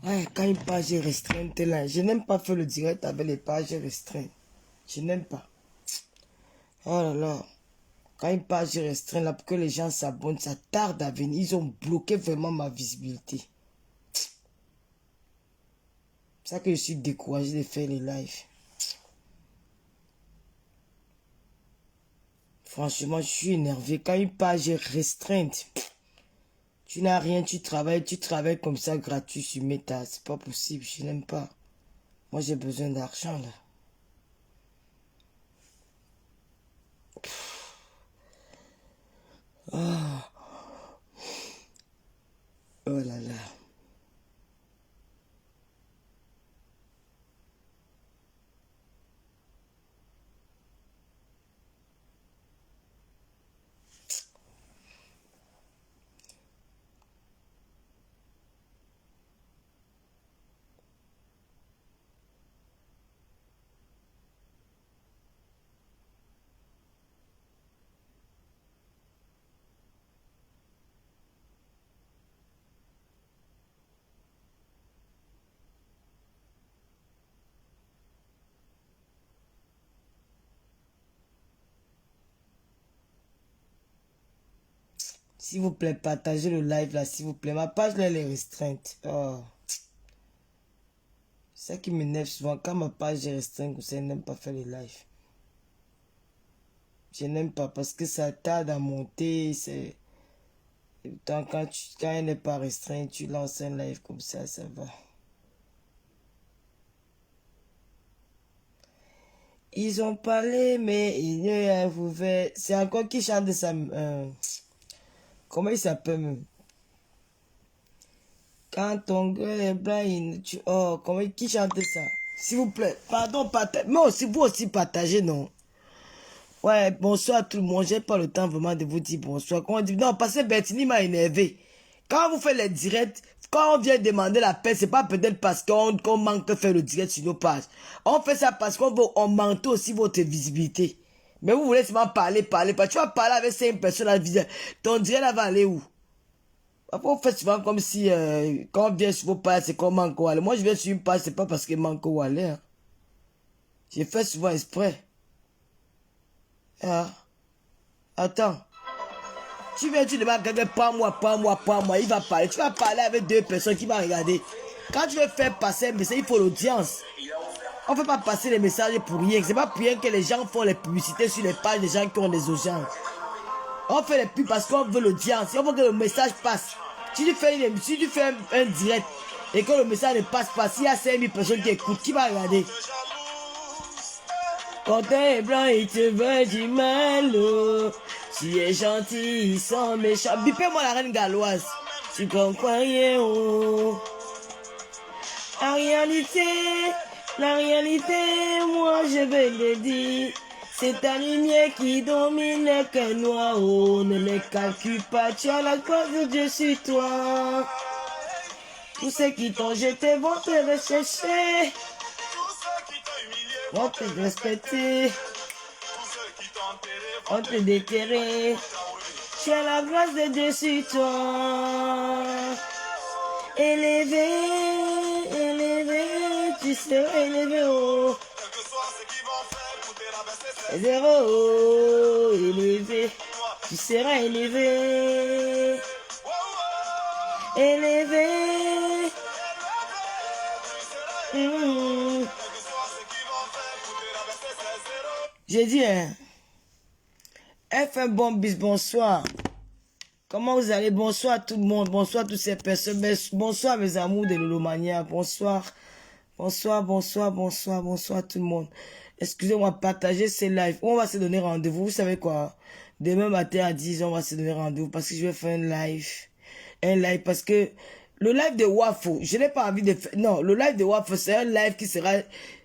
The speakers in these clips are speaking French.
Ouais, quand une page est restreinte là, je n'aime pas faire le direct avec les pages restreintes. Je n'aime pas. Oh là là. Quand une page est restreinte là, pour que les gens s'abonnent, ça tarde à venir. Ils ont bloqué vraiment ma visibilité. C'est ça que je suis découragé de faire les lives. Franchement, je suis énervé. Quand une page est restreinte, tu n'as rien, tu travailles comme ça gratuit sur Meta. C'est pas possible, je n'aime pas. Moi, j'ai besoin d'argent là. Oh, oh là là. S'il vous plaît, partagez le live là, s'il vous plaît. Ma page là, elle est restreinte. Oh. C'est ça qui m'énerve souvent. Quand ma page est restreinte, je n'aime pas faire les lives. Je n'aime pas parce que ça tarde à monter. C'est... Quand elle n'est pas restreinte, tu lances un live comme ça va. Ils ont parlé, mais il n'y a ouvert. C'est encore qui chante ça. Comment il s'appelle même? Quand ton gueule est blanc, oh, qui chante ça? S'il vous plaît, pardon, mais aussi, vous aussi partagez, non? Ouais, bonsoir à tout le monde. J'ai pas le temps vraiment de vous dire bonsoir. Quand on dit, non, parce que Bertini m'a énervé. Quand vous faites les directs, quand on vient demander la paix, c'est pas peut-être parce qu'on manque de faire le direct sur nos pages. On fait ça parce qu'on manque aussi votre visibilité. Mais vous voulez seulement parler. Tu vas parler avec 5 personnes à la visite. Ton direct là va aller où? Après, on fait souvent comme si, quand on vient sur vos pages, c'est qu'on manque au aller. Moi, je viens sur une page, c'est pas parce qu'il manque au aller. Hein. J'ai fait souvent exprès. Ah. Attends. Tu viens, tu demandes quelqu'un, pas moi. Il va parler. Tu vas parler avec 2 personnes qui vont regarder. Quand tu veux faire passer un message, il faut l'audience. On ne fait pas passer les messages pour rien. C'est pas pour rien que les gens font les publicités sur les pages des gens qui ont des audiences. On fait les pubs parce qu'on veut l'audience. On veut que le message passe. Si tu fais un direct et que le message ne passe pas, s'il y a 5000 personnes qui écoutent, qui va regarder? Quand t'es blanc, il te veut du mal. Oh. Tu es gentil, ils sont méchants. Bipez-moi la reine galloise. Tu comprends rien, oh. La réalité, moi je vais le dire. C'est ta lumière qui domine les cœurs noirs. Oh, ne les calcule pas, tu as la grâce de Dieu sur toi. Tous ceux qui t'ont jeté vont te rechercher. Vont te respecter. Vont te déterrer. Tu as la grâce de Dieu sur toi. Élevé, tu seras élevé, oh. Zéro, élevé, tu seras élevé. Élevé. J'ai dit, hein. FM Bombis, bonsoir. Comment vous allez? Bonsoir tout le monde. Bonsoir toutes ces personnes. Bonsoir mes amours de Lolomania. Bonsoir. Bonsoir tout le monde. Excusez-moi, partagez ces lives. On va se donner rendez-vous. Vous savez quoi? Demain matin à 10h, on va se donner rendez-vous parce que je vais faire un live. Un live parce que le live de Wafo, je n'ai pas envie de faire... Non, le live de Wafo, c'est un live qui sera...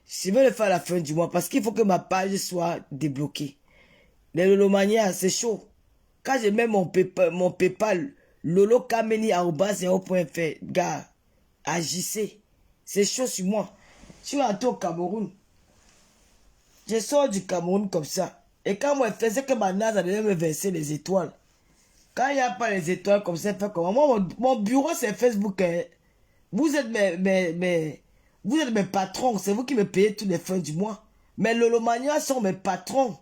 Je vais le faire à la fin du mois parce qu'il faut que ma page soit débloquée. Les Lolomania, c'est chaud. Quand je mets mon PayPal, lolokameni@yahoo.fr, gars, agissez. C'est chaud sur moi. Je suis rentré au Cameroun. Je sors du Cameroun comme ça. Et quand moi, je faisais que ma NASA devait me verser les étoiles. Quand il n'y a pas les étoiles comme ça, fait comment? Moi, mon bureau, c'est Facebook. Hein. Vous êtes vous êtes mes patrons. C'est vous qui me payez tous les fins du mois. Mais Lolomania sont mes patrons.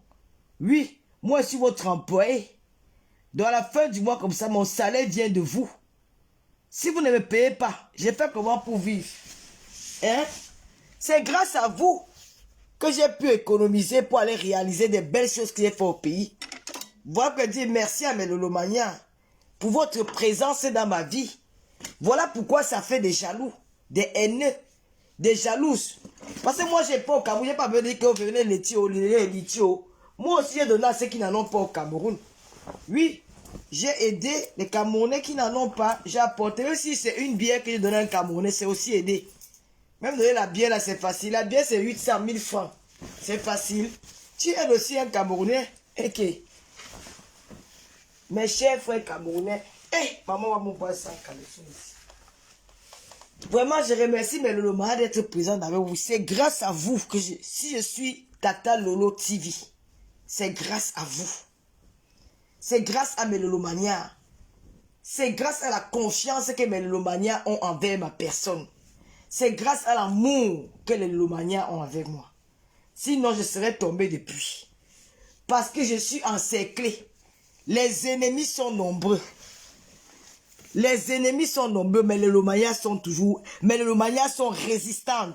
Oui, moi je suis votre employé. Dans la fin du mois comme ça, mon salaire vient de vous. Si vous ne me payez pas, j'ai fait comment pour vivre? Hein? C'est grâce à vous que j'ai pu économiser pour aller réaliser des belles choses que j'ai fait au pays. Voilà que dire merci à mes Lolomaniens pour votre présence dans ma vie. Voilà pourquoi ça fait des jaloux, des haineux, des jalouses. Parce que moi, j'ai pas au Cameroun, j'ai pas besoin de dire que vous venez les litio. Moi aussi, j'ai donné à ceux qui n'en ont pas au Cameroun. Oui, j'ai aidé les Camerounais qui n'en ont pas. J'ai apporté, même si c'est une bière que j'ai donnée à un Camerounais, c'est aussi aider. Même donner la bière là, c'est facile. La bière, c'est 800 000 francs. C'est facile. Tu aides aussi un Camerounais. Ok. Mes chers frères Camerounais. Maman va m'envoyer ça en caleçon ici. Vraiment, je remercie mes Lolomaniens d'être présents avec vous. C'est grâce à vous que si je suis Tata Lolo TV, c'est grâce à vous. C'est grâce à mes Lolomaniens. C'est grâce à la confiance que mes Lolomaniens ont envers ma personne. C'est grâce à l'amour que les Lolomaniens ont avec moi. Sinon, je serais tombé depuis. Parce que je suis encerclé. Les ennemis sont nombreux. Les ennemis sont nombreux, mais les Lolomaniens sont toujours... Mais les Lolomaniens sont résistants.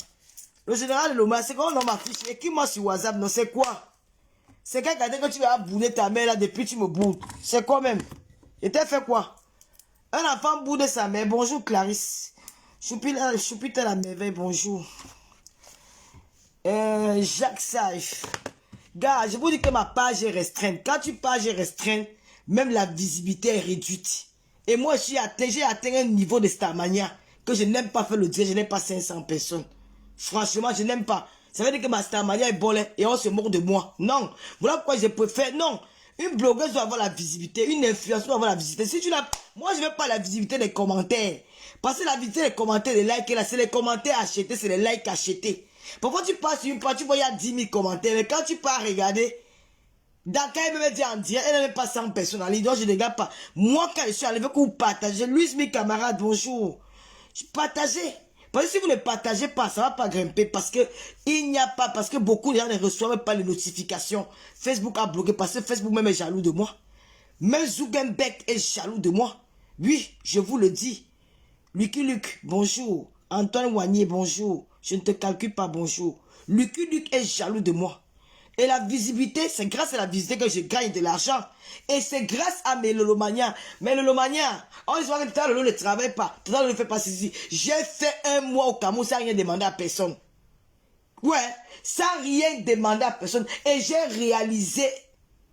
Le général de Lolomania, c'est quand on m'affiche. Écris-moi sur WhatsApp, non, c'est quoi? C'est quelqu'un qui a dit que tu vas bouder ta mère là depuis tu me boudes. C'est quoi même? Et t'as fait quoi? Un enfant boude sa mère. Bonjour Clarisse. Choupita la merveille, bonjour. Jacques Saif. Gars, je vous dis que ma page est restreinte. Quand tu page est restreinte, même la visibilité est réduite. Et moi, j'ai atteint un niveau de Starmania que je n'aime pas faire le dire. Je n'aime pas 500 personnes. Franchement, je n'aime pas. Ça veut dire que ma Starmania est bonne et on se moque de moi. Non. Voilà pourquoi je préfère. Non. Une blogueuse doit avoir la visibilité. Une influenceuse doit avoir la visibilité. Si tu l'as. Moi, je ne veux pas la visibilité des commentaires. Parce que la visibilité des commentaires, les likes, là, c'est les commentaires achetés, c'est les likes achetés. Parfois, tu passes sur une page, tu vois, il y a 10 000 commentaires. Mais quand tu pars regarder, Dakar me dit en direct, elle n'a même pas 100 personnes en ligne, donc je ne regarde pas. Moi, quand je suis arrivé, que vous partagez, Louise, mes camarades, bonjour. Je partageais. Parce que si vous ne partagez pas, ça ne va pas grimper. Parce que il n'y a pas, parce que beaucoup de gens ne reçoivent pas les notifications. Facebook a bloqué parce que Facebook même est jaloux de moi. Même Zuckerberg est jaloux de moi. Oui, je vous le dis. Lucky Luc, bonjour. Antoine Wagnier, bonjour. Je ne te calcule pas, bonjour. Lucky Luc est jaloux de moi. Et la visibilité, c'est grâce à la visibilité que je gagne de l'argent. Et c'est grâce à mes Lolomaniens. Mes Lolomaniens, on se voit que Tata Lolo ne travaille pas. Tata Lolo ne fait pas ceci. J'ai fait un mois au Cameroun sans rien demander à personne. Ouais, sans rien demander à personne. Et j'ai réalisé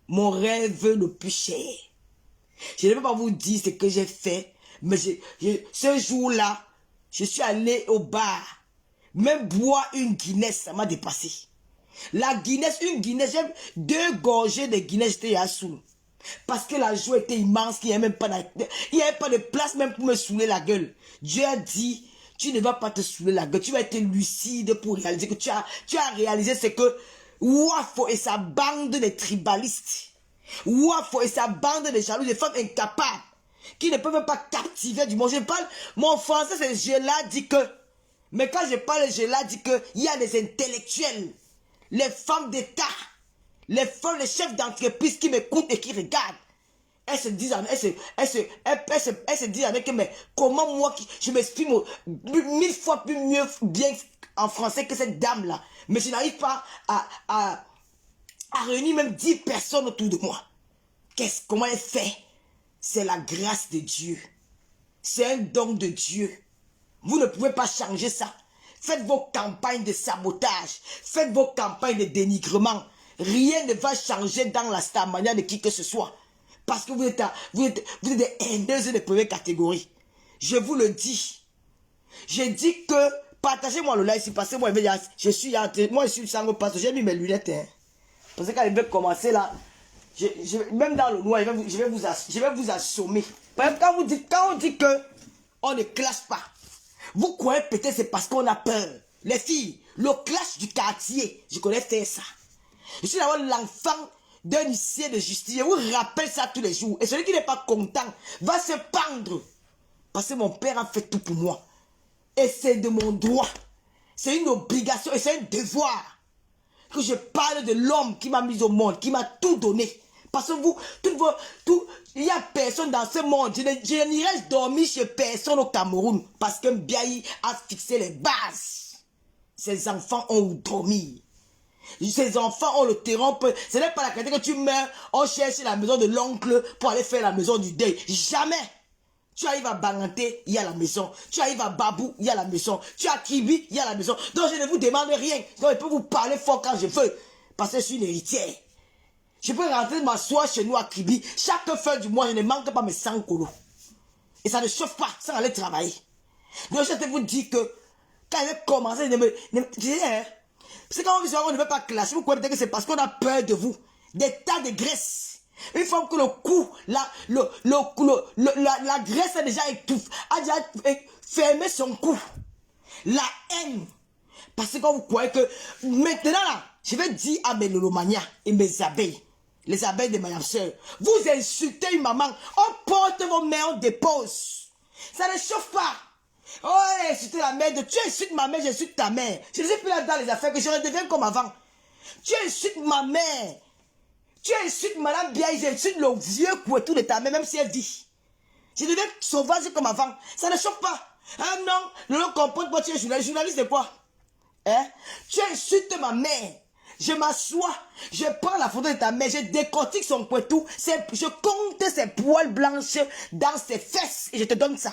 mon rêve le plus cher. Je ne peux pas vous dire ce que j'ai fait. Mais ce jour-là, je suis allé au bar. Même boire une Guinness, ça m'a dépassé. La Guinness, une Guinness, j'aime 2 gorgées de Guinness, j'étais à sous. Parce que la joie était immense, il n'y avait même pas de place même pour me saouler la gueule. Dieu a dit, tu ne vas pas te saouler la gueule, tu vas être lucide pour réaliser que tu as réalisé ce que Wafo et sa bande de tribalistes, Wafo et sa bande de jaloux, de femmes incapables, qui ne peuvent même pas captiver du monde. Je parle, mon français c'est je l'ai dit que, mais quand je parle je l'ai dit que, il y a des intellectuels, les femmes d'État, les femmes, les chefs d'entreprise qui m'écoutent et qui regardent. Elles se disent, elles se disent avec mais comment moi, je m'exprime 1000 fois plus mieux, bien en français que cette dame-là. Mais je n'arrive pas à réunir même 10 personnes autour de moi. Comment elle fait? C'est la grâce de Dieu. C'est un don de Dieu. Vous ne pouvez pas changer ça. Faites vos campagnes de sabotage. Faites vos campagnes de dénigrement. Rien ne va changer dans la Starmania de qui que ce soit. Parce que vous êtes des haineuses de première catégorie. Je vous le dis. Je dis que partagez-moi le live ici. Parce que moi, je suis sans passe. J'ai mis mes lunettes. Hein. Parce que quand il veut commencer là, même dans le noir, je vais vous assommer. Par exemple, quand on dit que on ne clash pas, vous croyez peut-être c'est parce qu'on a peur. Les filles, le clash du quartier, je connais faire ça. Je suis d'abord l'enfant d'un huissier de justice. Je vous rappelle ça tous les jours. Et celui qui n'est pas content va se pendre. Parce que mon père a fait tout pour moi. Et c'est de mon droit. C'est une obligation et c'est un devoir que je parle de l'homme qui m'a mis au monde, qui m'a tout donné. Parce que vous, il n'y a personne dans ce monde. Je n'irai dormir chez personne au Cameroun. Parce que Biaï a fixé les bases. Ses enfants ont dormi. Ces enfants ont le terrain. Ce n'est pas la qualité que tu meurs, on cherche la maison de l'oncle pour aller faire la maison du deuil. Jamais. Tu arrives à Banganté, il y a la maison. Tu arrives à Babou, il y a la maison. Tu as Kibi, il y a la maison. Donc je ne vous demande rien. Donc je peux vous parler fort quand je veux. Parce que je suis une héritière. Je peux rentrer m'asseoir chez nous à Kibi. Chaque fin du mois, je ne manque pas mes 100 colos. Et ça ne chauffe pas sans aller travailler. Donc je te vous dis que quand j'ai commencé, c'est quand on ne veut pas clasher. Vous croyez peut-être que c'est parce qu'on a peur de vous. Des tas de graisse. Une fois que le cou, la graisse a déjà étouffé, a déjà fermé son cou. La haine. Parce que quand vous croyez que maintenant là, je vais dire à mes lolomanias et mes abeilles, les abeilles de ma soeur, vous insultez une maman, on porte vos mains, on dépose. Ça ne chauffe pas. Oh, insulter la mère de tu insultes ma mère, j'insulte ta mère. Je ne sais plus là dans les affaires que je redeviens comme avant. Tu insultes ma mère. Tu insultes madame Biaï, j'insulte le vieux couetou de ta mère, même si elle dit. Je deviens sauvage comme avant. Ça ne choque pas. Ah non, ne comprends pas, tu es journaliste. Journaliste de quoi? Hein? Tu insultes ma mère. Je m'assois, je prends la photo de ta mère, je décortique son couetou, je compte ses poils blanches dans ses fesses et je te donne ça.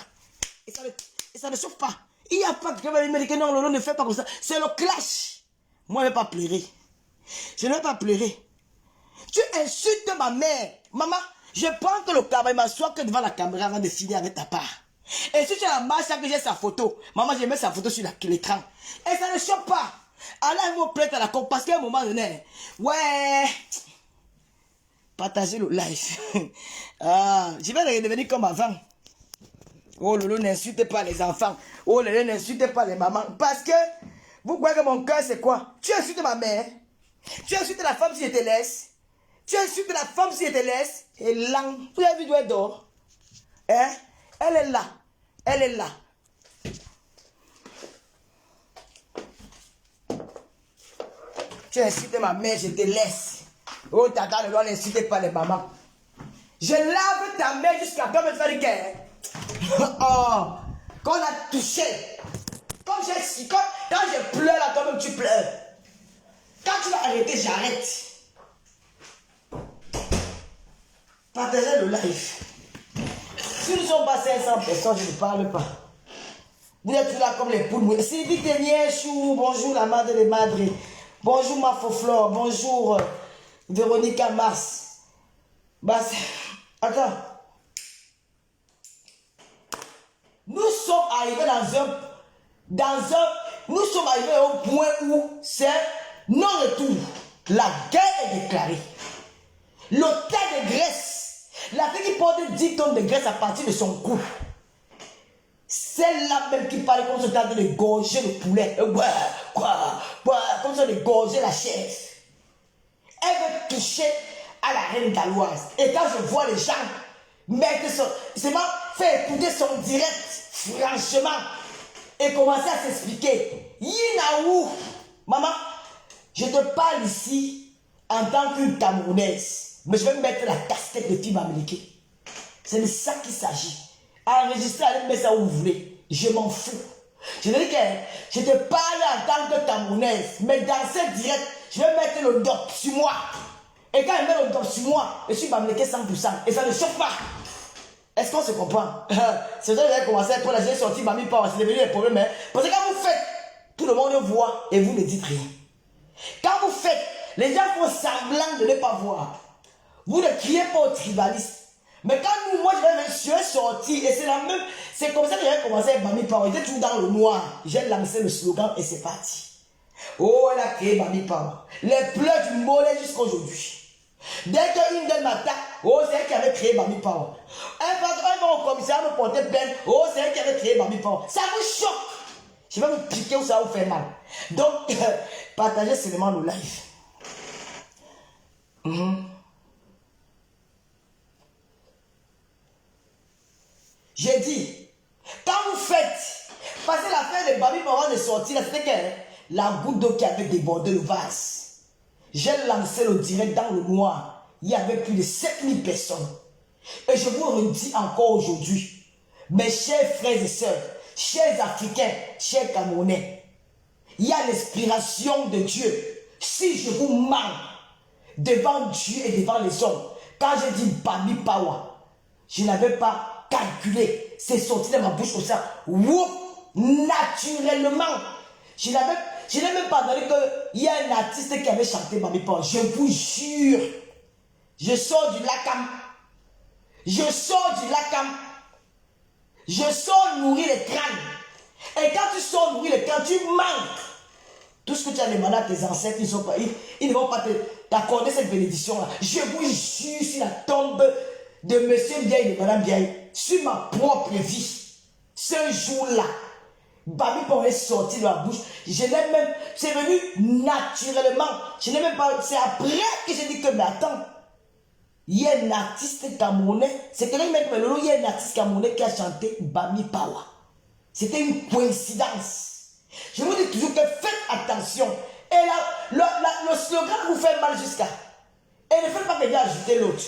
Et ça ne chauffe pas. Il n'y a pas de quelqu'un qui me dit que non, ne fais pas comme ça. C'est le clash. Moi, je ne vais pas pleurer. Je ne vais pas pleurer. Tu insultes ma mère. Maman, je prends que le caméra, m'assois que devant la caméra avant de finir avec ta part. Et si tu as la marche que j'ai sa photo, maman, je mets sa photo sur l'écran. Et ça ne choque pas. Alors, ils vont plaire à la com parce qu'à un moment donné, ouais, partagez le live. Ah, je vais redevenir comme avant. Oh Lolo, n'insultez pas les enfants. Oh Lolo, n'insultez pas les mamans. Parce que, vous croyez que mon cœur c'est quoi? Tu insultes ma mère. Tu insultes la femme si je te laisse. Tu insultes la femme si elle te laisse. Et là, vous avez vu d'où elle dort? Hein? Elle est là. Elle est là. Tu insultes ma mère, je te laisse. Oh, tata, ne doit n'insulter pas les mamans. Je lave ta mère jusqu'à toi me faire du cœur. Oh, quand on a touché. Quand je pleure là, toi-même tu pleures. Quand tu vas arrêter, j'arrête. Partagez le live. Si nous sommes pas 500 personnes, je ne parle pas. Vous êtes là comme les poules. Sylvie Tenièchou, bonjour la madre des madres. Bonjour Mafoflore, bonjour Véronica Mars. Bah, attends. Nous sommes arrivés nous sommes arrivés au point où c'est non-retour. La guerre est déclarée. L'hôtel de graisse, la fille qui porte 10 tonnes de graisse à partir de son cou. Celle-là même qui parle comme ça en train de gorger le poulet. Comme ça de gorger la chair. Elle veut toucher à la reine galloise. Et quand je vois les gens mettre son... C'est moi faire écouter son direct, franchement, et commencer à s'expliquer. Yinaou, maman, je te parle ici en tant qu'une Camerounaise. Mais je vais mettre la casquette de fille américaine. C'est de ça qu'il s'agit. Enregistrer, allez mettre ça où vous voulez. Je m'en fous. Je te dis que je te parle en tant que Camerounaise. Mais dans cette direct, je vais mettre le doc sur moi. Et quand je mets le doc sur moi, je suis américain 100%. Et ça ne choque pas. Est-ce qu'on se comprend? C'est ça que j'ai commencé pour la j'ai sorti mamie pas. C'est devenu un problème. Hein? Parce que quand vous faites, tout le monde voit et vous ne dites rien. Quand vous faites, les gens font semblant de ne pas voir. Vous ne criez pas aux tribalistes. Mais quand moi je suis sorti, et c'est la même, c'est comme ça que j'ai commencé avec Mami Power. J'étais toujours dans le noir. J'ai lancé le slogan et c'est parti. Oh, elle a créé Mami Power. Les pleurs du mollet jusqu'à aujourd'hui. Dès qu'une d'elles m'attaque, oh, c'est elle qui avait créé Mami Power. Elle va au commissariat me porter plainte, oh, c'est elle qui avait créé Mami Power. Ça vous choque. Je vais vous piquer où ça vous fait mal. Donc, partagez seulement le live. J'ai dit, quand vous faites, parce que la fête le baby avant de sortir, c'était que la goutte d'eau qui avait débordé le vase. J'ai lancé le direct dans le noir. Il y avait plus de 7000 personnes. Et je vous redis encore aujourd'hui, mes chers frères et sœurs, chers Africains, chers Camerounais, il y a l'inspiration de Dieu. Si je vous manque devant Dieu et devant les hommes, quand je dis Bami Power, je n'avais pas calculé. C'est sorti de ma bouche comme ça. Whoop, naturellement. Je n'ai même pas donné qu'il y a un artiste qui avait chanté Bami Power. Je vous jure. Je sors du Lakam. Je sors du Lakam. Je sors nourrir les crânes. Et quand tu sors nourrir les crânes, tu manques. Tout ce que tu as demandé à tes ancêtres, ils ne vont pas t'accorder cette bénédiction-là. Je vous jure sur la tombe de monsieur Biaye et de madame Biaye, sur ma propre vie, ce jour-là, Bami Power est sorti de la bouche. Je l'ai même, c'est venu naturellement. Je n'ai même pas, c'est après que j'ai dit que, mais attends, il y a un artiste camerounais, c'est quelqu'un qui m'a dit, il y a un artiste camerounais qui a chanté Bami Power. C'était une coïncidence. Je vous dis toujours que faites attention. Et là, le slogan vous fait mal jusqu'à. Et ne faites pas venir ajouter l'autre.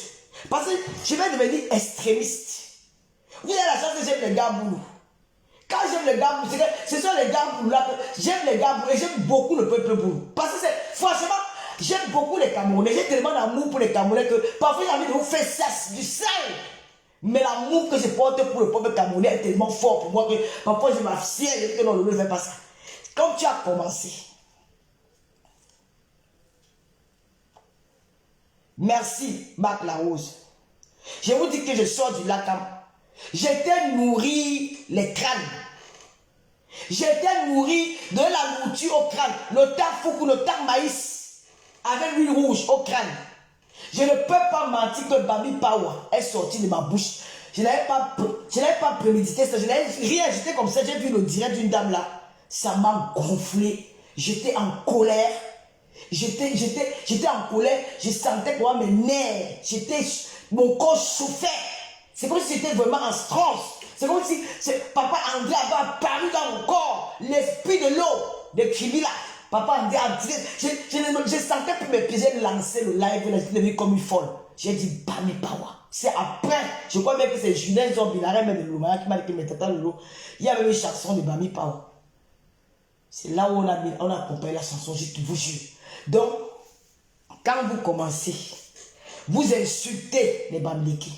Parce que je vais devenir extrémiste. Vous avez la chance que j'aime les gars boulous. Quand j'aime les gars boulous, ce sont les gars boulous là que j'aime les gars boulous et j'aime beaucoup le peuple boulou. Parce que franchement, j'aime beaucoup les Camerounais. J'ai tellement d'amour pour les Camerounais que parfois j'ai envie de vous faire ça, du sale. Mais l'amour que je porte pour le peuple camerounais est tellement fort pour moi que parfois je m'assieds et je dis que non, ne fais pas ça. Comme tu as commencé. Merci, Marc Larose. Je vous dis que je sors du Lakam. J'étais nourri les crânes. J'étais nourri de la nourriture au crâne. Le tarfoukou, le tar maïs, avec l'huile rouge au crâne. Je ne peux pas mentir que Bami Power est sorti de ma bouche. Je n'avais pas prémédité ça. Je n'avais rien. J'étais comme ça. J'ai vu le direct d'une dame là. Ça m'a gonflé. J'étais en colère. J'étais en colère. Je sentais quoi mes nerfs. Mon corps chauffait. C'est comme si j'étais vraiment en transe. C'est comme si Papa André avait apparu dans mon corps. L'esprit de l'eau, de Kribi là. Papa André a dit, je sentais que mes pieds, j'ai lancé le live, là, je l'ai vu comme une folle. J'ai dit Bami Power. C'est après, je crois même que c'est Julien Zombie, l'arrêt même de Loumaya qui m'a dit que mes tatas Lolo, il y avait une chanson de Bami Power. C'est là où on a compris la chanson, je vous jure. Donc, quand vous commencez, vous insultez les Bamileke.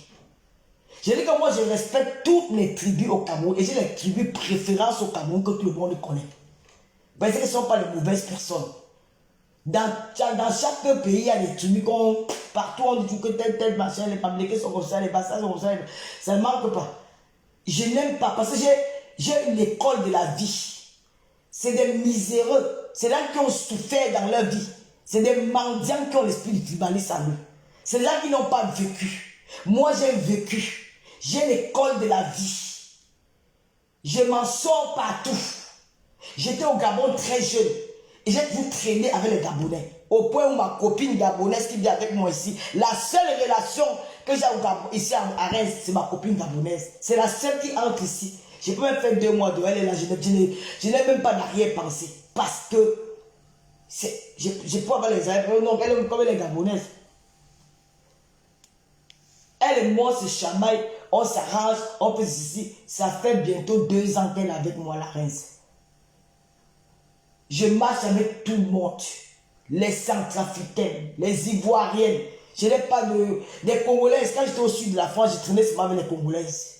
Je dis que moi, je respecte toutes les tribus au Cameroun et j'ai les tribus préférences au Cameroun que tout le monde connaît. Parce que ce ne sont pas les mauvaises personnes. Dans chaque pays, il y a des tribus partout on dit que tel machin, les Bamileke sont comme ça, les Bassas sont comme ça, ça ne manque pas. Je n'aime pas parce que j'ai l'école de la vie. C'est des miséreux. C'est là qui ont souffert dans leur vie. C'est des mendiants qui ont l'esprit du tribalisme à eux. C'est là qui n'ont pas vécu. Moi, j'ai vécu. J'ai l'école de la vie. Je m'en sors partout. J'étais au Gabon très jeune. Et j'ai toujours traîné avec les Gabonais. Au point où ma copine gabonaise qui vient avec moi ici, la seule relation que j'ai ici à Reims, c'est ma copine gabonaise. C'est la seule qui entre ici. Je peux même faire 2 mois de elle est là, je n'ai même pas d'arrière-pensée. Parce que je peux avoir les arrière. Non, elle est comme elle est gabonaise. Elle et moi se chamaillent, on s'arrange, on fait ceci. Ça fait bientôt 2 ans qu'elle est avec moi à la Reims. Je marche avec tout le monde. Les Centrafricaines, les Ivoiriennes. Je n'ai pas des Congolaises. Quand j'étais au sud de la France, je traînais souvent avec les Congolaises.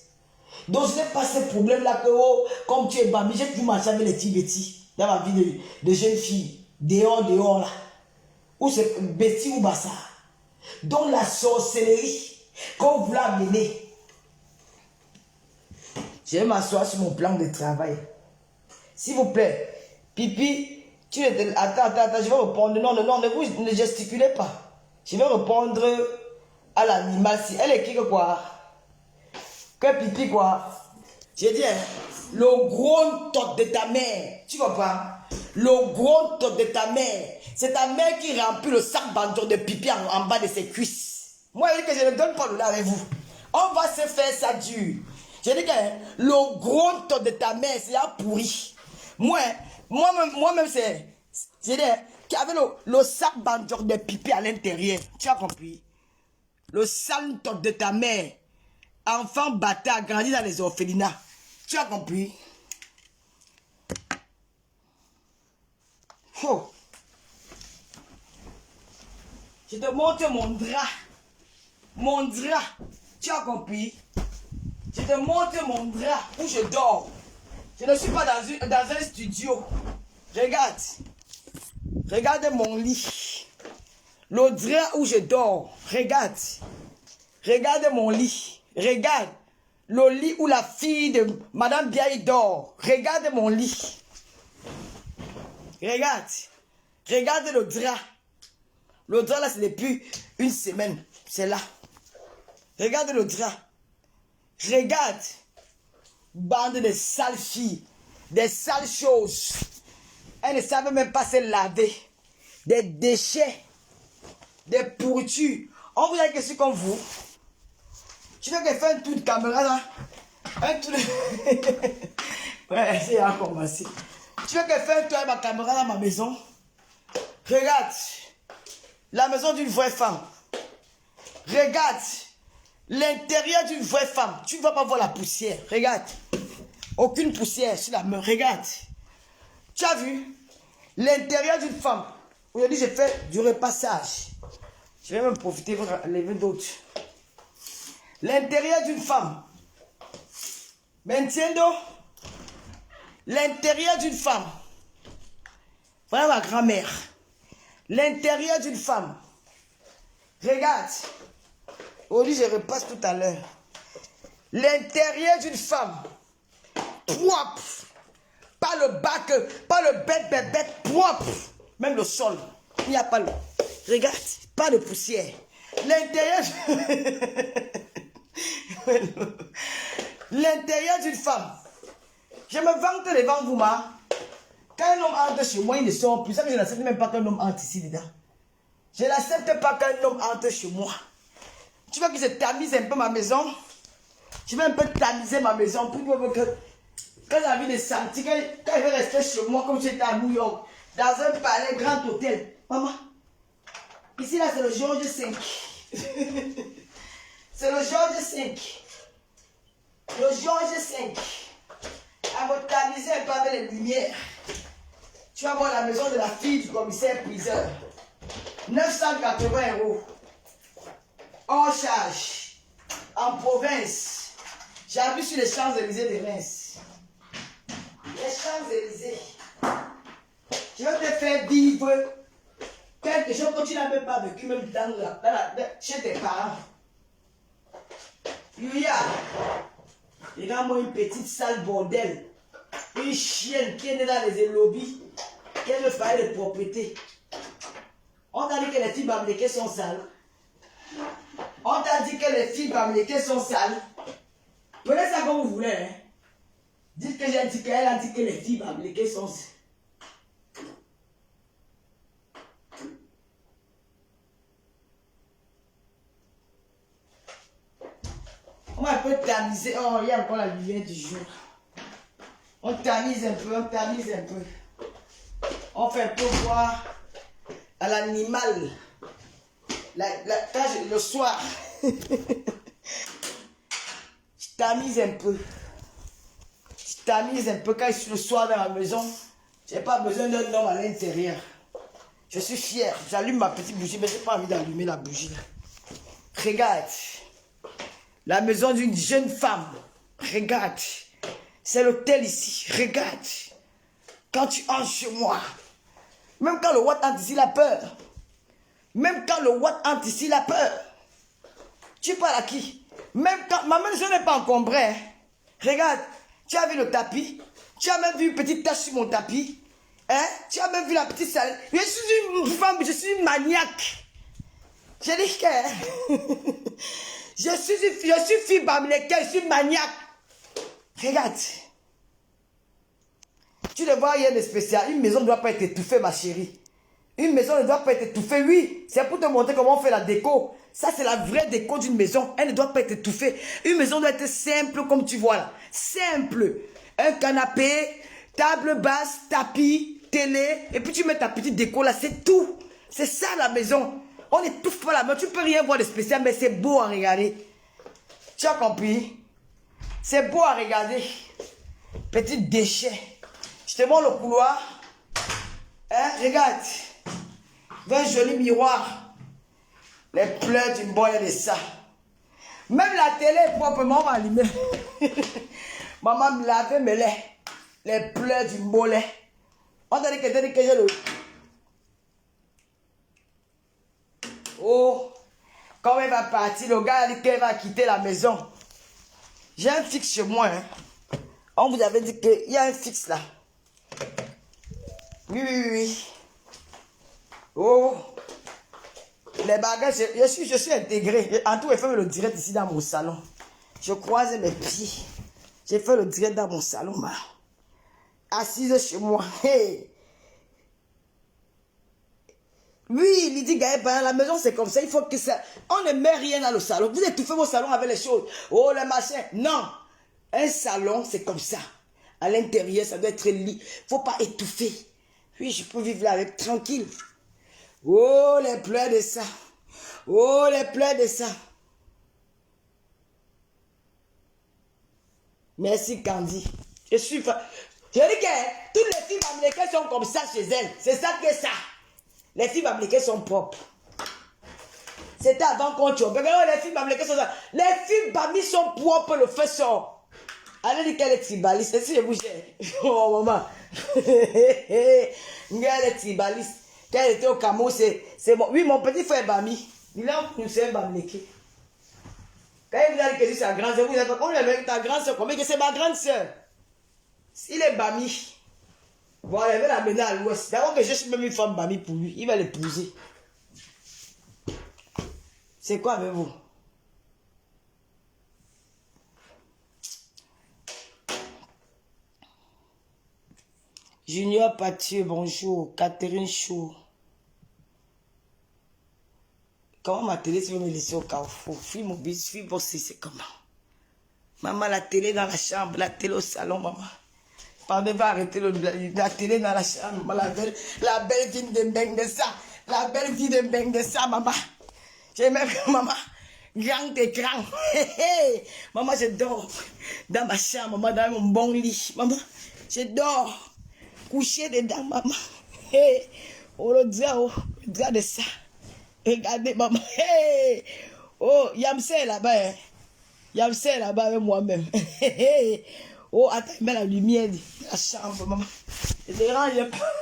Donc je n'ai pas ce problème-là que, oh, comme tu es Bami, j'ai toujours marché avec les Tibétis dans ma vie de jeune fille. Dehors là. Ou c'est Betty ou Bassa. Donc la sorcellerie, quand vous voulez amener, je vais m'asseoir sur mon plan de travail. S'il vous plaît, Pipi, attends, je vais répondre. Non, ne gesticulez pas. Je vais répondre à l'animal. Si elle est qui que quoi? Que Pipi quoi? J'ai dit, hein, le gros toc de ta mère. Tu comprends? Le gros toc de ta mère. C'est ta mère qui remplit le sac bandeau de Pipi en bas de ses cuisses. Moi, je dis que je ne donne pas le lait avec vous. On va se faire ça dur. J'ai dit que hein, le gros toc de ta mère, c'est un pourri. Moi-même, c'est qui avait le sac bandeur de pipi à l'intérieur. Tu as compris? Le sale top de ta mère. Enfant bâtard, grandi dans les orphelinats. Tu as compris? Oh. Je te montre mon drap. Mon drap. Tu as compris? Je te montre mon drap où je dors. Je ne suis pas dans un studio. Regarde. Regarde mon lit. Le drap où je dors. Regarde. Regarde mon lit. Regarde. Le lit où la fille de Madame Biaï dort. Regarde mon lit. Regarde. Regarde le drap. Le drap là, c'est depuis une semaine. C'est là. Regarde le drap. Regarde. Bande de sales filles. Des sales choses. Elles ne savent même pas se laver. Des déchets. Des pourritures. On vous a une question comme vous. Tu veux qu'elle fasse un tour de caméra là? Un tour de... Ouais, c'est à commencer. Tu veux qu'elle fasse un tour avec ma caméra dans ma maison? Regarde. La maison d'une vraie femme. Regarde. L'intérieur d'une vraie femme. Tu ne vas pas voir la poussière. Regarde. Aucune poussière sur la main. Regarde. Tu as vu? L'intérieur d'une femme. Aujourd'hui, j'ai fait du repassage. Je vais même profiter pour enlever d'autres. L'intérieur d'une femme. M'entiendo? L'intérieur d'une femme. Voilà ma grand-mère. L'intérieur d'une femme. Regarde. Aujourd'hui, je repasse tout à l'heure. L'intérieur d'une femme. Propre. Pas le bac, pas le bête, propre. Même le sol. Il n'y a pas le... Regarde, pas de poussière. L'intérieur... L'intérieur d'une femme. Je me vante devant vous, ma. Quand un homme entre chez moi, il ne sort plus. Ça que je n'accepte même pas qu'un homme entre ici dedans. Je n'accepte pas qu'un homme entre chez moi. Tu veux que je tamise un peu ma maison? Je vais un peu tamiser ma maison pour que quand j'ai envie de sentir, quand je vais rester chez moi comme j'étais à New York, dans un palais, grand hôtel. Maman, ici là c'est le George V. C'est le George V. Le George V. À me tamiser un peu avec les lumières. Tu vas voir la maison de la fille du commissaire priseur. 980 €. Hors charge. En province. J'habite sur les Champs-Élysées de Reims. Les Champs-Élysées. Je vais te faire vivre quelque chose que tu n'as même pas vécu, même chez tes parents. Il y a moi une petite salle bordel. Une chienne qui est née dans les lobbies. Qui est le foyer de propriété. On t'a dit que les filles bamlékées sont sales. On t'a dit que les filles bamlékées sont sales. Prenez ça comme vous voulez. Hein? Dites que j'ai dit qu'elle a dit que les filles bamlékées sont sales. On va un peu tamiser. Oh, il y a encore la lumière du jour. On tamise un peu, on tamise un peu. On fait un peu voir à l'animal. Le soir. Je tamise un peu. Je tamise un peu quand je suis le soir dans la maison. Je n'ai pas besoin d'un homme à l'intérieur. Je suis fier. J'allume ma petite bougie, mais je n'ai pas envie d'allumer la bougie. Regarde. La maison d'une jeune femme. Regarde. C'est l'hôtel ici. Regarde. Quand tu entres chez moi. Même quand le Watt entre ici, il a peur. Même quand le Watt entre ici, il a peur. Tu parles à qui? Même quand... Ma maison n'est pas encombrée. Hein. Regarde. Tu as vu le tapis? Tu as même vu une petite tache sur mon tapis? Hein? Tu as même vu la petite salle? Je suis une femme, je suis une maniaque. Je dis que... Je suis fille bamlékée, je suis maniaque. Regarde. Tu le vois, il y a des spéciales. Une maison ne doit pas être étouffée, ma chérie. Une maison ne doit pas être étouffée, oui. C'est pour te montrer comment on fait la déco. Ça, c'est la vraie déco d'une maison. Elle ne doit pas être étouffée. Une maison doit être simple, comme tu vois là. Simple. Un canapé, table basse, tapis, télé, et puis tu mets ta petite déco là, c'est tout. C'est ça la maison. On n'étouffe pas la maison, tu peux rien voir de spécial, mais c'est beau à regarder. Tu as compris? C'est beau à regarder. Petit déchet. Je te montre le couloir. Hein, regarde. Un joli miroir. Les pleurs du boy de ça. Même la télé est proprement allumée. Maman me lavait mes laits. Les pleurs du mollet. On t'a dit que j'ai le... Oh, quand elle va partir, le gars a dit qu'elle va quitter la maison. J'ai un fixe chez moi. Hein. On vous avait dit qu'il y a un fixe là. Oui, oui, oui. Oh, les bagages, je suis intégré. En tout, j'ai fait le direct ici dans mon salon. Je croise mes pieds. J'ai fait le direct dans mon salon, ma. Assise chez moi. Hey. Oui, Lydie Gaël, la maison c'est comme ça, il faut que ça... On ne met rien dans le salon. Vous étouffez vos salons avec les choses. Oh, les machins. Non. Un salon, c'est comme ça. À l'intérieur, ça doit être lit. Il ne faut pas étouffer. Oui, je peux vivre là avec tranquille. Oh, les pleurs de ça. Oh, les pleurs de ça. Merci, Candy. Je suis... Je dis que toutes les filles américaines sont comme ça chez elles. C'est ça que ça. Les filles américaines sont propres. C'était avant qu'on tue. Les filles américaines sont ça. Les filles bami sont propres, le fait sort. Allez dire qu'elle est tribaliste. Si je vous gère. Oh, maman. Elle est tribaliste. Quand elle était au Cameroun, c'est bon. Oui, mon petit frère Bami. Il a un conseil Bamileke. Quand il vous a dit que c'est sa grande soeur, vous avez dit, on est ta grande soeur. Combien que c'est ma grande soeur? Il est Bami. Voilà, il va l'amener à l'ouest. D'abord que je suis même une femme Bami pour lui. Il va l'épouser. C'est quoi avec vous? Junior Pathieu, bonjour. Catherine Chou. Comment ma télé, si vous me laissez au carrefour? Fille mon bis, fille bossée, c'est comment? Maman, la télé dans la chambre, la télé au salon, maman. Pardon, va arrêter la télé dans la chambre, maman. La belle vie de Mbeng de ça. La belle vie de Mbeng de ça, maman. J'ai même, maman, grand écran. Maman, je dors dans ma chambre, maman, dans mon bon lit. Maman, je dors couché dedans, maman. Oh, le drap de ça. Regardez, maman. Hey! Oh, Yamsé là-bas. Hein. Yamsé là-bas avec moi-même. Oh, attends, mets la lumière de la chambre, maman. Je dérange pas.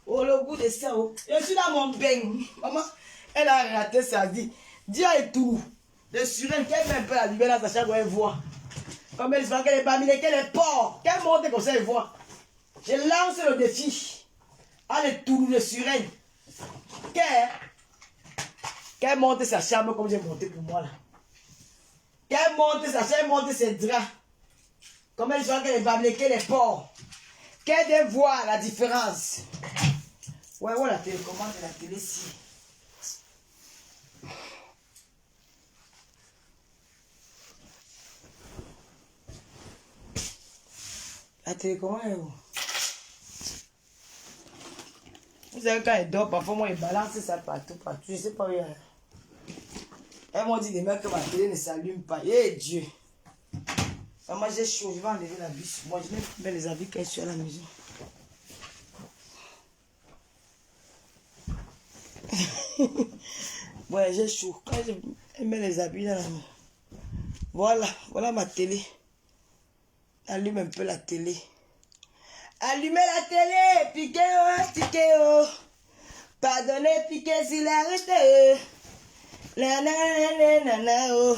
Oh, le goût de ça. Oh. Je suis dans mon bain. Maman, elle a raté sa vie. Dis à tout. De surelle, qu'elle met un peu la lumière dans sa chambre, elle voit. Comme elle se voit qu'elle est pas mise, qu'elle est porte. Qu'elle monte comme ça, elle voit. Je lance le défi. Allez, tout le surelle. Qu'elle monte sa chambre comme j'ai monté pour moi là. Qu'elle monte sa chambre, elle monte ses draps. Comme elle voit qu'elle va qu'elle est porte. Qu'elle voit la différence. Ouais, la télécommande de la télé ici. La télécommande est où? Vous savez, quand elle dort, parfois, moi, elle balance ça partout. Je ne sais pas où il y a. Elles m'ont dit demain que ma télé ne s'allume pas. Eh Dieu! Moi, j'ai chaud, je vais enlever la bûche. Moi, je vais mettre les habits quand je suis à la maison. Ouais, j'ai chaud. Quand je mets les habits dans la main. Voilà ma télé. Allume un peu la télé. Allumez la télé, piquez oh. Pardonnez, piquez si la reste. Oh.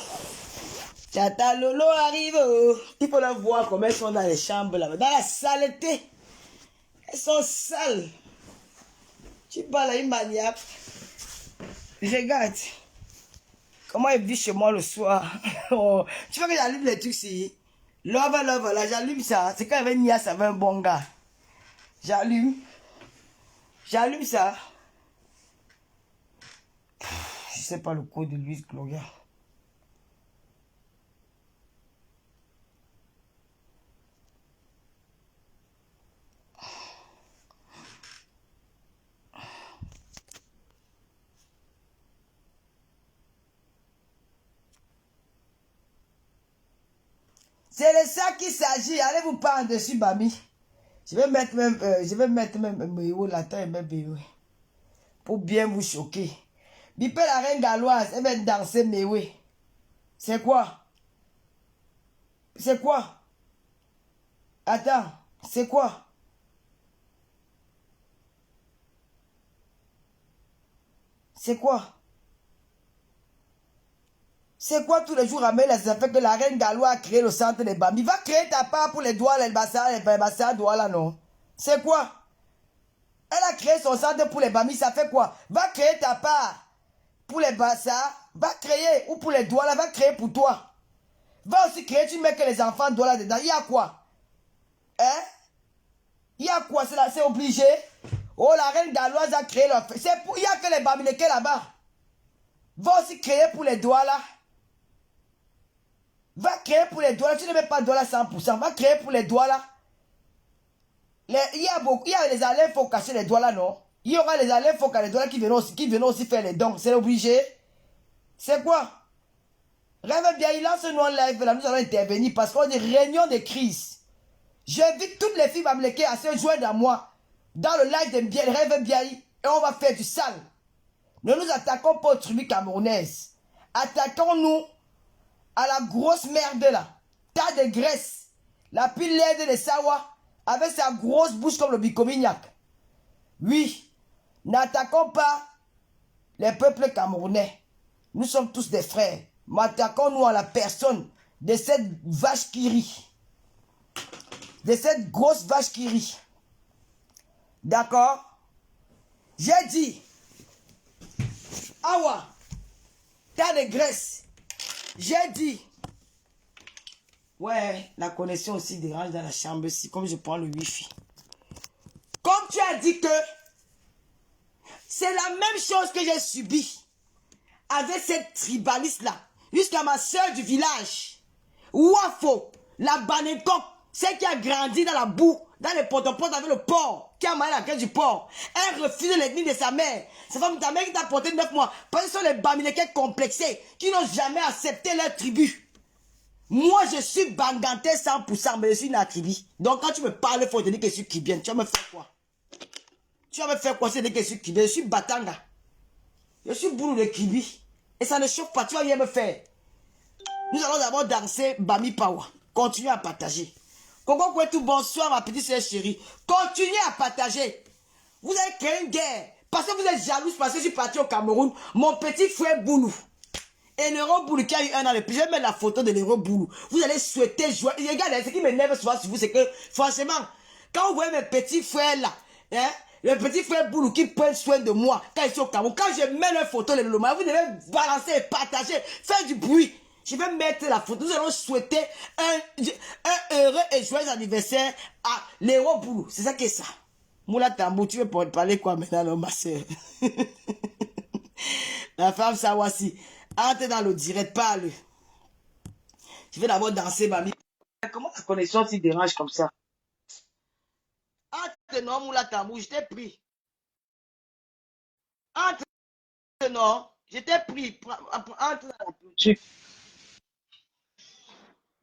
Tata Lolo arrive. Oh. Il faut la voir comme elles sont dans les chambres là. Dans la saleté. Elles sont sales. Tu parles à une maniaque. Regarde. Comment elle vit chez moi le soir. Oh. Tu vois que j'allume les trucs ici. Love, là, j'allume ça. C'est quand il y avait Nias avec un bon gars. J'allume ça. Je sais pas le code de Louise Gloria. C'est de ça qu'il s'agit. Allez-vous pas en dessus, Bami. Je vais mettre même Méo là-dedans, même Méo. Pour bien vous choquer. Bipé la reine galloise, elle va danser Méo. C'est quoi? C'est quoi? Attends, c'est quoi? C'est quoi? C'est quoi tous les jours à là, ça fait que la reine galloise a créé le centre des Bami. Va créer ta part pour les doigts, les bassins doigts là, non? C'est quoi? Elle a créé son centre pour les Bami, ça fait quoi? Va créer ta part pour les bassins, va créer, ou pour les doigts là, va créer pour toi. Va aussi créer, tu mets que les enfants doigts là dedans. Il y a quoi? Hein? Il y a quoi? C'est obligé. Oh, la reine galloise a créé leur... Il n'y a que les Bamileke là-bas. Va aussi créer pour les doigts là. Va créer pour les doigts là. Tu ne mets pas de doigts là 100%. Va créer pour les doigts là. Il y a les allées, il faut cacher les doigts là, non? Il y aura les allées, il faut cacher les doigts là qui viennent aussi faire les dons. C'est obligé. C'est quoi? Rêve bien, il lance nous en live là. Nous allons intervenir parce qu'on est réunion de crise. J'invite toutes les filles Bamileke à se joindre à moi dans le live de Rêve bien et on va faire du sale. Ne nous attaquons pas aux tribus camerounaises. Attaquons-nous à la grosse merde là. Tas de graisse. La pile laide de Sawa avec sa grosse bouche comme le Bicomignac. Oui, n'attaquons pas les peuples camerounais. Nous sommes tous des frères. Mais attaquons-nous à la personne de cette vache qui rit. De cette grosse vache qui rit. D'accord? J'ai dit, Awa, tas de graisse. J'ai dit, ouais, la connexion aussi dérange dans la chambre ici, comme je prends le wifi. Comme tu as dit que c'est la même chose que j'ai subi avec cette tribaliste-là, jusqu'à ma soeur du village, Wafo, la Banekok, celle qui a grandi dans la boue, dans les potes-potes avec le porc, qui a mangé la graisse du porc. Elle refuse l'ethnie de sa mère. Sa femme, ta mère qui t'a porté 9 mois. Parce que ce sont les Bamileke complexés, qui n'ont jamais accepté leur tribu. Moi, je suis Banganté 100%, mais je suis une tribu. Donc, quand tu me parles, il faut te dire que je suis Kibien. Tu vas me faire quoi? Tu vas me faire quoi? C'est dire que je suis Kibien. Je suis Batanga. Je suis boulot de Kibi. Et ça ne chauffe pas. Tu vas bien me faire. Nous allons d'abord danser Bami Pawa. Continuez à partager. Coco Kwetou, bonsoir ma petite soeur chérie. Continuez à partager. Vous allez créer une guerre. Parce que vous êtes jalouse parce que je suis parti au Cameroun. Mon petit frère Boulou. Et l'Euro Boulou qui a eu un an de plus. Je vais mettre la photo de l'Euro Boulou. Vous allez souhaiter jouer. Et regardez, ce qui m'énerve souvent sur vous, c'est que, franchement, quand vous voyez mes petits frères là, hein, le petit frère Boulou qui prend soin de moi, quand ils sont au Cameroun, quand je mets leur photo, vous devez balancer et partager, faire du bruit. Je vais mettre la photo. Nous allons souhaiter un heureux et joyeux anniversaire à l'Euro Boulou. C'est ça qui est ça. Moula Tambou, tu veux parler quoi maintenant, non, ma soeur? La femme Sawasi. Entre dans le direct, parle. Je vais d'abord danser, mamie. Comment la connexion s'y dérange comme ça? Entre non, Moula Tambou, je t'ai pris. Entre non, je t'ai pris. Entre dans la clôture.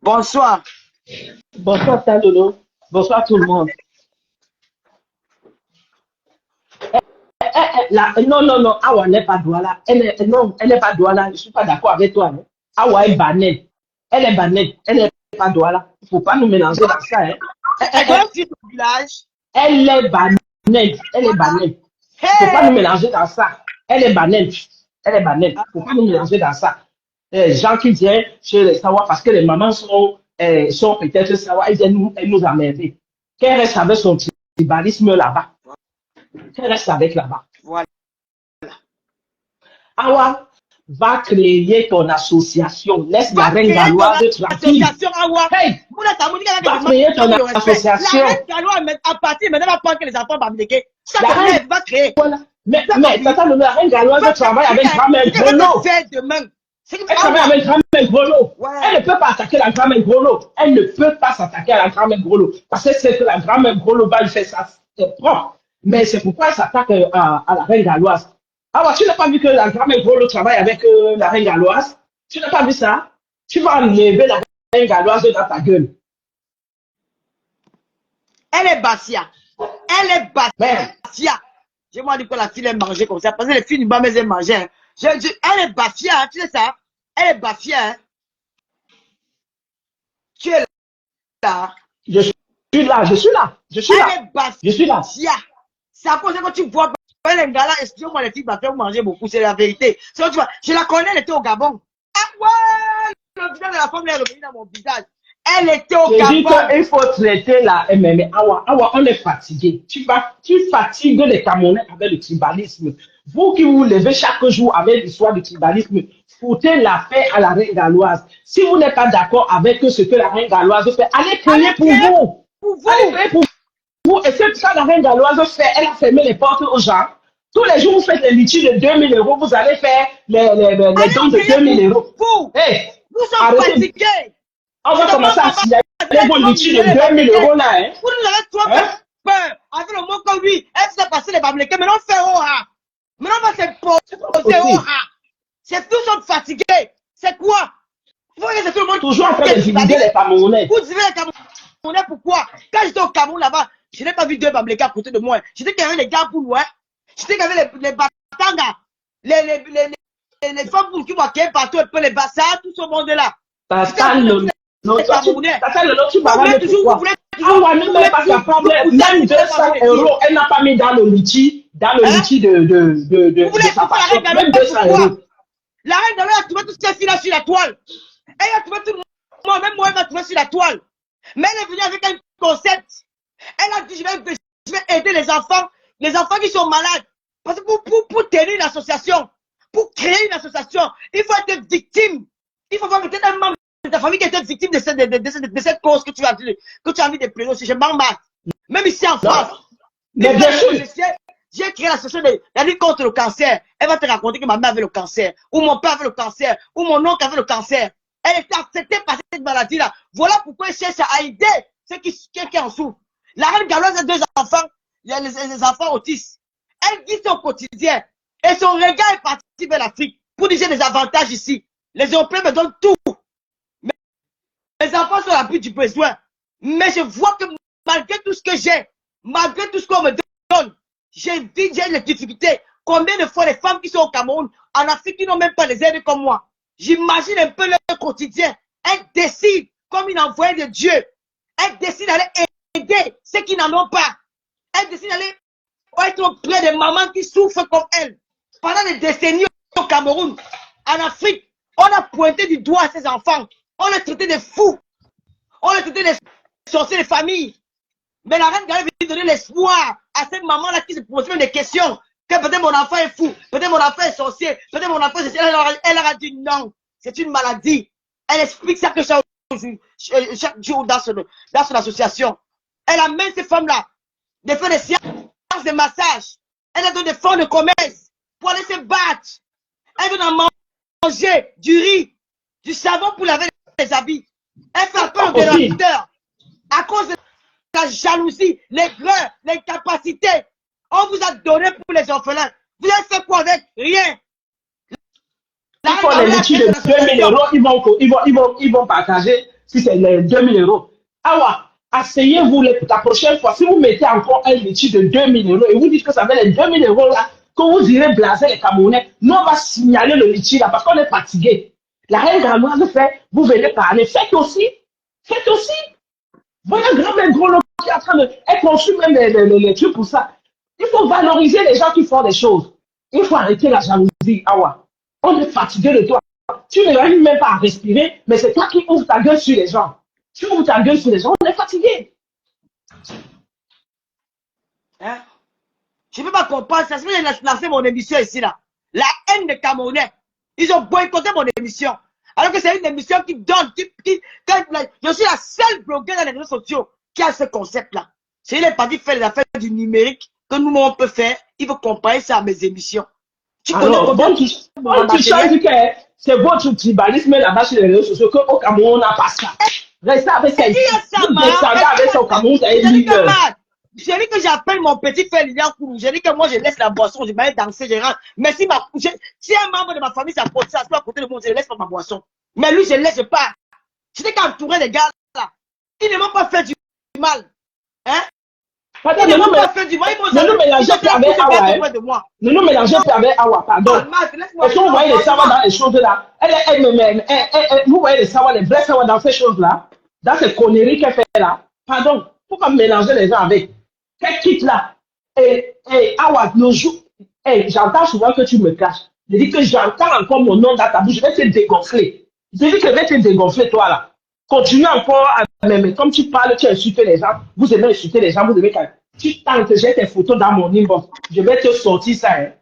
Bonsoir. Bonsoir, Talolo. Bonsoir tout le monde. Non, Awa n'est pas Douala. Non, elle n'est pas Douala. Je ne suis pas d'accord avec toi. Hein. Awa est Banen. Elle est Banen. Elle n'est pas Douala. Il ne faut pas nous mélanger dans ça. Hein. Elle est Banen. Elle est Banen. Il ne faut pas nous mélanger dans ça. Elle est Banen. Elle est Banen. Il ne faut pas nous mélanger dans ça. Les gens qui viennent chez les Sawa parce que les mamans sont peut-être Sawa, elles viennent nous emmerder. Qu'elle reste avec son tribalisme là-bas. Qu'elle reste avec là-bas. Voilà. Awa va créer ton association. Laisse la reine galloise tranquille. Hey! Va créer ton association. La reine galloise, à partir maintenant, va prendre que les enfants Bamileke. La reine va créer. Mais tata, la reine galloise travaille avec grand-mère Grolo. Elle travaille avec grand-mère Grolo. Elle ne peut pas attaquer la grand-mère Grolo. Elle ne peut pas s'attaquer à la grand-mère Grolo. Parce que c'est que la grand-mère Grolo va lui faire ça propre. Mais c'est pourquoi elle s'attaque à la reine galloise. Ah, tu n'as pas vu que la grand-mère Grolo travaille avec la reine galloise? Tu n'as pas vu ça? Tu vas enlever la galloise dans ta gueule. Elle est Bassia. Elle est Mais, Bassia. Je m'en dis que la fille aime manger comme ça. Parce que les filles du bas, mais elles aiment manger. Hein. Elle est Bassia, hein, tu sais ça? Elle est Bassia. Hein. Tu es là. je suis là, je suis là, je suis Elle là. est Bassia. Je suis là. C'est à cause que tu vois. Les gars là, excusez-moi, les filles va faire manger beaucoup, c'est la vérité. Tu vois, je la connais, elle était au Gabon. Ah ouais! Le visage de la femme est revenu dans mon visage. Elle était au Je dis Gabon. qu'il faut traiter la MMA. Awa, on est fatigué. Tu fatigues les Camerounais avec le tribalisme. Vous qui vous levez chaque jour avec l'histoire du tribalisme, foutez la paix à la reine galloise. Si vous n'êtes pas d'accord avec ce que la reine galloise fait, allez créer pour vous. Allez créer pour vous. Et c'est ça la reine galloise fait. Elle a fermé les portes aux gens. Tous les jours, vous faites les litiges de 2000 €, vous allez faire les dons de 2000 €. Hey, nous sommes fatigués. On va commencer à signaler vos litiges de 2000 € là. Hein? Vous nous avez trop peur. Avec le mot que oui, elle s'est passé les Bamlékés. Maintenant, on fait Oha. Maintenant, on va s'imposer Oha. C'est nous sommes fatigués. C'est quoi? Vous voyez, c'est tout le monde. Toujours en train de diviser les Camerounais. Vous divisez les Camerounais, pourquoi? Quand j'étais au Cameroun là-bas, je n'ai pas vu deux Bamlékés à côté de moi. J'étais qu'il y avait les gars pour loin. J'étais qu'il y avait les Batanga, les femmes pour qui vont partout, un peu les Bassa, tout ce monde-là. Ça sent le nom, tu parles de pourquoi. Ah, ne met pas sa problème. Même 200 €, elle n'a pas mis dans le litige, de sa passion. Même 200 €. La reine d'Allah a trouvé toutes ces filles-là sur la toile. Elle a trouvé tout le monde, même moi, elle m'a trouvé sur la toile. Mais elle est venue avec un concept. Elle a dit, je vais aider les enfants qui sont malades. Parce que pour tenir une association, pour créer une association, il faut être victime. Il faut avoir peut-être un membre de ta famille qui était victime de cette cause que tu as envie de plaider aussi. Je m'en bats. Même ici en France. Mais bien sûr. J'ai créé l'association de la lutte contre le cancer. Elle va te raconter que ma mère avait le cancer, ou mon père avait le cancer, ou mon oncle avait le cancer. Elle était acceptée par cette maladie-là. Voilà pourquoi elle cherche à aider ceux qui en souffrent. La reine galloise a 2 enfants, il y a les enfants autistes. Elle dit son quotidien. Et son regard est parti vers l'Afrique pour dire j'ai des avantages ici. Les Européens me donnent tout. Mais les enfants sont à la but du besoin. Mais je vois que malgré tout ce que j'ai, malgré tout ce qu'on me donne, j'ai des difficultés. Combien de fois les femmes qui sont au Cameroun, en Afrique, qui n'ont même pas les aides comme moi. J'imagine un peu leur quotidien. Elles décident, comme une envoyée de Dieu, elles décident d'aller aider ceux qui n'en ont pas. Elles décident d'aller être auprès des mamans qui souffrent comme elles. Pendant des décennies au Cameroun, en Afrique, on a pointé du doigt à ces enfants. On les traitait de fous. On les traitait de sorciers de famille. Mais la reine Galère vient donner l'espoir à cette maman-là qui se pose même des questions. Que peut-être mon enfant est fou, peut-être mon enfant est sorcier, peut-être mon enfant est sorcier. Elle leur a dit non, c'est une maladie. Elle explique ça que chaque jour dans son association. Elle amène ces femmes-là de faire des séances de massage. Elle leur donne des fonds de commerce pour aller se battre. Elle donne à manger du riz, du savon pour laver les habits. Elle fait appel aux donateurs à cause de la jalousie, l'aigreur, l'incapacité. On vous a donné pour les orphelins. Vous avez fait quoi avec? Rien. Il faut les litiges de 2000 €, ils vont partager si c'est les 2000 €. Awa, asseyez-vous la prochaine fois. Si vous mettez encore un litige de 2000 € et vous dites que ça fait les 2000 € là, que vous irez blaser les Camerounais, nous on va signaler le litige là parce qu'on est fatigué. La reine galloise fait, vous venez parler. Faites aussi. Faites aussi. Voilà un grand gros lot qui est en train de. Elle construit même les trucs pour ça. Il faut valoriser les gens qui font des choses. Il faut arrêter la jalousie. Awa. On est fatigué de toi. Tu n'arrives même pas à respirer, mais c'est toi qui ouvres ta gueule sur les gens. Tu ouvres ta gueule sur les gens, on est fatigué. Hein? Je ne peux pas comprendre. Ça se fait que j'ai lancé mon émission ici, là. La haine des Camerounais. Ils ont boycotté mon émission. Alors que c'est une émission qui donne, je suis la seule blogueuse dans les réseaux sociaux qui a ce concept-là. C'est les partis faire les affaires du numérique que nous, on peut faire. Il faut comparer ça à mes émissions. Tu connais combien tu changes que c'est votre tribalisme là-bas sur les réseaux sociaux qu'au Cameroun, on n'a pas ça. Restez avec ça. Avec ça au Cameroun, c'est j'ai dit que j'appelle mon petit frère Lilian Kourou. J'ai dit que moi, je laisse la boisson, je vais aller danser, je rentre. Mais si un membre de ma famille s'apporte ça, à côté de moi, je ne laisse pas ma boisson. Mais lui, je ne laisse pas. Je n'ai qu'à entourer les gars là. Ils ne m'ont pas fait du mal. Hein? Pardon, Ils ne m'ont pas fait du mal. Ils m'ont jamais mélangez plus avec Awa. auprès de moi. Ne nous mélangez plus avec Awa, pardon. Est-ce que vous voyez les savoirs dans les choses là? Vous voyez les savoirs, les vrais savoirs dans ces choses-là? Dans ces conneries qu'elle fait là? Pardon, pourquoi mélanger les gens avec? Qu'elle quitte là? Et Awa, nos jours, j'entends souvent que tu me caches. Je dis que j'entends encore mon nom dans ta bouche, je vais te dégonfler. Je dis que je vais te dégonfler, toi là. Continue encore à mais comme tu parles, tu insultes les gens. Vous aimez insulter les gens, vous aimez quand tu tentes, j'ai tes photos dans mon inbox. Je vais te sortir ça. Hein.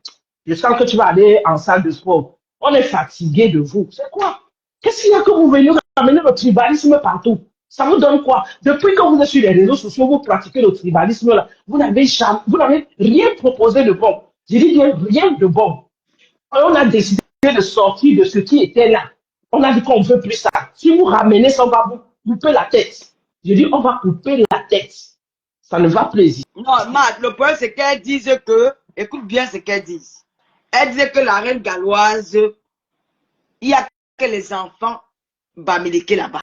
Je sens que tu vas aller en salle de sport. On est fatigué de vous. C'est quoi? Qu'est-ce qu'il y a que vous venez ramener le tribalisme partout? Ça vous donne quoi? Depuis que vous êtes sur les réseaux sociaux, vous pratiquez le tribalisme là. Vous n'avez rien proposé de bon. Je dis bien rien de bon. On a décidé de sortir de ce qui était là. On a dit qu'on ne veut plus ça. Si vous ramenez ça, on va vous couper la tête. Je dis, on va couper la tête. Ça ne va plaisir. Non, Matt, le problème, c'est qu'elles disent que, écoute bien ce qu'elles disent. Elles disent que la reine galloise, il n'y a que les enfants bamileke là-bas.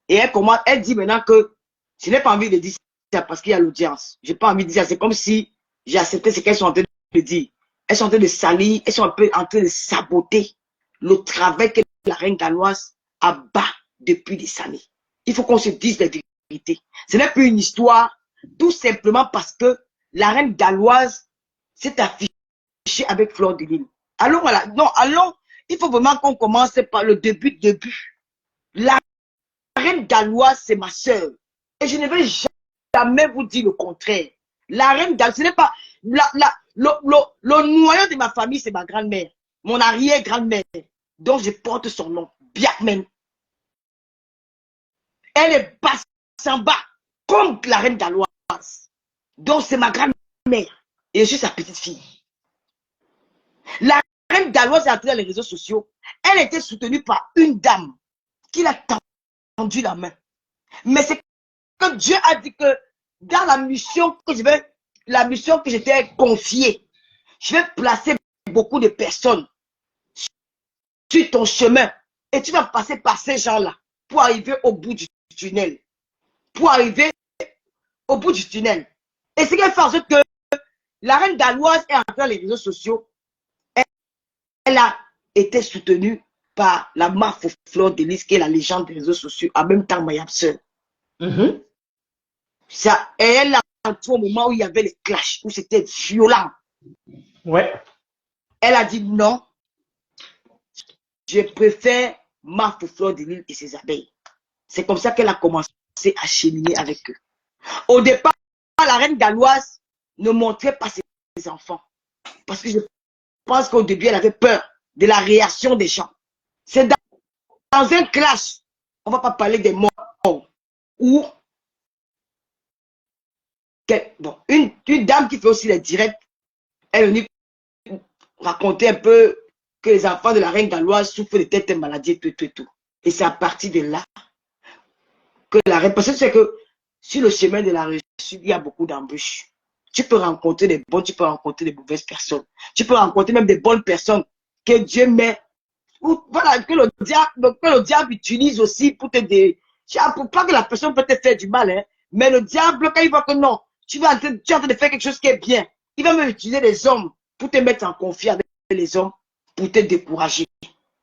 Et elle dit maintenant que je n'ai pas envie de dire ça parce qu'il y a l'audience. Je n'ai pas envie de dire ça. C'est comme si j'ai accepté ce qu'elles sont en train de dire. Elles sont en train de salir, elles sont un peu en train de saboter le travail que la reine galloise abat depuis des années. Il faut qu'on se dise la vérité. Ce n'est plus une histoire, tout simplement parce que la reine galloise s'est affichée avec Fleur de Lys. Allons, voilà. Non, allons, il faut vraiment qu'on commence par le début. La reine galloise, c'est ma sœur. Et je ne vais jamais vous dire le contraire. La reine galloise, ce n'est pas... Le noyau de ma famille, c'est ma grand-mère. Mon arrière-grand-mère. Donc, je porte son nom. Biakmen. Elle est basse en bas, comme la reine galloise. Donc, c'est ma grand-mère. Et je suis sa petite fille. La reine galloise est entrée dans les réseaux sociaux. Elle était soutenue par une dame qui l'a tendu la main. Mais c'est que Dieu a dit que dans la mission que je t'ai confiée, je vais placer beaucoup de personnes sur ton chemin. Et tu vas passer par ces gens-là pour arriver au bout du tunnel. Pour arriver au bout du tunnel. Et ce qui fait en sorte que la reine galloise est entrée dans les réseaux sociaux. Elle a été soutenue par la marque Fleur de Lys, qui est la légende des réseaux sociaux, en même temps Mayab Sœur. Ça, et elle a entré au moment où il y avait les clashs, où c'était violent. Ouais. Elle a dit non, je préfère marque Fleur de Lys et ses abeilles. C'est comme ça qu'elle a commencé à cheminer avec eux. Au départ, la reine galloise ne montrait pas ses enfants. Parce que je pense qu'au début, elle avait peur de la réaction des gens. C'est dans un clash, on ne va pas parler des morts, ou bon, une dame qui fait aussi les directs, elle est venue raconter un peu que les enfants de la reine galloise souffrent de telle maladie, tout. Et c'est à partir de là que la reine, parce que c'est que sur le chemin de la réussite, il y a beaucoup d'embûches. Tu peux rencontrer des bonnes, tu peux rencontrer des mauvaises personnes. Tu peux rencontrer même des bonnes personnes que Dieu met, ou voilà, que le diable utilise aussi pour te dire, pour pas que la personne peut te faire du mal, hein, mais le diable, quand il voit que non, tu es en train de faire quelque chose qui est bien, il va même utiliser les hommes pour te mettre en conflit avec les hommes, pour te décourager.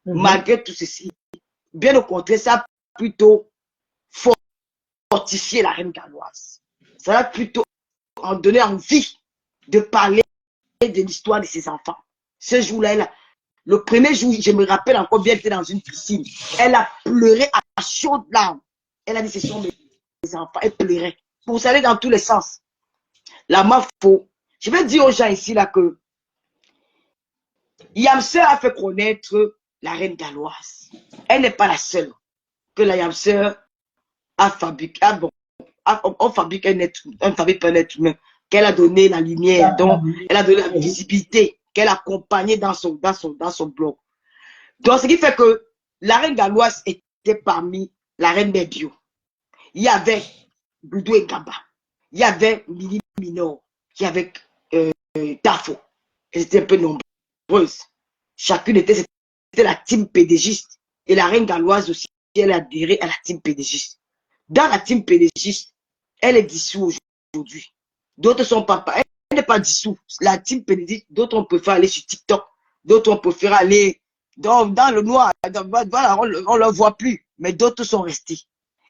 Malgré tout ceci, bien au contraire, ça a plutôt fortifié la reine galloise. Ça va plutôt en donner envie de parler de l'histoire de ses enfants. Ce jour-là, le premier jour, je me rappelle encore bien, elle était dans une piscine. Elle a pleuré à chaudes larmes. Elle a dit, ce sont mes enfants. Elle pleurait. Vous savez, dans tous les sens. La mafo. Je vais dire aux gens ici là que Yamseur a fait connaître la reine galloise. Elle n'est pas la seule que la Yamseur a fabriqué. Ah bon, on fabrique un être humain, qu'elle a donné la lumière, donc elle a donné la visibilité, qu'elle a accompagné dans son blog. Donc, ce qui fait que la reine galloise était parmi la reine des bio. Il y avait Boudou et Gamba. Il y avait Mini Minor. Il y avait Tafo. Elles étaient un peu nombreuses. Chacune c'était la team pédégiste. Et la reine galloise aussi elle a adhéré à la team PDG. Dans la team PDG, elle est dissoute aujourd'hui. D'autres sont pas, elle n'est pas dissoute. La team PDG, d'autres on préfère aller sur TikTok, d'autres on préfère aller dans le noir. Voilà, on ne le voit plus, mais d'autres sont restés.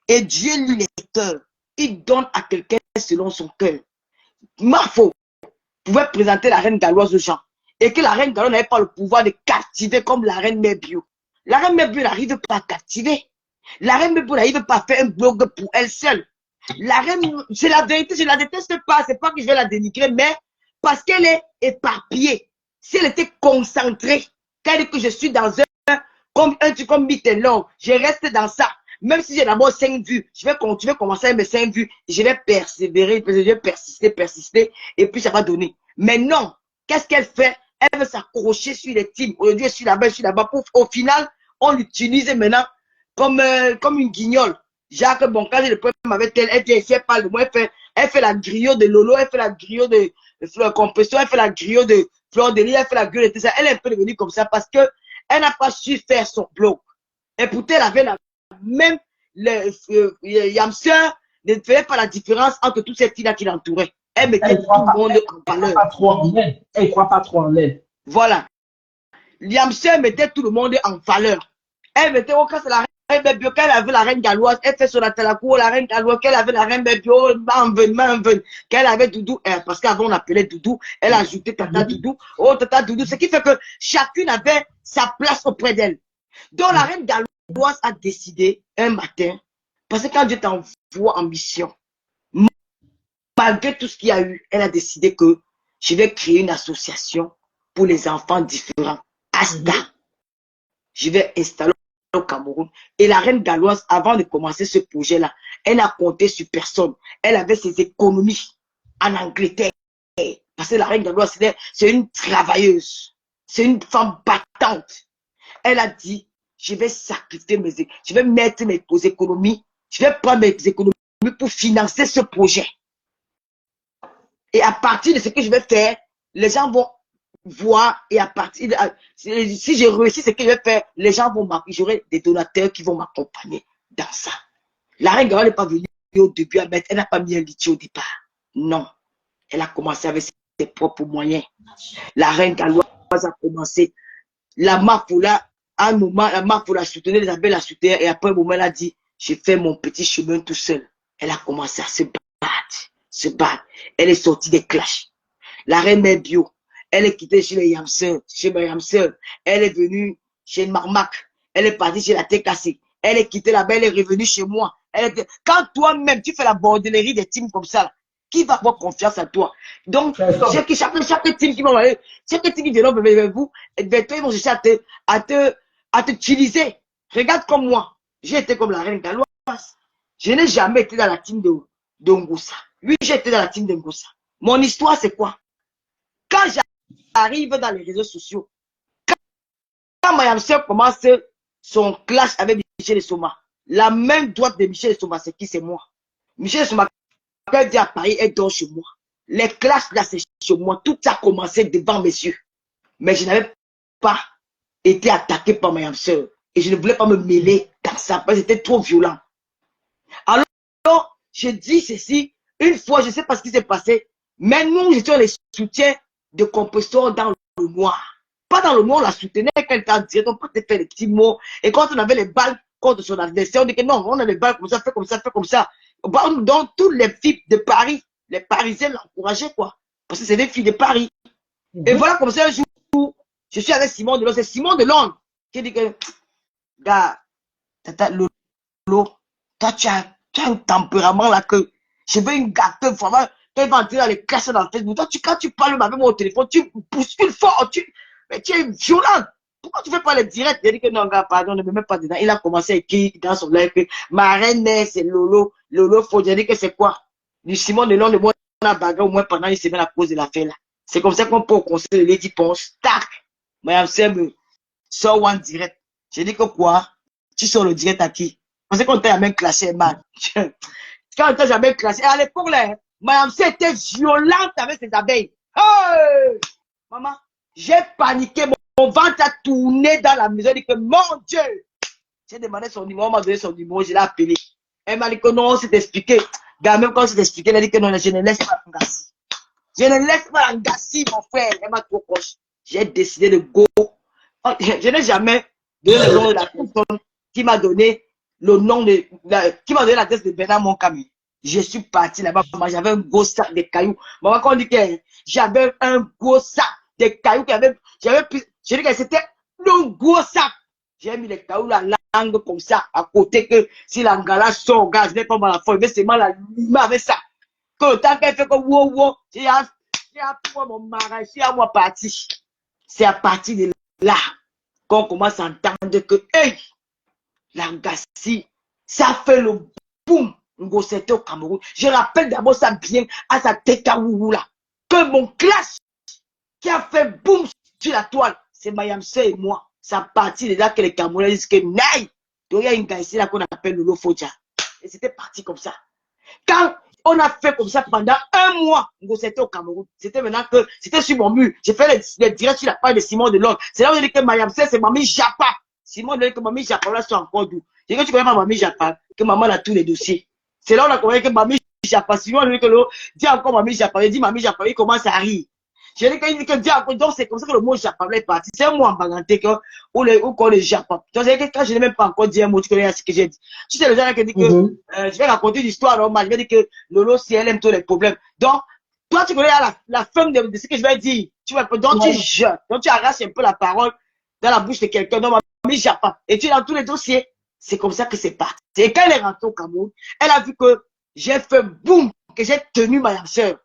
Et Dieu lit les cœurs. Il donne à quelqu'un selon son cœur. Marfo pouvait présenter la reine galloise aux gens et que la reine galloise n'avait pas le pouvoir de captiver comme la reine Mère Bio. La reine Mère Bio n'arrive pas à captiver. La reine Mère Bio n'arrive pas à faire un blog pour elle seule. La reine, c'est la vérité, je ne la déteste pas, c'est pas que je vais la dénigrer, mais parce qu'elle est éparpillée. Si elle était concentrée, qu'elle dit que je suis dans comme un truc comme Mitterrand, je reste dans ça. Même si j'ai d'abord 5 vues, je vais commencer avec mes 5 vues, je vais persévérer, je vais persister, et puis ça va donner. Mais non, qu'est-ce qu'elle fait? Elle veut s'accrocher sur les teams. Aujourd'hui, je suis là-bas, au final, on l'utilise maintenant comme une guignole. Jacques, bon, quand j'ai le problème avec elle, elle fait pas le mot, elle fait la grillot de Lolo, elle fait la grillot de Fleur Compression, elle fait la grillot de Fleur de Lis, elle fait la grillot de tout ça. Elle est un peu devenue comme ça parce que elle n'a pas su faire son blog. Et pourtant, elle avait la même Yamster ne faisait pas la différence entre tous ces petits-là qui l'entouraient. Elle mettait tout le monde en valeur. Elle ne croit pas trop en elle. Voilà. Yamster mettait tout le monde en valeur. Elle mettait au cas de la reine Bébio, qu'elle avait la reine galloise, elle fait sur la Talakou, la reine galloise, qu'elle avait la reine Bébio, qu'elle avait Doudou, parce qu'avant on appelait Doudou, elle a ajouté Tata Doudou, oh Tata Doudou, ce qui fait que chacune avait sa place auprès d'elle. Donc la reine galloise a décidé un matin, parce que quand Dieu t'envoie en mission, malgré tout ce qu'il y a eu, elle a décidé que je vais créer une association pour les enfants différents. Asta. Je vais installer au Cameroun. Et la reine galloise, avant de commencer ce projet-là, elle n'a compté sur personne. Elle avait ses économies en Angleterre. Parce que la reine galloise, c'est une travailleuse. C'est une femme battante. Elle a dit, je vais sacrifier je vais mettre mes économies, je vais prendre mes économies pour financer ce projet. Et à partir de ce que je vais faire, les gens vont voir et à partir de, si j'ai réussi ce que je vais faire, les gens vont m'accompagner, j'aurai des donateurs qui vont m'accompagner dans ça. La reine Galloise n'est pas venue au début à mettre, elle n'a pas mis un litier au départ. Non. Elle a commencé avec ses propres moyens. La reine Galloise a commencé. La Mafoula, à un moment, la Mafoula soutenait, les abeilles la soutenaient et après un moment, elle a dit, je fais mon petit chemin tout seul. Elle a commencé à se battre. Elle est sortie des clashs. La reine Mère Bio, elle est quittée chez les Yamseurs, elle est venue chez Marmac, elle est partie chez la Tête Cassée, elle est quittée là-bas, elle est revenue chez moi. Quand toi-même, tu fais la bordellerie des teams comme ça, là, qui va avoir confiance en toi? Donc, chaque team qui va aller, chaque team qui vient vers vous, ils vont chercher à t'utiliser. Regarde comme moi, j'ai été comme la reine galloise. Je n'ai jamais été dans la team de Ngoussa. Oui, j'ai été dans la team de Ngoussa. Mon histoire, c'est quoi? Quand j'arrive dans les réseaux sociaux, quand Mayam Sœur commence son clash avec Michel Soma, la main droite de Michel Soma, c'est qui? C'est moi. Michel Soma, quand elle dit à Paris, elle dort chez moi. Les clashs là, c'est chez moi. Tout a commencé devant mes yeux. Mais je n'avais pas été attaqué par Mayam Sœur. Et je ne voulais pas me mêler dans ça, parce que c'était trop violent. Alors, je dis ceci, une fois, je ne sais pas ce qui s'est passé, mais nous, j'étais les soutiens de compositeurs dans le noir. Pas dans le noir, on la soutenait, quelqu'un disait, on peut te faire des petits mots. Et quand on avait les balles contre son adversaire, on dit que non, on a les balles comme ça, fait comme ça, fait comme ça. Donc, tous les filles de Paris, les Parisiens l'encourageaient, quoi. Parce que c'est des filles de Paris. Et voilà, comme ça, un jour, je suis avec Simon Delon. C'est Simon Delon qui dit que, gars, tata Lolo, toi, tu as un tempérament là que je veux une gâteuse, vraiment. Quand il va entrer dans les classes dans le Facebook, toi, quand tu parles avec moi au téléphone, tu bouscules fort, mais tu es violent. Pourquoi tu ne fais pas les directs? Il a dit que non, gars, pardon, ne me mets pas dedans. Il a commencé à écrire dans son live que ma reine, c'est Lolo. Lolo, faut dire que c'est quoi? Du Simon Delon, de moi, on a bagarre au moins pendant une semaine à cause de l'affaire là. C'est comme ça qu'on peut au conseil de Lady Ponce. Tac! Madame Seb, sort one direct. J'ai dit que quoi? Tu sors le direct à qui? Parce qu'on t'a jamais classé, man. Quand on t'a jamais classé, à l'époque là, Madame C était violente avec ses abeilles. Hey! Maman, j'ai paniqué, mon ventre a tourné dans la maison. J'ai dit que mon Dieu, J'ai demandé son numéro, on m'a donné son numéro, je l'ai appelé. Elle m'a dit que non, c'est expliqué. Gars, même quand c'est expliqué, elle a dit que non, je ne laisse pas Ngassi. Je ne laisse pas Ngassi, mon frère. Elle m'a trop proche. J'ai décidé de go. Je n'ai jamais donné le nom de la personne qui m'a donné le nom de, qui m'a donné l'adresse de Bernard Moncami. Je suis parti là-bas. J'avais un gros sac de cailloux. Maman, quand on dit que j'avais un gros sac de cailloux, j'avais plus, je dis que c'était un gros sac. J'ai mis les cailloux, la langue comme ça, à côté que si l'angala sort, gars, je n'ai pas mal à faire, mais c'est mal à l'humain avec ça. Que le temps qu'elle fait que wow, j'ai appris mon mariage, j'ai à moi parti. C'est à partir de là qu'on commence à entendre que, hey, l'Angassi, ça fait le boom. C'était au Cameroun. Je rappelle d'abord ça bien à sa tête à Woulou là. Que mon clash qui a fait boom sur la toile, c'est Mayamse et moi. C'est à partir de là que les Camerounais disent que naï, il y a une Gassi là qu'on appelle Lolo Fodja. Et c'était parti comme ça. Quand on a fait comme ça pendant un mois, c'était au Cameroun. C'était maintenant que c'était sur mon mur. J'ai fait les directs sur la page de Simon Delorme. C'est là où j'ai dit que Mayamse, c'est Mamie Japa. Simon dit que Mamie Japa, là, c'est encore d'où. J'ai dit que tu connais pas Mamie Japa, que maman a tous les dossiers. C'est là où on a compris que Mamie Japa, Simon dit que l'eau, dit encore Mamie Japa, il dit Mamie Japa, il commence à rire. J'ai dit qu'il dit que Dieu, donc c'est comme ça que le mot Japa est parti. C'est un mot en baganté que, ou qu'on le Japa. Donc, c'est que quand je n'ai même pas encore dit un mot, tu connais ce que j'ai dit. Tu sais, le gens qui dit que, je vais raconter une histoire normale, je vais dire que Lolo, si elle aime tous les problèmes. Donc, toi, tu connais la fin de ce que je vais dire. Tu vois, donc tu jettes, donc tu arraches un peu la parole dans la bouche de quelqu'un, donc Mamie Japa. Et tu es dans tous les dossiers. C'est comme ça que c'est parti. Et quand elle est rentrée au Cameroun, elle a vu que j'ai fait boum, que j'ai tenu ma soeur.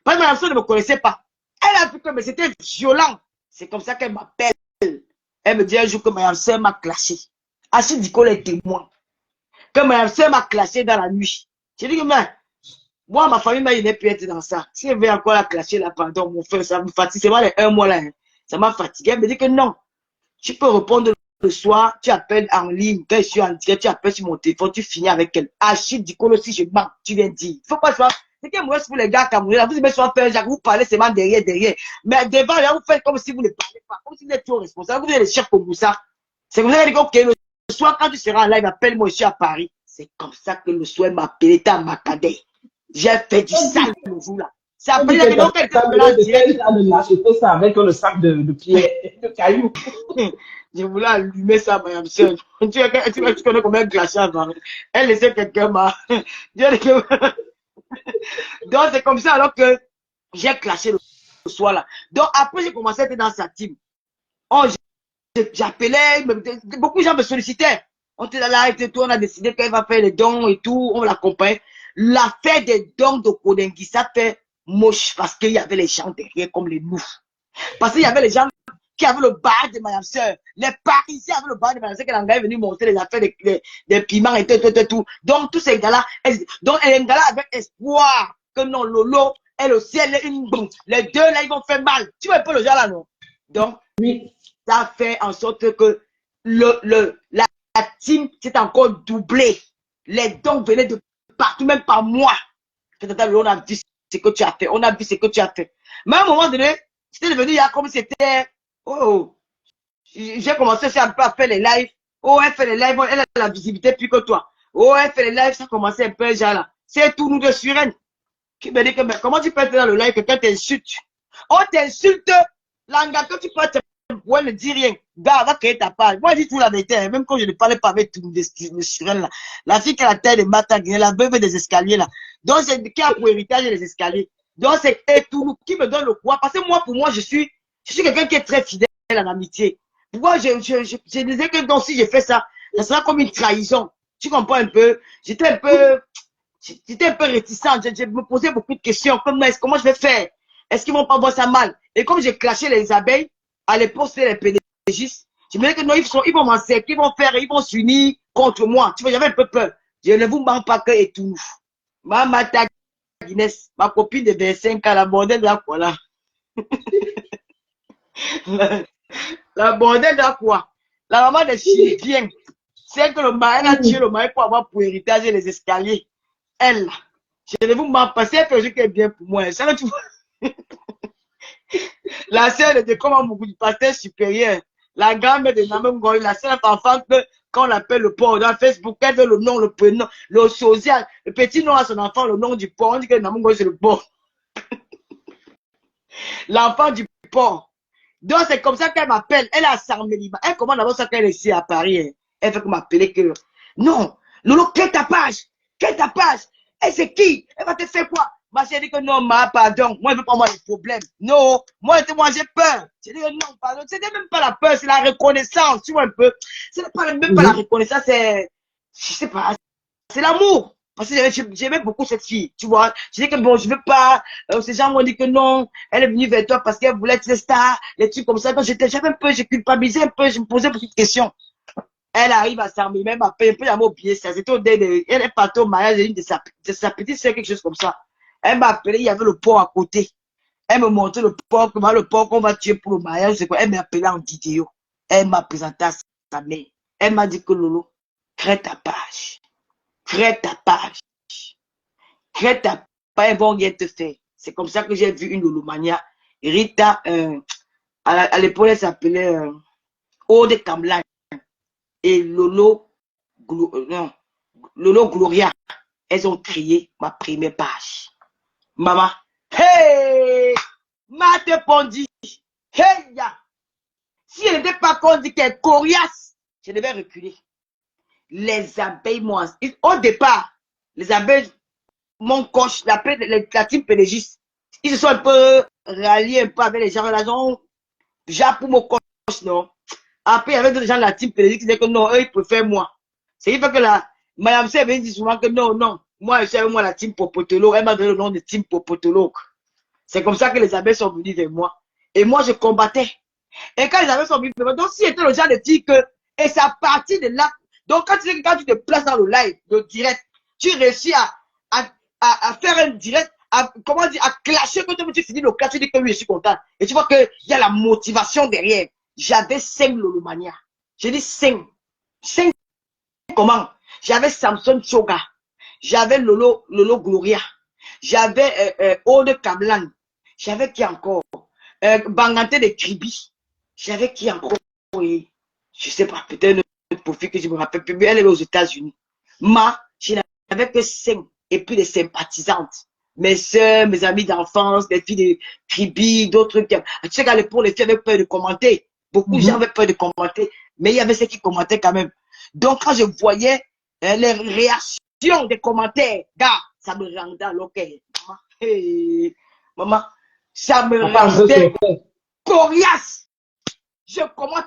Parce que ma soeur ne me connaissait pas. Elle a vu que mais c'était violent. C'est comme ça qu'elle m'appelle. Elle me dit un jour que ma soeur m'a clashé. Achille Dicole est témoin. Que ma soeur m'a clashé dans la nuit. J'ai dit que moi, ma famille m'a dit pu être dans ça. Si elle veut encore la clasher là, pardon, mon frère, ça me fatigue. C'est moi les un mois là. Hein. Ça m'a fatigué. Elle me dit que non. Tu peux répondre le soir, tu appelles en ligne, quand je suis en direct, tu appelles sur mon téléphone, tu finis avec elle. Achille Dicole, si je mens, tu viens dire. Il faut pas ça. C'est que moi, pour les gars camerounais, vous aimez soit faire, vous parlez seulement derrière. Mais devant, là, vous faites comme si vous ne parlez pas, comme si vous êtes trop responsable. Vous êtes le chef comme ça. C'est comme ça qu'il dit, ok, le soir, quand tu seras en live, appelle-moi, je suis à Paris. C'est comme ça que le soir m'a appelé, t'as ma cadet. J'ai fait du sale le jour là. C'est après que donc quelqu'un me l'a dit. J'ai ça avec le sac de pierre, de cailloux. Je voulais allumer ça, madame soeur. Tu connais combien de glaciers avant. Elle laissait quelqu'un m'a. Donc, c'est comme ça alors que j'ai clashé le soir là. Donc, après, j'ai commencé à être dans sa team. Oh, j'appelais, beaucoup de gens me sollicitaient. On était là et tout, on a décidé qu'elle va faire les dons et tout, on l'accompagne. L'affaire des dons de Kodengui, ça fait moche parce qu'il y avait les gens derrière comme les nous. Parce qu'il y avait les gens qui avaient le bar de madame soeur. Les Parisiens avaient le bar de madame soeur, qu'elle est venue montrer les affaires des piments et tout. Donc, tous ces gars-là, donc, les gars-là avaient espoir que non, Lolo, elle aussi, elle est une bombe. Les deux, là, ils vont faire mal. Tu vois un peu le genre là, non? Donc, oui, ça fait en sorte que la team s'est encore doublée. Les dons venaient de partout, même par moi. On a vu ce que tu as fait. On a vu ce que tu as fait. Mais à un moment donné, c'était devenu comme c'était. Oh, j'ai commencé un peu à faire les lives. Oh, elle fait les lives, elle a la visibilité plus que toi. Oh, elle fait les lives, ça commençait un peu genre là. C'est tout nous de Suren. Qui me dit que, mais comment tu peux être dans le live, quelqu'un t'insulte? On t'insulte, l'anga que tu peux te. Ouais, ne dis rien. Gars, va créer ta page. Moi, je dis tout la vérité. Hein. Même quand je ne parlais pas avec tout de Suren là. La fille qui a la taille de Matag, la veuve des escaliers là. Donc, c'est qui a pour héritage les escaliers. Donc, c'est tout qui me donne le poids. Parce que moi, pour moi, je suis quelqu'un qui est très fidèle en amitié. Pourquoi je disais que donc, si j'ai fait ça, ça sera comme une trahison. Tu comprends un peu? J'étais un peu réticente. Je me posais beaucoup de questions. Comment je vais faire? Est-ce qu'ils vont pas voir ça mal? Et comme j'ai clashé les abeilles, à l'époque, c'était les pédagogistes. Je me disais que non, ils vont m'encercler, ils vont s'unir contre moi. Tu vois, j'avais un peu peur. Je ne vous mens pas que et tout. Ma mata Guinness, ma copine de 25 ans, la bordelle de la quoi là? La bordelle de la quoi? La maman de Chilipien. C'est que le mari a tué le mari pour avoir pour héritage les escaliers. Elle, je ne vous mens pas, c'est un projet qui est bien pour moi. Ça, tu vois. La sœur de comment mon pasteur supérieur, la grand-mère de Namem Goy, la seule enfant que quand on appelle le porc dans Facebook, elle veut le nom, le prénom, le social, le petit nom à son enfant, le nom du porc. On dit que Namungo, c'est le porc. L'enfant du porc. Donc, c'est comme ça qu'elle m'appelle. Elle a Sarmeliba. Elle commande d'abord ça qu'elle est ici à Paris. Hein. Elle fait m'appeler que. Non, Lolo, quelle ta page? Quelle ta page? Et c'est qui? Elle va te faire quoi? Ma chérie dit que non, pardon. Moi, je veux pas avoir des problèmes. Non, moi, j'ai peur. J'ai dit que non, pardon. C'était même pas la peur, c'est la reconnaissance. Tu vois un peu. C'est même pas la reconnaissance, c'est. Je sais pas. C'est l'amour. Parce que j'aimais beaucoup cette fille, tu vois. Je dis que bon, je veux pas. Ces gens m'ont dit que non, elle est venue vers toi parce qu'elle voulait être star, les trucs comme ça. Donc j'avais un peu, j'ai culpabilisé un peu, je me posais beaucoup de questions. Elle arrive à s'armer, même à payer, un peu, elle m'a oublié ça. C'était au début, elle est partie au mariage de sa petite sœur, quelque chose comme ça. Elle m'a appelé, il y avait le port à côté. Elle me montrait le port, comment le port qu'on va tuer pour le mariage, c'est quoi. Elle m'a appelé en vidéo. Elle m'a présenté à sa mère. Elle m'a dit que Lolo, crée ta page. Crée ta page. Crée ta page, ils vont rien te faire. C'est comme ça que j'ai vu une Lolomania. Rita, à l'époque, elle s'appelait Aude Kamlan. Et Lolo, non, Lolo Gloria. Elles ont créé ma première page. Maman, hey! Mate Pondi, hey! Ya. Si elle n'était pas qu'on dit qu'elle est coriace, je devais reculer. Les abeilles, moi, au départ, les abeilles, mon coach, la team pédégiste, ils se sont un peu ralliés un peu avec les gens de la zone. Déjà pour mon coach, non. Après, il y avait des gens de la team pédégiste qui disaient que non, eux, ils préfèrent moi. C'est vrai que la, Madame C avait dit souvent que non, non. Moi, je suis avec moi la team Popotolo. Elle m'a donné le nom de team Popotolo. C'est comme ça que les abeilles sont venues vers moi. Et moi, je combattais. Et quand les abeilles sont venues vers moi, donc si c'était le genre de dire que, et c'est à partir de là, donc quand tu te places dans le live, le direct, tu réussis à faire un direct, comment dire, à clasher, quand tu finis le clash, tu dis que oui, je suis content. Et tu vois qu'il y a la motivation derrière. J'avais 5 Lolomania. J'ai dit 5. 5 comment? J'avais Samson Choga. J'avais Lolo Gloria. J'avais Aude Kamlan. J'avais qui encore? Bangante de Kribi. J'avais qui encore? Oui. Je sais pas, peut-être notre profil que je me rappelle plus, mais elle est aux États-Unis. Je n'avais que 5. Et puis les sympathisantes. Mes soeurs, mes amis d'enfance, les filles de Kribi, d'autres trucs. Tu sais qu'à l'époque, les filles avaient peur de commenter. Beaucoup de gens avaient peur de commenter. Mais il y avait ceux qui commentaient quand même. Donc, quand je voyais les réactions des commentaires, gars, ça me rendait à l'oreille. Hey, maman, ça me rendait coriace. Je commente,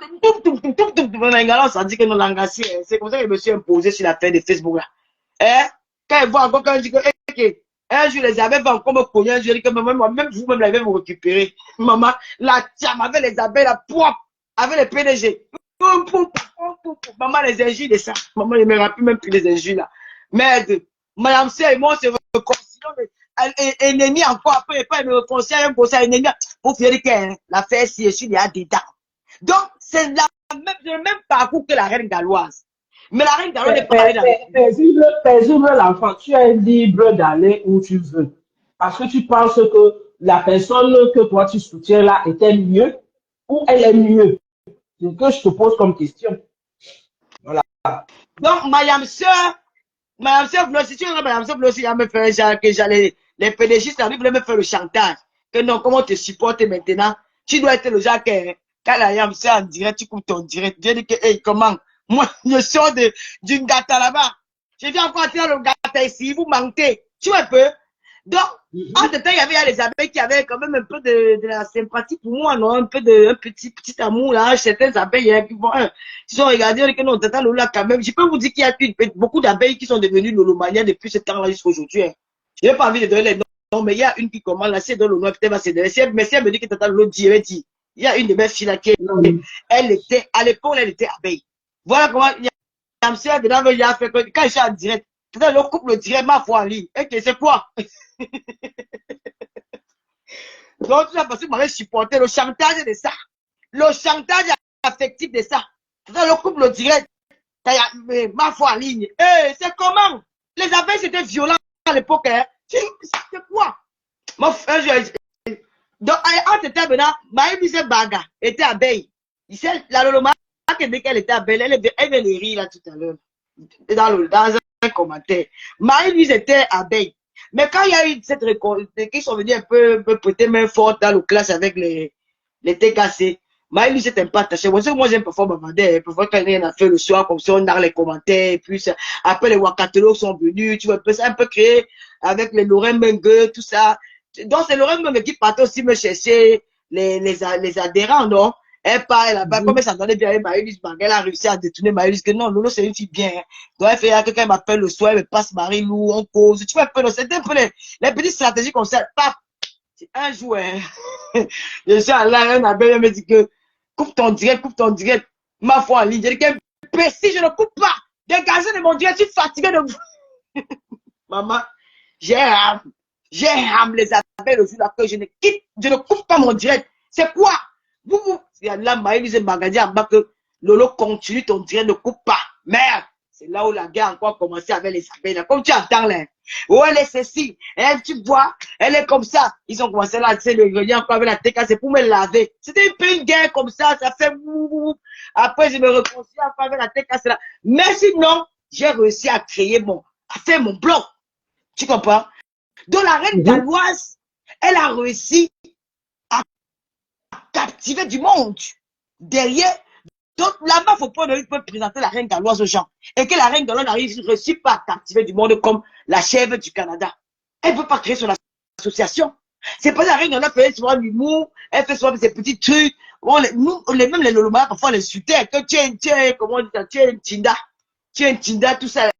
ça dit que non, l'engagé, c'est comme ça que je me suis imposé sur la fin de Facebook là. Hein? Quand elle voit encore, quand je dis que, un jour, les abeilles vont encore me cogner, je dis que même vous-même, l'avez vous récupérer. Maman, la tiam avec les abeilles, la propre, avec les PDG. Maman, les injures de ça. Maman, je ne me rappelle même plus les injures là. Merde. Madame C et moi, on se réconcilie. Ennemi encore après, pas me réconcilie, un conseil ennemi. Pour faire que l'affaire, si je suis là dedans. Donc, c'est le même parcours que la reine galloise. Mais la reine galloise n'est pas allée dans paisible l'enfant, tu es libre d'aller où tu veux. Parce que tu penses que la personne que toi tu soutiens là était mieux ou elle est mieux. C'est ce que je te pose comme question. Voilà. Donc, Madame Sœur, si tu veux, Madame Sœur, aussi, elle me fait genre que j'allais, les pédégistes arrivent, voulaient me faire le chantage. Que non, comment te supporter maintenant? Tu dois être le genre que, quand la Madame Sœur en direct, tu coupes ton direct. Je dis que, hey, comment? Moi, je sors d'une gâta là-bas. Je viens encore tirer le gâta ici, vous mentez. Tu vois un peu? Donc, en temps, il y avait les abeilles qui avaient quand même un peu de la sympathie pour moi, non? Un peu un petit amour, là. Certaines abeilles, qui vont, ils ont regardé, on dit que non, Tata Lola, quand même. Je peux vous dire qu'il y a beaucoup d'abeilles qui sont devenues lolomanias depuis ce temps-là jusqu'à aujourd'hui. Hein. Je n'ai pas envie de donner les noms, mais il y a une qui commande, là, si elle donne le nom, peut-être va se donner. Mais si elle me dit que Tata Lola dit, elle dit. Il y a une de mes filles là qui, elle était, à l'époque, elle était abeille. Voilà comment, il y a un monsieur dedans, il a fait que, quand je suis en direct, Tata Lola coupe le direct, ma foi en ligne. Et que c'est quoi? Donc, tout ça parce que m'avait supporté le chantage de ça. Le chantage affectif de ça. Dans le couple direct, ma foi en ligne. Eh, c'est comment? Les abeilles, c'était violent à l'époque. Hein? C'est quoi? Mon frère, donc, en ce temps, maintenant, Maï Bise Baga était abeille. Il sait, la Loloma que dès qu'elle était belle, elle vient de rire là tout à l'heure. Dans un commentaire. Marie-Louise était abeille. Mais quand il y a eu cette récolte, qu'ils sont venus un peu prêter main forte dans la classe avec les TKC, Marie-Louise s'est un peu attachée. Moi, j'aime parfois bavarder. Parfois, quand on a fait le soir, comme ça, on a les commentaires. Et puis, après, les Wakatelos sont venus. Tu vois, un peu créé avec les Lorraine Mengue, tout ça. Donc, c'est Lorraine Mengue qui partait aussi me chercher les adhérents, non? Elle part là-bas, comme elle s'entendait bien avec Marie-Louise, elle a réussi à détourner Marie-Louise, que non, Lolo, c'est une fille bien. Donc, elle fait, quelqu'un m'appelle le soir, elle me passe Marie-Lou, on cause. Tu vois, c'était un peu les petites stratégies qu'on sait. Paf! Un jour, hein, je suis allé à un abbé, elle me dit que, coupe ton direct. Ma foi en ligne. Je dis que, précis, je ne coupe pas. Dégagez de mon direct, je suis fatigué de vous. Maman, j'ai rame les abeilles le jour là que je ne coupe pas mon direct. C'est quoi? Il y a là, Maïlise Magadi en bas que Lolo continue ton direct, ne coupe pas. Merde! C'est là où la guerre a encore commencé avec les abeilles. Là. Comme tu entends là. Oh, elle est ceci. Elle, tu vois, elle est comme ça. Ils ont commencé là, tu sais, le grenier encore avec la TK, c'est pour me laver. C'était un peu une guerre comme ça fait mou. Après, je me reconcilie encore avec la TK, c'est là. Mais sinon, j'ai réussi à faire mon blog. Tu comprends? Donc la reine galloise, elle a réussi à captiver du monde. Derrière, donc là-bas, il faut pas présenter la reine galloise aux gens. Et que la reine galloise ne réussit pas à captiver du monde comme la chèvre du Canada. Elle ne peut pas créer son association. C'est pas la reine galloise fait souvent l'humour, elle fait souvent ses petits trucs. Même les Lolomara, parfois, on les insultait. Que tu es, comment on dit ça, tu es un Tinda, tout ça.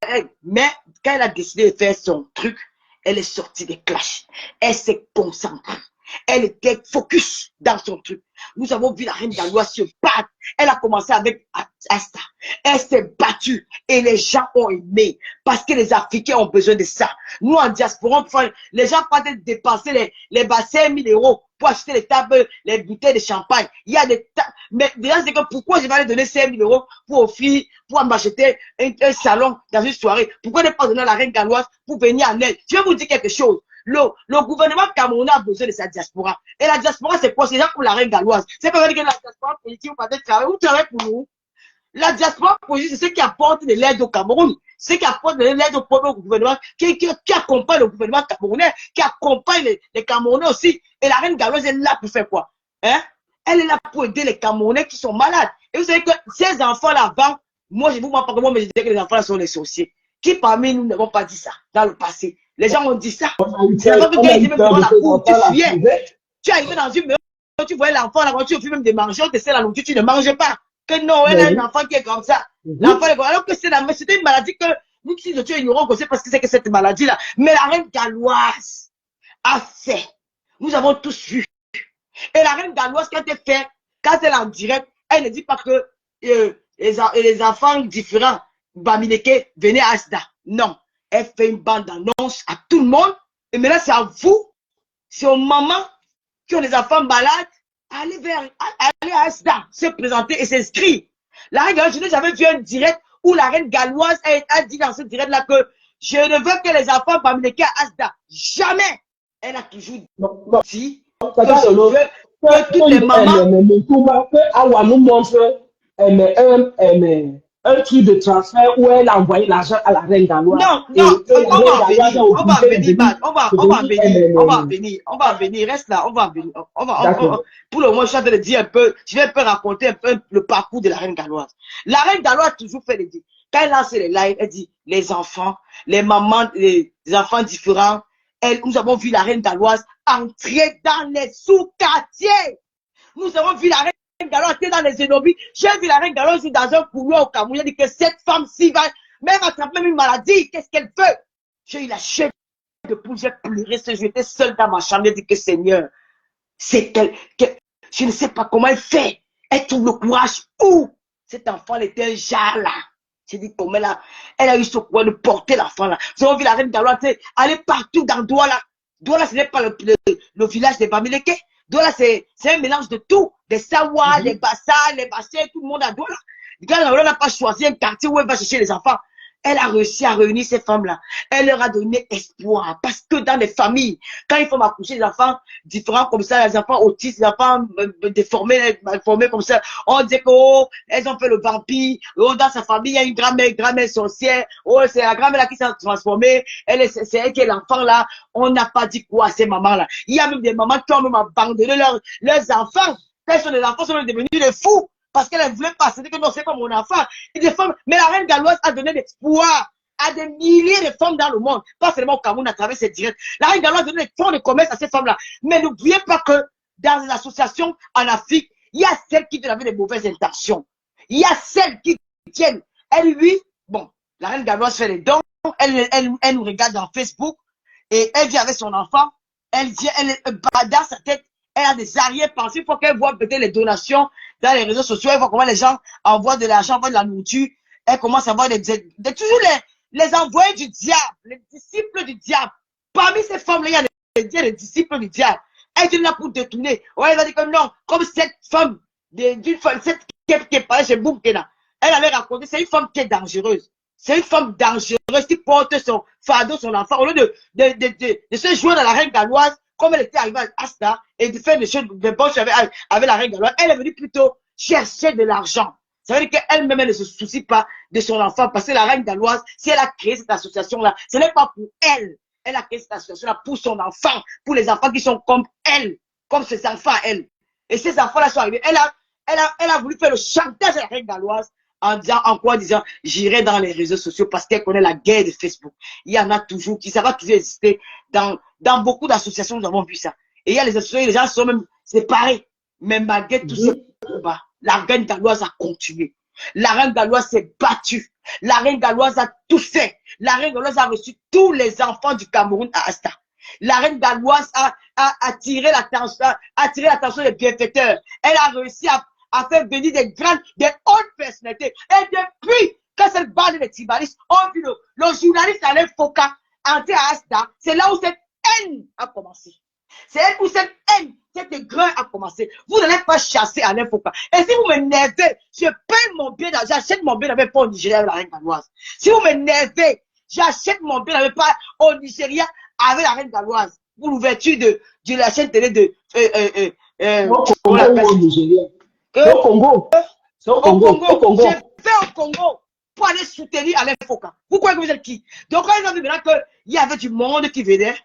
Mais quand elle a décidé de faire son truc, elle est sortie des clashs. Elle s'est concentrée. Elle était focus dans son truc. Nous avons vu la reine galloise se battre. Elle a commencé avec Asta. Elle s'est battue et les gens ont aimé parce que les Africains ont besoin de ça. Nous, en diaspora, les gens peuvent dépenser les bassins 1000 € pour acheter les tables, les bouteilles de champagne. Il y a des tables. Mais déjà, c'est que pourquoi je vais aller donner 5000 € pour offrir, pour m'acheter un salon dans une soirée? Pourquoi ne pas donner à la reine galloise pour venir en aide? Je vais vous dire quelque chose. Le gouvernement camerounais a besoin de sa diaspora. Et la diaspora, c'est quoi? C'est déjà pour la reine galloise. C'est pas dire que la diaspora politique, vous partez travailler. Vous travaillez pour nous. La diaspora politique, c'est ce qui apporte de l'aide au Cameroun. C'est ce qui apporte de l'aide au gouvernement, qui accompagne le gouvernement camerounais, qui accompagne les Camerounais aussi. Et la reine galloise, elle est là pour faire quoi? Hein? Elle est là pour aider les Camerounais qui sont malades. Et vous savez que ces enfants-là, avant, moi, je vous vois pas comment, mais je disais que les enfants-là sont les sorciers. Qui parmi nous n'avons pas dit ça dans le passé? Les gens ont dit ça. C'est avant que quand ils étaient dans la cour, tu fuyais. Tu arrivais dans une maison, tu voyais l'enfant, la voiture, tu même de manger, on te sert la nourriture, tu ne mangeais pas. Que non, elle a un enfant qui est comme ça. L'enfant est comme ça. Alors que c'était une maladie que nous, si nous étions ignorants, on sait pas ce que c'est que cette maladie-là. Mais la reine galloise a fait. Nous avons tous vu. Et la reine galloise, quand elle fait, quand elle est en direct, elle ne dit pas que les enfants différents, Bamileke, venez à Asda. Non. Elle fait une bande d'annonces à tout le monde. Et maintenant, c'est à vous, c'est aux mamans qui ont des enfants malades, aller à Asda, se présenter et s'inscrire. La reine galloise, je n'ai jamais vu un direct où la reine galloise a dit dans ce direct-là que je ne veux que les enfants Bamileke à Asda. Jamais. Elle a toujours dit que je veux que toutes les mamans. Nous montre un truc de transfert où elle a envoyé l'argent à la reine galloise. Non, on va en venir, reste là, on va en venir. Pour le moment, je suis en train de dire un peu, je vais un peu raconter un peu le parcours de la reine galloise. La reine galloise a toujours fait les dits. Quand elle lance les lives, elle dit, les enfants, les mamans, les enfants différents, nous avons vu la reine galloise entrer dans les sous-quartiers. Nous avons vu la reine galloise dans les Zénobis. J'ai vu la reine galloise dans un couloir au Cameroun. Elle dit que cette femme-ci va même attraper une maladie. Qu'est-ce qu'elle veut? J'ai eu la chair de poule. J'ai pleuré. J'étais seule dans ma chambre. J'ai dit que Seigneur, c'est je ne sais pas comment elle fait. Elle trouve le courage où? Cet enfant, elle était un jar là. J'ai dit comment elle a eu ce courage de porter l'enfant là. Nous avons vu la reine galloise aller partout dans Douala. Douala, ce n'est pas le village des Bamileke. Douala, c'est un mélange de tout. Des Sawa, les Bassa, les Bassés, tout le monde à Douala. Quand on n'a pas choisi un quartier où elle va chercher les enfants. Elle a réussi à réunir ces femmes-là. Elle leur a donné espoir. Parce que dans les familles, quand il faut accoucher des enfants différents comme ça, les enfants autistes, les enfants déformés, malformés comme ça, on dit que, oh, elles ont fait le vampire. Oh, dans sa famille, il y a une grand-mère sorcière. Oh, c'est la grand-mère là qui s'est transformée. C'est elle qui est l'enfant là. On n'a pas dit quoi à ces mamans-là. Il y a même des mamans qui ont même abandonné leurs enfants. Quand sont des enfants, sont devenus des fous. Parce qu'elle ne voulait pas, c'était que non, c'est pas mon enfant. Des femmes, mais la reine galloise a donné l'espoir à des milliers de femmes dans le monde, pas seulement au Cameroun à travers ses directs. La reine galloise a donné des fonds de commerce à ces femmes-là. Mais n'oubliez pas que dans les associations en Afrique, il y a celles qui avaient des mauvaises intentions. Il y a celles qui tiennent. Elle, lui, bon, la reine galloise fait les dons, elle nous regarde dans Facebook et elle vient avec son enfant. Elle dit, dans sa tête, elle a des arrière-pensées. Il faut qu'elle voit peut-être les donations dans les réseaux sociaux. Elle voit comment les gens envoient de l'argent, envoient de la nourriture. Elle commence à voir toujours les envoyés du diable, les disciples du diable. Parmi ces femmes-là, il y a les disciples du diable. Elle est là pour détourner. Ouais, elle va dire que non, comme cette femme, cette qui est parée chez Boumkena, elle avait raconté, c'est une femme qui est dangereuse. C'est une femme dangereuse qui porte son fardeau, son enfant, au lieu de se jouer dans la reine galloise, comme elle était arrivée à Asta, et de faire des choses de bonnes choses avec la reine galloise. Elle est venue plutôt chercher de l'argent. Ça veut dire qu'elle-même, elle ne se soucie pas de son enfant, parce que la reine galloise, si elle a créé cette association-là, ce n'est pas pour elle. Elle a créé cette association-là pour son enfant, pour les enfants qui sont comme elle, comme ses enfants à elle. Et ces enfants-là sont arrivés. Elle a voulu faire le chantage à la reine galloise en disant, j'irai dans les réseaux sociaux parce qu'elle connaît la guerre de Facebook. Il y en a toujours, ça va toujours exister. Dans beaucoup d'associations, nous avons vu ça. Et il y a les associations, les gens sont même séparés. Mais malgré tout ce combat, la reine galloise a continué. La reine galloise s'est battue. La reine galloise a tout fait. La reine galloise a reçu tous les enfants du Cameroun à Asta. La reine galloise a attiré l'attention des bienfaiteurs. Elle a réussi à faire venir des hautes personnalités. Et depuis que cette bande de tribalistes ont vu le journaliste Alain Foucault entrer à Asta, c'est là où cette haine a commencé. C'est là où cette haine, cette aigreur a commencé. Vous n'allez pas chasser Alain Foucault. Et si vous m'énervez, je paye mon billet, j'achète mon billet avec pas au Nigeria avec la reine galloise. Si vous m'énervez, j'achète mon billet avec pas au Nigeria avec la reine galloise. Pour l'ouverture de la chaîne télé de au Nigeria. Au Congo. Au Congo. J'ai fait au Congo pour aller soutenir Alain Foucault. Vous croyez que vous êtes qui? Donc, quand ils ont vu maintenant qu'il y avait du monde qui venait,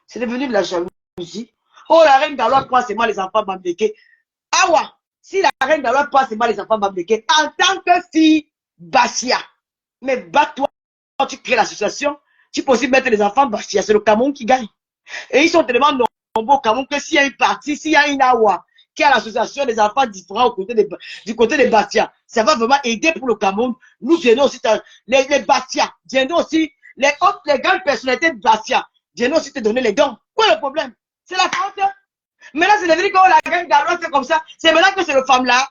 c'est devenu de la jalousie. Oh, la reine galloise prend seulement les enfants bambéqués. Ah ouais, si la reine galloise prend seulement les enfants bambéqués, en tant que fille Bastia, mais bats-toi, quand tu crées l'association, tu peux aussi mettre les enfants Bastia, c'est le Cameroun qui gagne. Et ils sont tellement nombreux au Cameroun que s'il y a une partie, s'il y a une Awa, qui a l'association des enfants différents du côté des Bastia, ça va vraiment aider pour le Cameroun. Nous venons aussi, les Bastia, viendront aussi, les grandes personnalités de Bastia, viendront aussi te donner les dons. Quoi le problème? C'est la faute. Maintenant, c'est devenu que la reine galloise, c'est comme ça. C'est maintenant que c'est le femme-là.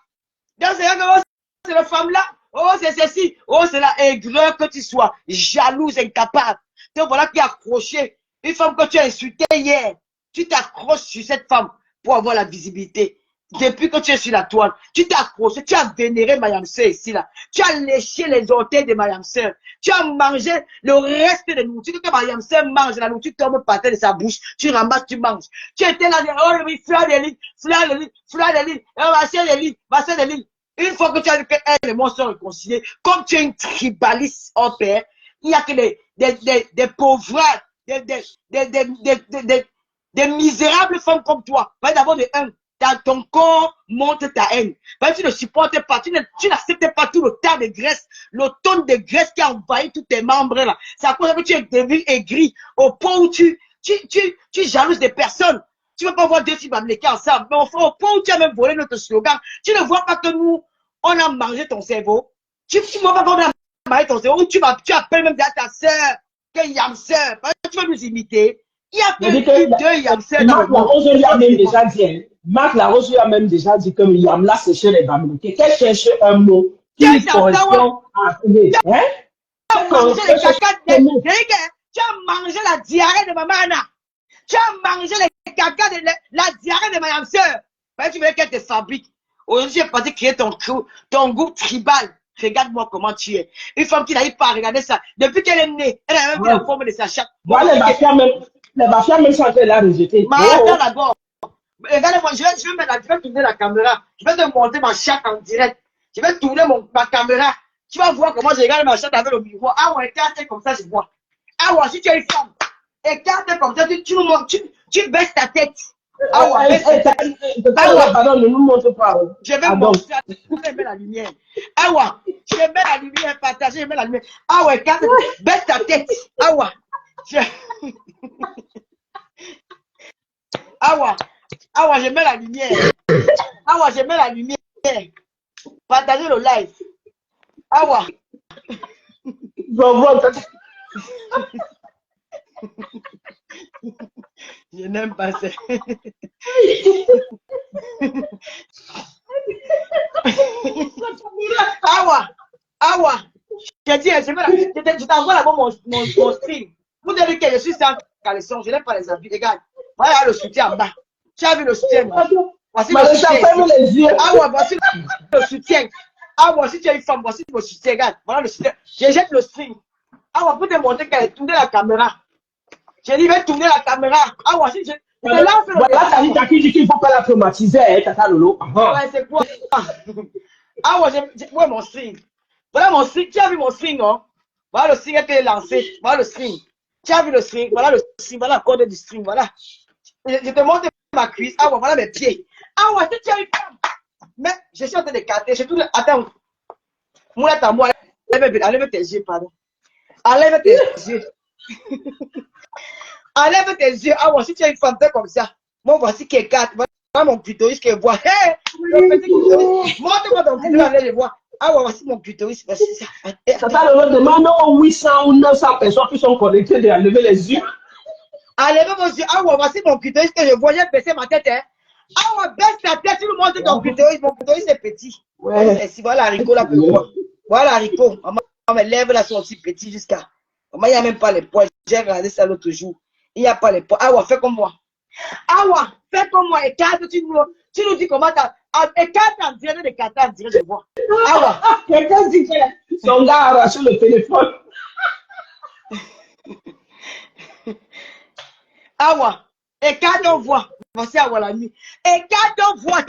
C'est le femme-là. Oh, c'est ceci. Oh, c'est la aigreur que tu sois. Jalouse, incapable. Te voilà qui est accroché. Une femme que tu as insultée hier. Tu t'accroches sur cette femme pour avoir la visibilité. Depuis que tu es sur la toile, tu t'es accroché, tu as vénéré Mayam Sœur ici, là. Tu as léché les orteils de Mayam Sœur. Tu as mangé le reste de nourriture que Mayam Sœur mange. La nourriture tombe par terre de sa bouche. Tu ramasses, tu manges. Tu étais là, oh oui, fleur de l'île, fleur de l'île, fleur de l'île, vassin de l'île, vassin de l'île. Une fois que tu as dit qu'elle et moi sont réconciliés, comme tu es une tribaliste en père, il n'y a que des pauvres, des misérables femmes comme toi. D'abord de un. Dans ton corps monte ta haine. Parce que tu ne supportes pas, tu n'acceptes pas tout le tas de graisse, le tonne de graisse qui a envahi tous tes membres là. C'est à cause que tu es devenu aigri au point où tu jalouses des personnes. Tu ne veux pas voir deux filles m'amléquer ensemble. Mais au point où tu as même volé notre slogan, tu ne vois pas que nous, on a mangé ton cerveau. Tu ne vois pas qu'on a mangé ton cerveau. Tu appelles même ta soeur, que Yamseur. Tu veux nous imiter. Il y a que deux Yamseur dans le monde. On lui a même déjà dit. Marc Laroche lui a même déjà dit que Yamla c'est chez les Bamileke. Qu'elle cherche un mot qui correspond à... Hein? Tu as mangé les caca tu as mangé la diarrhée de maman Anna. Tu as mangé les caca de la diarrhée de ma sœur. Tu veux qu'elle te fabrique. Aujourd'hui, j'ai pensé créer ton groupe tribal. Regarde-moi comment tu es. Une femme qui n'arrive pas à regarder ça. Depuis qu'elle est née, elle a même vu la forme de sa chatte. Voilà, les bafias même sans qu'elle l'a rejeté. Mais attends d'abord. Regardez-moi, je vais tourner la caméra. Je vais te montrer ma chatte en direct. Je vais tourner ma caméra. Tu vas voir comment je regarde ma chatte avec le miroir. Ah ouais, écarte comme ça, je vois. Ah ouais, si tu es une femme, écarte comme ça, tu baisses ta tête. Ah ouais, pardon, ne nous montre pas. Je vais montrer, je vais mettre la lumière. Ah ouais, je vais mettre la lumière, partager, je vais mettre la lumière. Ah ouais, baisse ta tête. Ah ouais. Ah ouais, je mets la lumière. Ah ouais, je mets la lumière. Partagez le live. Ah ouais. Je n'aime pas ça. Ah ouais. Je dis, je t'envoie là-bas mon stream. Vous devez que je suis sans caleçon, je n'aime pas les habits. Regarde, voilà le soutien en bas. Tu as vu le soutien? Voici le soutien. Ah ouais, voici le soutien. Ah ouais, si tu es une femme, voici le soutien. Regarde, voilà le soutien. Je jette le stream. Ah ouais, pour te montrer qu'elle a tourné la caméra. J'ai dit, va tourner la caméra. Ah ouais, si je... Voilà, t'as dit qu'il ne faut pas la traumatiser, hein, Tata Lolo. Ouais, c'est quoi? Ah ouais, ouais, mon string. Voilà mon string. Tu as vu mon string, hein? Voilà le string qui a été lancé. Voilà le string. Tu as vu le string? Voilà le string. Voilà la corde du string. Voilà. Je te montre ma cuisse. Ah ouais, voilà mes pieds. Ah ouais, si tu as une femme. Mais je suis en train de capter. Attends. Moulette à moi. Enlève tes yeux, pardon. Enlève tes yeux. Enlève tes yeux. Ah ouais, si tu as une femme, fais comme ça. Moi, voici qui est 4. Voilà mon clitoris qui voit. Hé! Le petit clitoris. Montre-moi ton clitoris, allez le voir. Ah ouais, voici mon clitoris. Voici ça. Tata Lolo demande aux 800 ou 900 personnes qui sont connectées de lever les yeux. Enlève vos yeux. Ah ouais, voici mon clitoris que je vois. J'ai baissé ma tête. Hein. Ah ouais, baisse ta tête. Tu me montres ton clitoris. Mon clitoris est petit. Ouais. Voilà l'haricot là pour voir. Voilà l'haricot. Maman, mes lèvres là sont aussi petits jusqu'à. Maman, il n'y a même pas les poils. J'ai regardé ça l'autre jour. Il n'y a pas les poils. Ah ouais, fais comme moi. Ah ouais, fais comme moi. Écarte, tu nous dis comment t'as. Écarte en direct de cartes en direct, je vois. Ah ouais. Quelqu'un dit que son gars a arraché le téléphone. Ah ouais. Écarte, on voit. Voici à la nuit. Écarte, on voit.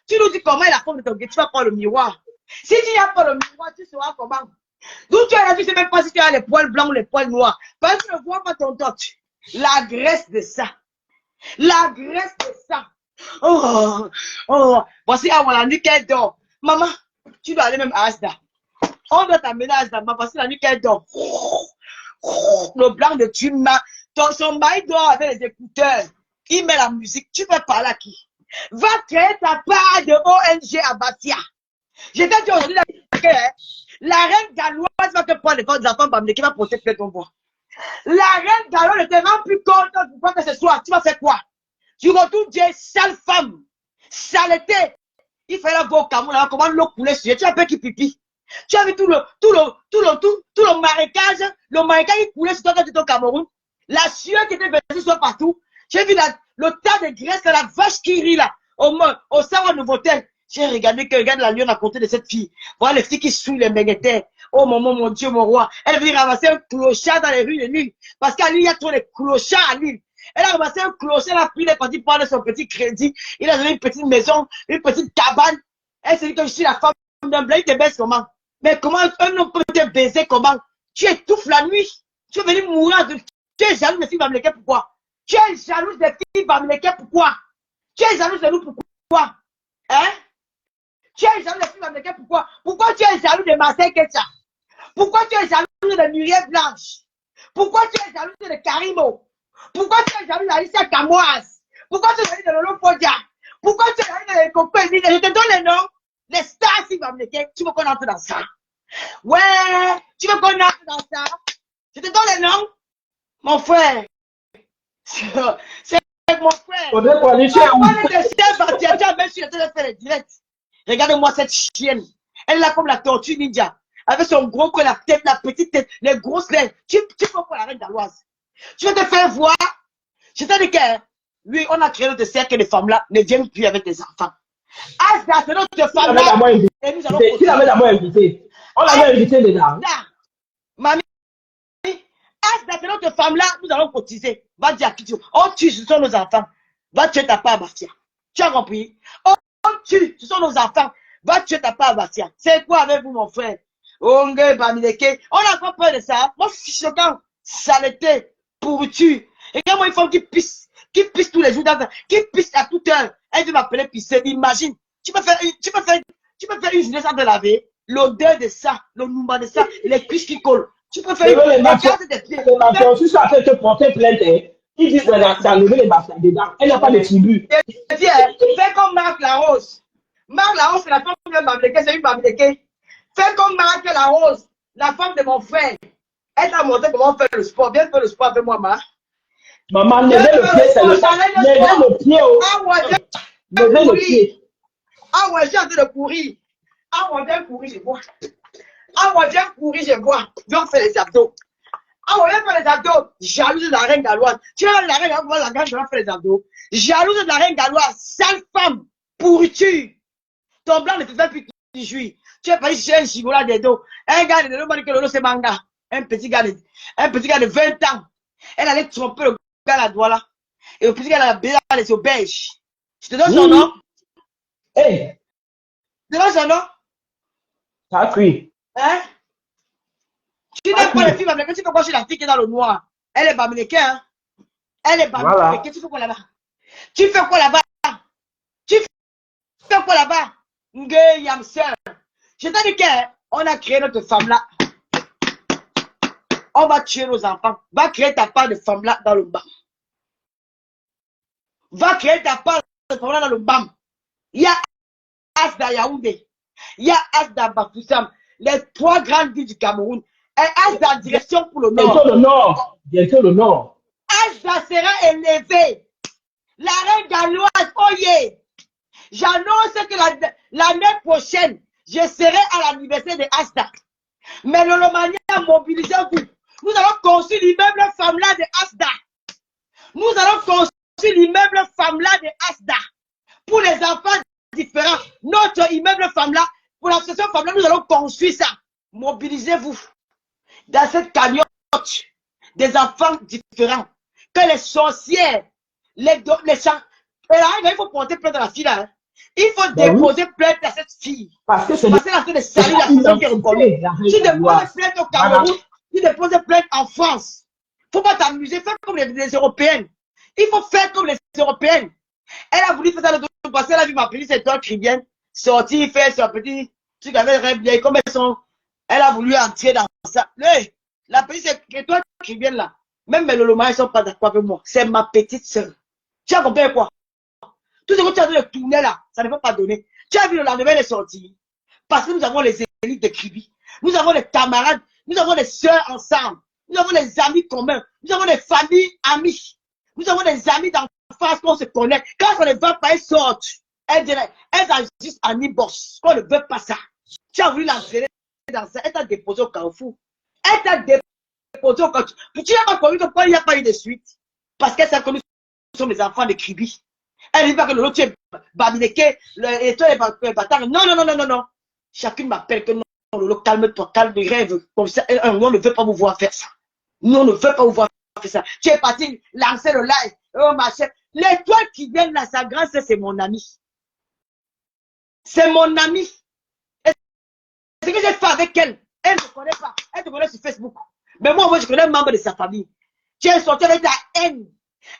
Tu nous dis comment est la forme de ton guet. Tu vas prendre le miroir. Si tu n'as pas le miroir, tu sauras comment. D'où tu es là, tu ne sais même pas si tu as les poils blancs ou les poils noirs. Parce que tu ne vois pas ton torche. La graisse de ça. La graisse de ça. Oh, oh. Voici à la nuit qu'elle dort. Maman, tu dois aller même à Asda. On doit t'amener à Asda. Voici la nuit qu'elle dort. Le blanc de Tuma. Son mari dort avec les écouteurs. Il met la musique. Tu veux parler à qui? Va créer ta part de ONG à Bastia. Je t'ai dit aujourd'hui la reine galloise va te prendre les enfants bamblés qui va porter plainte ton bois. La reine galloise ne te rend plus compte de quoi que ce soit. Tu vas faire quoi? Tu retournes Dieu, sale femme. Saleté. Il fallait voir au Cameroun, là, comment l'eau coulait sur. Tu as peur qu'il pipi. Tu as vu tout le marécage qui coulait sur toi quand tu étais au Cameroun. La sueur qui était versée sur partout. J'ai vu le tas de graisse, la vache qui rit là. Au Sarah Nouveau-Tel. J'ai regardé regarde la lionne à côté de cette fille. Voilà les filles qui souillent les méguetés. Oh maman, mon Dieu, mon roi. Elle veut ramasser un clochard dans les rues de Lille. Parce qu'à Lille, il y a trop de clochards à Lille. Elle a ramassé un clochard, elle a pris les parties prendre son petit crédit. Il a donné une petite maison, une petite cabane. Elle s'est dit que je suis la femme d'un blanc, il te baisse comment? Mais comment un homme peut te baiser comment? Tu étouffes la nuit. Tu es venu mourir de... Tu es jaloux des filles bamléquées, pourquoi? Tu es jalouse des filles bamléquées, pourquoi? Tu es jalouse de nous, pourquoi? Hein? Tu es jaloux des filles bamléquées, pourquoi? Pourquoi tu es jaloux de Marseille Ketcha? Pourquoi tu es jaloux de Muriel Blanche? Pourquoi tu es jaloux de Karimo? Pourquoi tu es jaloux d'Alicia Camoise? Pourquoi tu es jaloux de Lolo Podia? Pourquoi tu es jaloux de Coco Emile? Je te donne les noms. Les stars filles bamléquées, tu veux qu'on entre dans ça? Ouais, tu veux qu'on entre dans ça? Je te donne les noms. Mon frère. C'est mon frère. On est pas les chiens. Regarde-moi cette chienne. Elle est là comme la tortue ninja. Avec son gros cou, la tête, la petite tête, les grosses lèvres. Tu comprends la reine galloise. Tu veux te faire voir. Je t'ai dit que, oui, on a créé notre cercle de femmes là, ne viennent plus avec des enfants. Asda, c'est notre femme là. Et nous allons. Qui l'avait d'abord invité? On l'avait invité dedans. Mamie, est-ce que notre femme-là, nous allons cotiser. Va dire à qui tu veux. On tue, ce sont nos enfants. Va tuer ta part à Bastia. Tu as compris? On tue, ce sont nos enfants. Va tuer ta part à Bastia. C'est quoi avec vous, mon frère? On a encore peur de ça. Moi, choquant, saleté, pourriture. Et quand moi, il faut qu'il pisse tous les jours, qu'il pisse à toute heure. Elle veut m'appeler pisser. Imagine, tu peux faire une journée sans te laver. L'odeur de ça, le mouvement de ça, les cuisses qui collent. Tu peux faire les mafieux, si ça fait te porter plainte, ils disent d'enlever les mafieux dedans. Elle n'a pas de tribu. Fais comme Marc Larose. Marc Larose, c'est la femme de Mamleke, c'est une Mamleke. Fais comme Marc Larose, la femme de mon frère. Elle t'a montré comment faire le sport. Viens faire le sport avec moi, ma. Maman, levez le pied, c'est le pied. Levez le pied. Ah ouais, j'ai envie de courir. Ah ouais, viens courir, je vois. Ah ouais, viens courir, je vois. Viens faire les abdos. Ah ouais, viens faire les abdos. Jalouse de la reine galloise. Tu vois la reine galloise, la grande, je vais faire les abdos. Jalouse de la reine galloise, sale femme, pourriture. Ton blanc ne te fait plus que tu jouis. Tu es parti chez un chigola des dos. Un gars de l'eau, que l'eau c'est manga. Un petit gars de 20 ans. Elle allait tromper le gars à la Douala. Et le petit gars à la belle, les belge. Je te donne son nom. Hey. Je te donne son nom. Ça a cuit. Hein? Tu n'aimes pas les filles américaines, tu fais quoi chez la fille qui est dans le noir? Elle est américaine, hein? Elle est américaine, tu fais quoi là-bas? Tu fais quoi là-bas? Tu fais quoi là-bas? Nge Yamsel. Je t'ai dit qu'on a créé notre femme-là. On va tuer nos enfants. Va créer ta part de femme-là dans le bas. Va créer ta part de femme-là dans le bam. Il y a Asda Yaoundé. Il y a Asda Bafoussam. Les 3 grandes villes du Cameroun. Et Asda en direction pour le nord. Bientôt le nord. Bientôt le nord. Asda sera élevé. La reine galloise, oye. J'annonce que l'année prochaine, je serai à l'anniversaire de Asda. Mais le Lomania, mobilisez-vous. Nous allons construire l'immeuble femme-là de Asda. Nous allons construire l'immeuble femme-là de Asda. Pour les enfants différents. Notre immeuble femme-là, pour l'association femme-là, nous allons construire ça. Mobilisez-vous. Dans cette cagnotte, des enfants différents. Que les sorcières, les chants. Et là, il faut porter plainte à la fille là. Hein. Il faut déposer plainte à cette fille. Parce que c'est la fait de salir la personne qui est reconnue. Tu déposes plainte au Cameroun, tu déposes plainte en France. Il ne faut pas t'amuser, fais comme les Européennes. Il faut faire comme les Européennes. Elle a voulu faire ça l'autre passé, elle a vu ma petite étoile chrétienne sortir, faire son petit truc avec rêve bien, comme elles sont. Elle a voulu entrer dans ça. La petite étoile chrétienne là, même mes lolomas, ils ne sont pas d'accord avec moi. C'est ma petite soeur. Tu as compris quoi? Tout ce que tu as dit de tourner là, ça ne peut pas donner. Tu as vu le lendemain de sortir. Parce que nous avons les élites de Kribi. Nous avons les camarades. Nous avons les soeurs ensemble. Nous avons les amis communs. Nous avons les familles amies. Nous avons des amis d'enfance qu'on se connaît. Quand on ne veut pas, elles sortent. Elles agissent en e-boss. Qu'on ne veut pas ça. Tu as voulu l'entraîner dans ça. Elle t'a déposé au Carrefour. Elle t'a déposé au Carrefour. Tu n'as pas connu pourquoi il n'y a pas eu de suite. Parce qu'elle s'est connue sont les enfants de Kribi. Elle ne dit pas que l'autre est Babileke, et toi est bâtard. Non, non, non, non, non, non. Chacune m'appelle que non, Lolo, calme-toi, calme, rêve. Comme ça, nous, on ne veut pas vous voir faire ça. Nous, on ne veut pas vous voir faire ça. Tu es parti lancer le live. Oh, ma chère. L'étoile qui vient là, sa grâce, c'est mon ami. C'est mon ami. Et ce que j'ai fait avec elle, elle ne me connaît pas. Elle te connaît sur Facebook. Mais moi, je connais un membre de sa famille. Tu es sorti avec ta haine.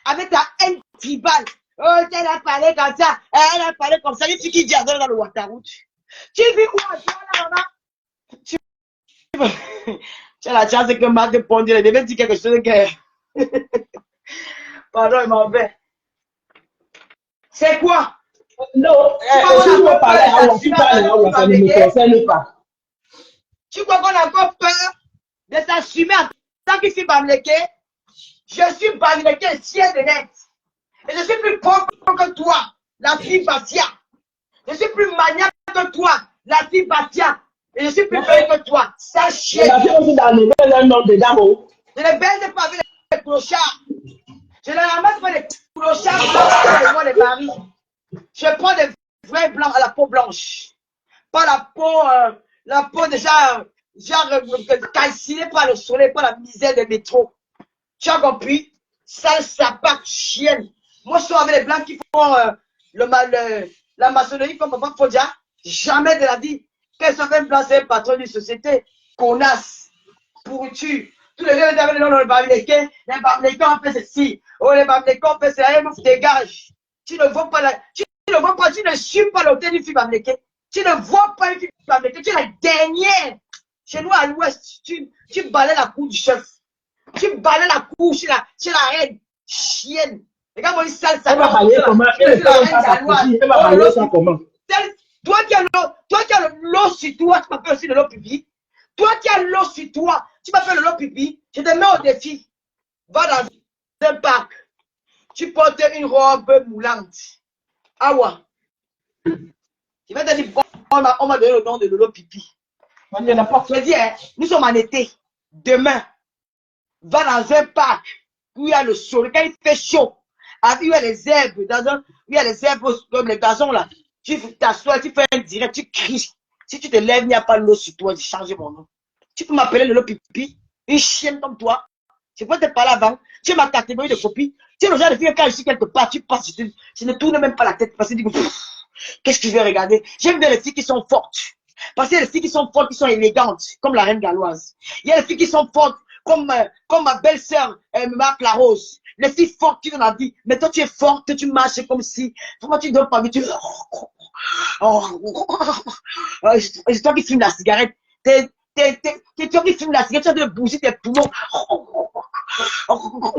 Avec ta haine tribale. Oh, elle a parlé comme ça. Elle a parlé comme ça. Les filles qui disent dans le Ouattaraout. Tu vis où à toi, là, maman? Tu as la chance que Marc de Pondier, elle devait dire quelque chose que. Pardon, il m'en fait. C'est quoi? Non, si tu veux parler à moi, tu parles à moi, ça ne me concerne pas. Tu crois qu'on a encore peur de s'assumer en tant que fille Bamleke? Je suis Bamleke, ciel de net. Et je suis plus propre que toi, la fille Bastia. Je suis plus maniaque que toi, la fille Bastia. Et je suis plus belle que toi, sachez. La fille aussi dans le un nom de dame. Je ne baise pas avec les clochards. Je ne ramasse pas les clochards pour moi les maris. Je prends des vrais blancs à la peau blanche. Pas la La peau déjà, calcinée par le soleil, par la misère des métros. Tu as compris? Sale sapate, chienne. Moi, je suis avec les blancs qui font la maçonnerie comme Papa Fodia. Jamais de la vie. Qu'elles sont un blanc, c'est un patron d'une société. Connasse. Pourriture. Tous les gens dans le Bamileke. Les Bamileke ont fait ceci. Oh, les Bamileke ont fait cela. Dégage. Tu ne vois pas tu ne vois pas, tu ne suis pas l'hôtel du film Bamileke. Tu ne vois pas une fille Bamileke. Tu es la dernière. Chez nous à l'ouest, tu balais la cour du chef. Tu balais la cour chez la reine. Chienne. Regarde-moi une sale Elle va balayer comment? Elle ne fait pas sa couture. Elle va balayer ça comment? Toi qui as l'eau sur toi, tu m'appelles aussi de l'eau pipi. Toi qui as l'eau sur toi, tu m'appelles de l'eau pipi. Je te mets au défi. Va dans un parc. Tu portes une robe moulante. Awa. Je vais te dire, on m'a donné le nom de l'eau pipi. Je te dis, hein, nous sommes en été. Demain, va dans un parc où il y a le soleil. Quand il fait chaud, où il y a les herbes, où il y a les herbes comme les gazons là. Tu t'assois, tu fais un direct, tu cries. Si tu te lèves, il n'y a pas l'eau sur toi, j'ai changé mon nom. Tu peux m'appeler le pipi, une chienne comme toi. Je peux te parler avant. Tu es ma catégorie de copie. Tu es le genre de fille, quand je suis quelque part, tu passes, je ne tourne même pas la tête parce que je dis, qu'est-ce que je vais regarder? J'aime bien les filles qui sont fortes. Parce qu'il y a les filles qui sont fortes, qui sont élégantes, comme la reine galloise. Il y a les filles qui sont fortes, comme ma belle-sœur, Marc Larose. Les filles fortes qui donnent la vie. Mais toi, tu es forte, tu marches comme si. Comment tu donnes pas vie? C'est toi qui fumes la cigarette. C'est toi qui fumes la cigarette, tu as de bouger tes poumons.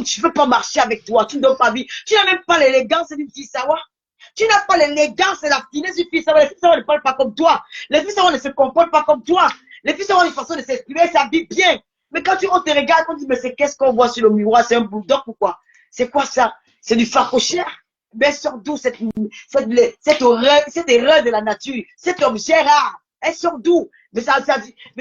Tu ne peux pas marcher avec toi, tu ne donnes pas vie. Tu n'as même pas l'élégance d'une fille sawa. Tu n'as pas l'élégance et la finesse d'une fille sawa. Les filles sawa ne parlent pas comme toi. Les filles sawa ne se comportent pas comme toi. Les filles sawa ont une façon de s'exprimer, elles s'habillent bien. Mais quand on te regarde, on dit, mais c'est qu'est-ce qu'on voit sur le miroir? C'est un bulldog ou quoi? C'est quoi ça? C'est du farcochère? Mais sort d'où cette erreur de la nature? Cet objet rare? Elles sont d'où? Mais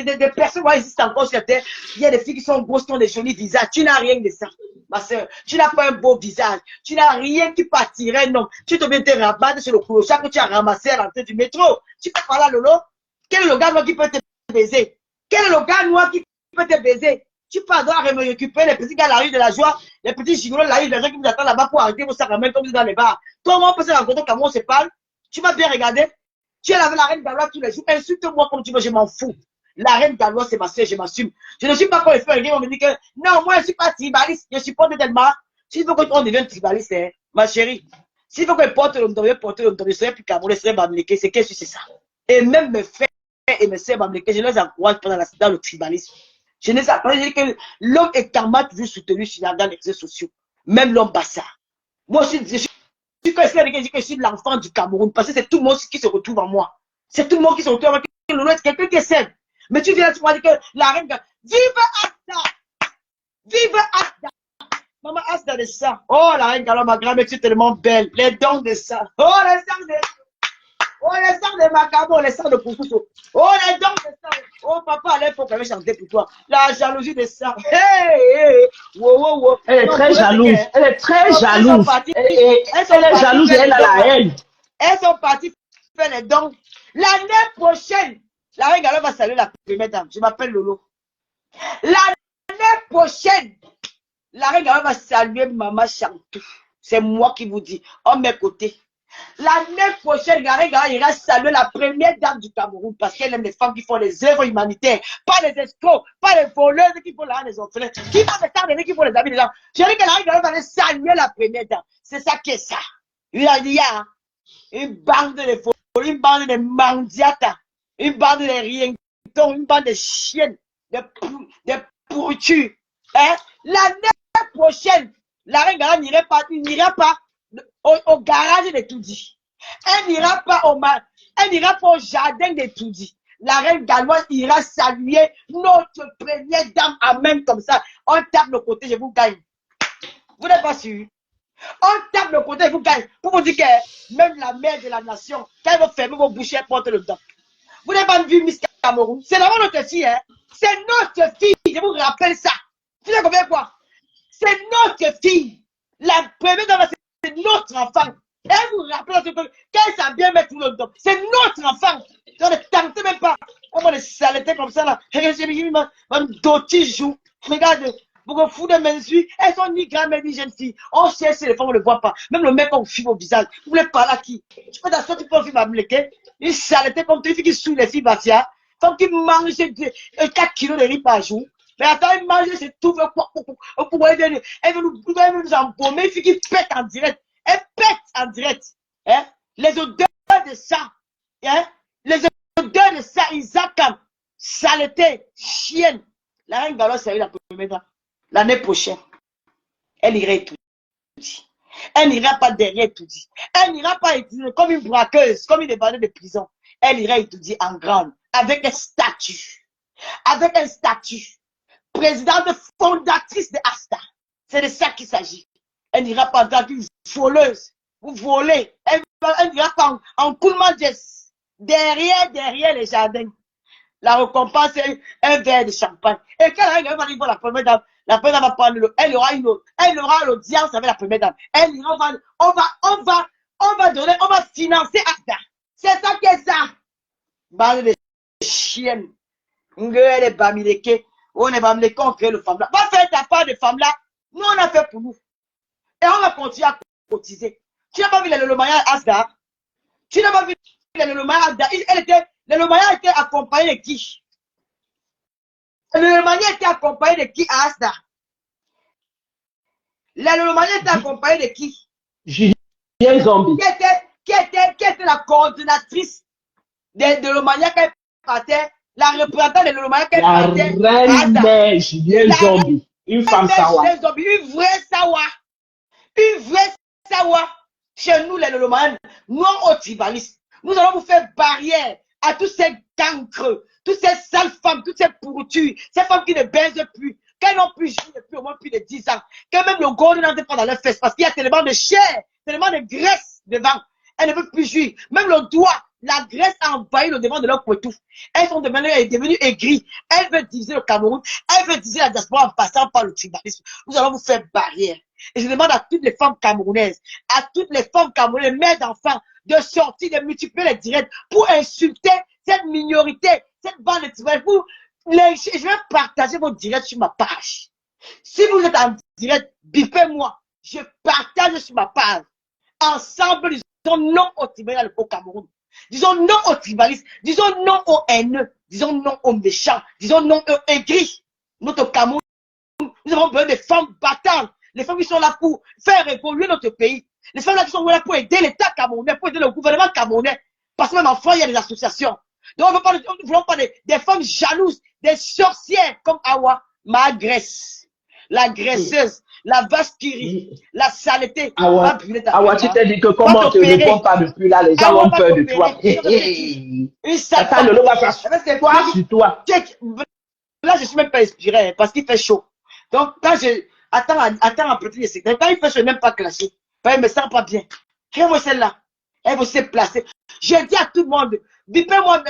des personnes qui existent encore sur la terre. Il y a des filles qui sont grosses, qui ont des jolis visages. Tu n'as rien de ça, ma soeur. Tu n'as pas un beau visage. Tu n'as rien qui partirait, non. Tu te viens te rabattre sur le clochard que tu as ramassé à l'entrée du métro. Tu peux parler à Lolo? Quel est le gars noir qui peut te baiser? Quel est le gars noir qui peut te baiser? Tu peux avoir à me récupérer les petits gars à la rue de la joie, les petits gigolos de la rue, les gens qui vous attendent là-bas pour arrêter vos sacs à main comme vous dans les bars. Toi, on peut se rencontrer quand on se parle. Tu vas bien regarder. Tu es là avec la reine Galloise tous les jours. Insulte-moi comme tu veux, je m'en fous. La reine Galloise, c'est ma soeur, je m'assume. Je ne suis pas pour les faire rigoler, on me dit que non, moi, je ne suis pas tribaliste. Je supporte tellement. S'il faut qu'on devienne tribaliste, hein, ma chérie, s'il faut qu'on porte le serait plus Camerounais, serait Bamileke, c'est qu'est-ce que c'est ça? Et même mes frères et mes sœurs Bamileke, je les encourage pendant dans le tribalisme. Je ne sais pas, je dis que l'homme est karma toujours soutenu dans les réseaux sociaux. Même l'homme bassard. Moi, je suis l'enfant du Cameroun parce que c'est tout le monde qui se retrouve en moi. C'est tout le monde qui se retrouve en moi. C'est quelqu'un qui essaie. Mais tu viens, tu m'as dit que la reine, vive Asta! Vive Asta! Maman, Asta de ça. Oh, la reine, alors ma grand-mère, tu es tellement belle. Les dents de ça. Oh, les sangs de oh, les sangs de Macabo, les sangs de Poutoutou. Oh, les dents de ça. Oh, papa, à l'époque, elle avait chanté pour toi. La jalousie de ça. Hey, hey. Wow, wow, wow. Elle est très jalouse. Elle est très jalouse. Elle est jalouse et elle a la haine. Elles sont parties faire les dons. L'année prochaine, la reine Gallo va saluer la première dame. Je m'appelle Lolo. L'année prochaine, la reine Gallo va saluer Maman Chantou. C'est moi qui vous dis. En mes côtés. L'année prochaine, la reine Gallo ira saluer la première dame du Cameroun parce qu'elle aime les femmes qui font les œuvres humanitaires. Pas les escrocs, pas les voleuses qui font la des orphelins, qui font les tardés, qui font les amis des gens. Je dis que la reine Gallo va saluer la première dame. C'est ça qui est ça. Il y a une bande de fous, une bande de mandiatas, une bande de rientons, une bande de chiennes, de pourritures. Hein? L'année prochaine, la reine Gallo n'ira pas au garage de Toudi. Elle n'ira pas au jardin de Toudi. La reine galloise ira saluer notre première dame à main comme ça. On tape le côté, je vous gagne. Vous n'êtes pas sûr? On tape le côté, je vous gagne. Pour vous dire que même la mère de la nation, quand elle va fermer vos bouches, elle porte le temps. Vous n'avez pas vu Miss Cameroun? C'est vraiment notre fille, hein? C'est notre fille, je vous rappelle ça. Vous savez combien quoi? C'est notre fille. La première dame, c'est notre enfant. Et vous rappelez qu'elle s'est bien mettre tout le temps. C'est notre enfant. On ne tente même pas. On va les saletés comme ça là. D'autres jouent. Regarde. Pour qu'on fout des mensues, elles sont ni grandes ni jeunes filles. On cherche les femmes, on ne le voit pas. Même le mec, on fume au visage. Vous voulez parler à qui? Tu peux t'asseoir, tu peux film à Mleke. Une saleté comme tu, une fille qui souille les filles Bafia. Femme qui mange 4 kilos de riz par jour. Mais attends, elle mange, c'est tout. Elle veut nous embaumer. Une fille qui pète en direct. Elle pète en direct. Hein? Les odeurs de ça. Hein? Les odeurs de ça, ils accament. Saleté, chienne. La reine Galo, c'est la première dame. L'année prochaine, elle ira étudier. Elle n'ira pas derrière étudier. Elle n'ira pas étudier comme une braqueuse, comme une évadée de prison. Elle ira étudier en grande, avec un statut. Avec un statut. Présidente fondatrice de Asta. C'est de ça qu'il s'agit. Elle n'ira pas en tant qu'une voleuse. Vous volez. Elle n'ira pas en coulement de derrière les jardins. La récompense est un verre de champagne. Et quand elle va voir la première dame, la première dame va prendre l'autre. Elle aura l'audience avec la première dame. Elle ira, on va donner, on va financer Asta. C'est ça qui est ça. Bande de chiennes. On est bamileke. On est bamileke, on crée le femme là. Va faire ta part de femme là. Nous, on a fait pour nous. Et on va continuer à cotiser. Tu n'as pas vu le Maya Asta? Tu n'as pas vu le Maya Asta? Le Maya était accompagné de qui? Le Maya était accompagné de qui à Asta? Le Maya était accompagné de qui? Julien Zombie. Qui était la coordinatrice de Lomania qui partait, la représentante de Lomania qui partait. La reine mère Julien Zombie. Une femme sawa. Une vraie sawa. Une vraie sawa. Chez nous, les Lomaniens, nous, on tribalistes. Nous allons vous faire barrière à tous ces cancres, toutes ces sales femmes, toutes ces pourritures, ces femmes qui ne baisent plus, qu'elles n'ont plus joué depuis au moins plus de 10 ans, que même le gold n'entre pas dans leurs fesses parce qu'il y a tellement de chair, tellement de graisse devant. Elles ne peuvent plus jouir. Même le doigt, la graisse a envahi le devant de leur poitou. Elles sont devenues aigries. Elles veulent diviser le Cameroun. Elles veulent diviser la diaspora en passant par le tribalisme. Nous allons vous faire barrière. Et je demande à toutes les femmes camerounaises, à toutes les femmes camerounaises, mères d'enfants, de sortir, de multiplier les directs pour insulter cette minorité, cette bande de tribalistes. Je vais partager vos directs sur ma page. Si vous êtes en direct, bipez-moi. Je partage sur ma page. Ensemble, disons non au tribalisme au Cameroun. Disons non aux tribalistes. Disons non aux haineux. Disons non aux méchants. Disons non aux aigris. Notre Cameroun, nous avons besoin de femmes battantes. Les femmes qui sont là pour faire évoluer notre pays. Les femmes là qui sont là pour aider l'État camerounais, pour aider le gouvernement camerounais. Parce que même en France, il y a des associations. Donc, nous ne voulons pas des femmes jalouses, des sorcières comme Awa, ma agresse, la graisseuse, la vache qui rit, la saleté. Awa, tu t'es dit que comment on te répond pas depuis là, les gens ont peur de toi. Une sale femme. Le va faire quoi sur toi? Là, je ne suis même pas inspiré parce qu'il fait chaud. Donc, quand je... Attends un petit secret. Quand il fait chaud, je n'ai même pas clashé. Il ne me sent pas bien. Regarde-moi celle-là. Elle va se placer. J'ai dit à tout le monde, bipez-moi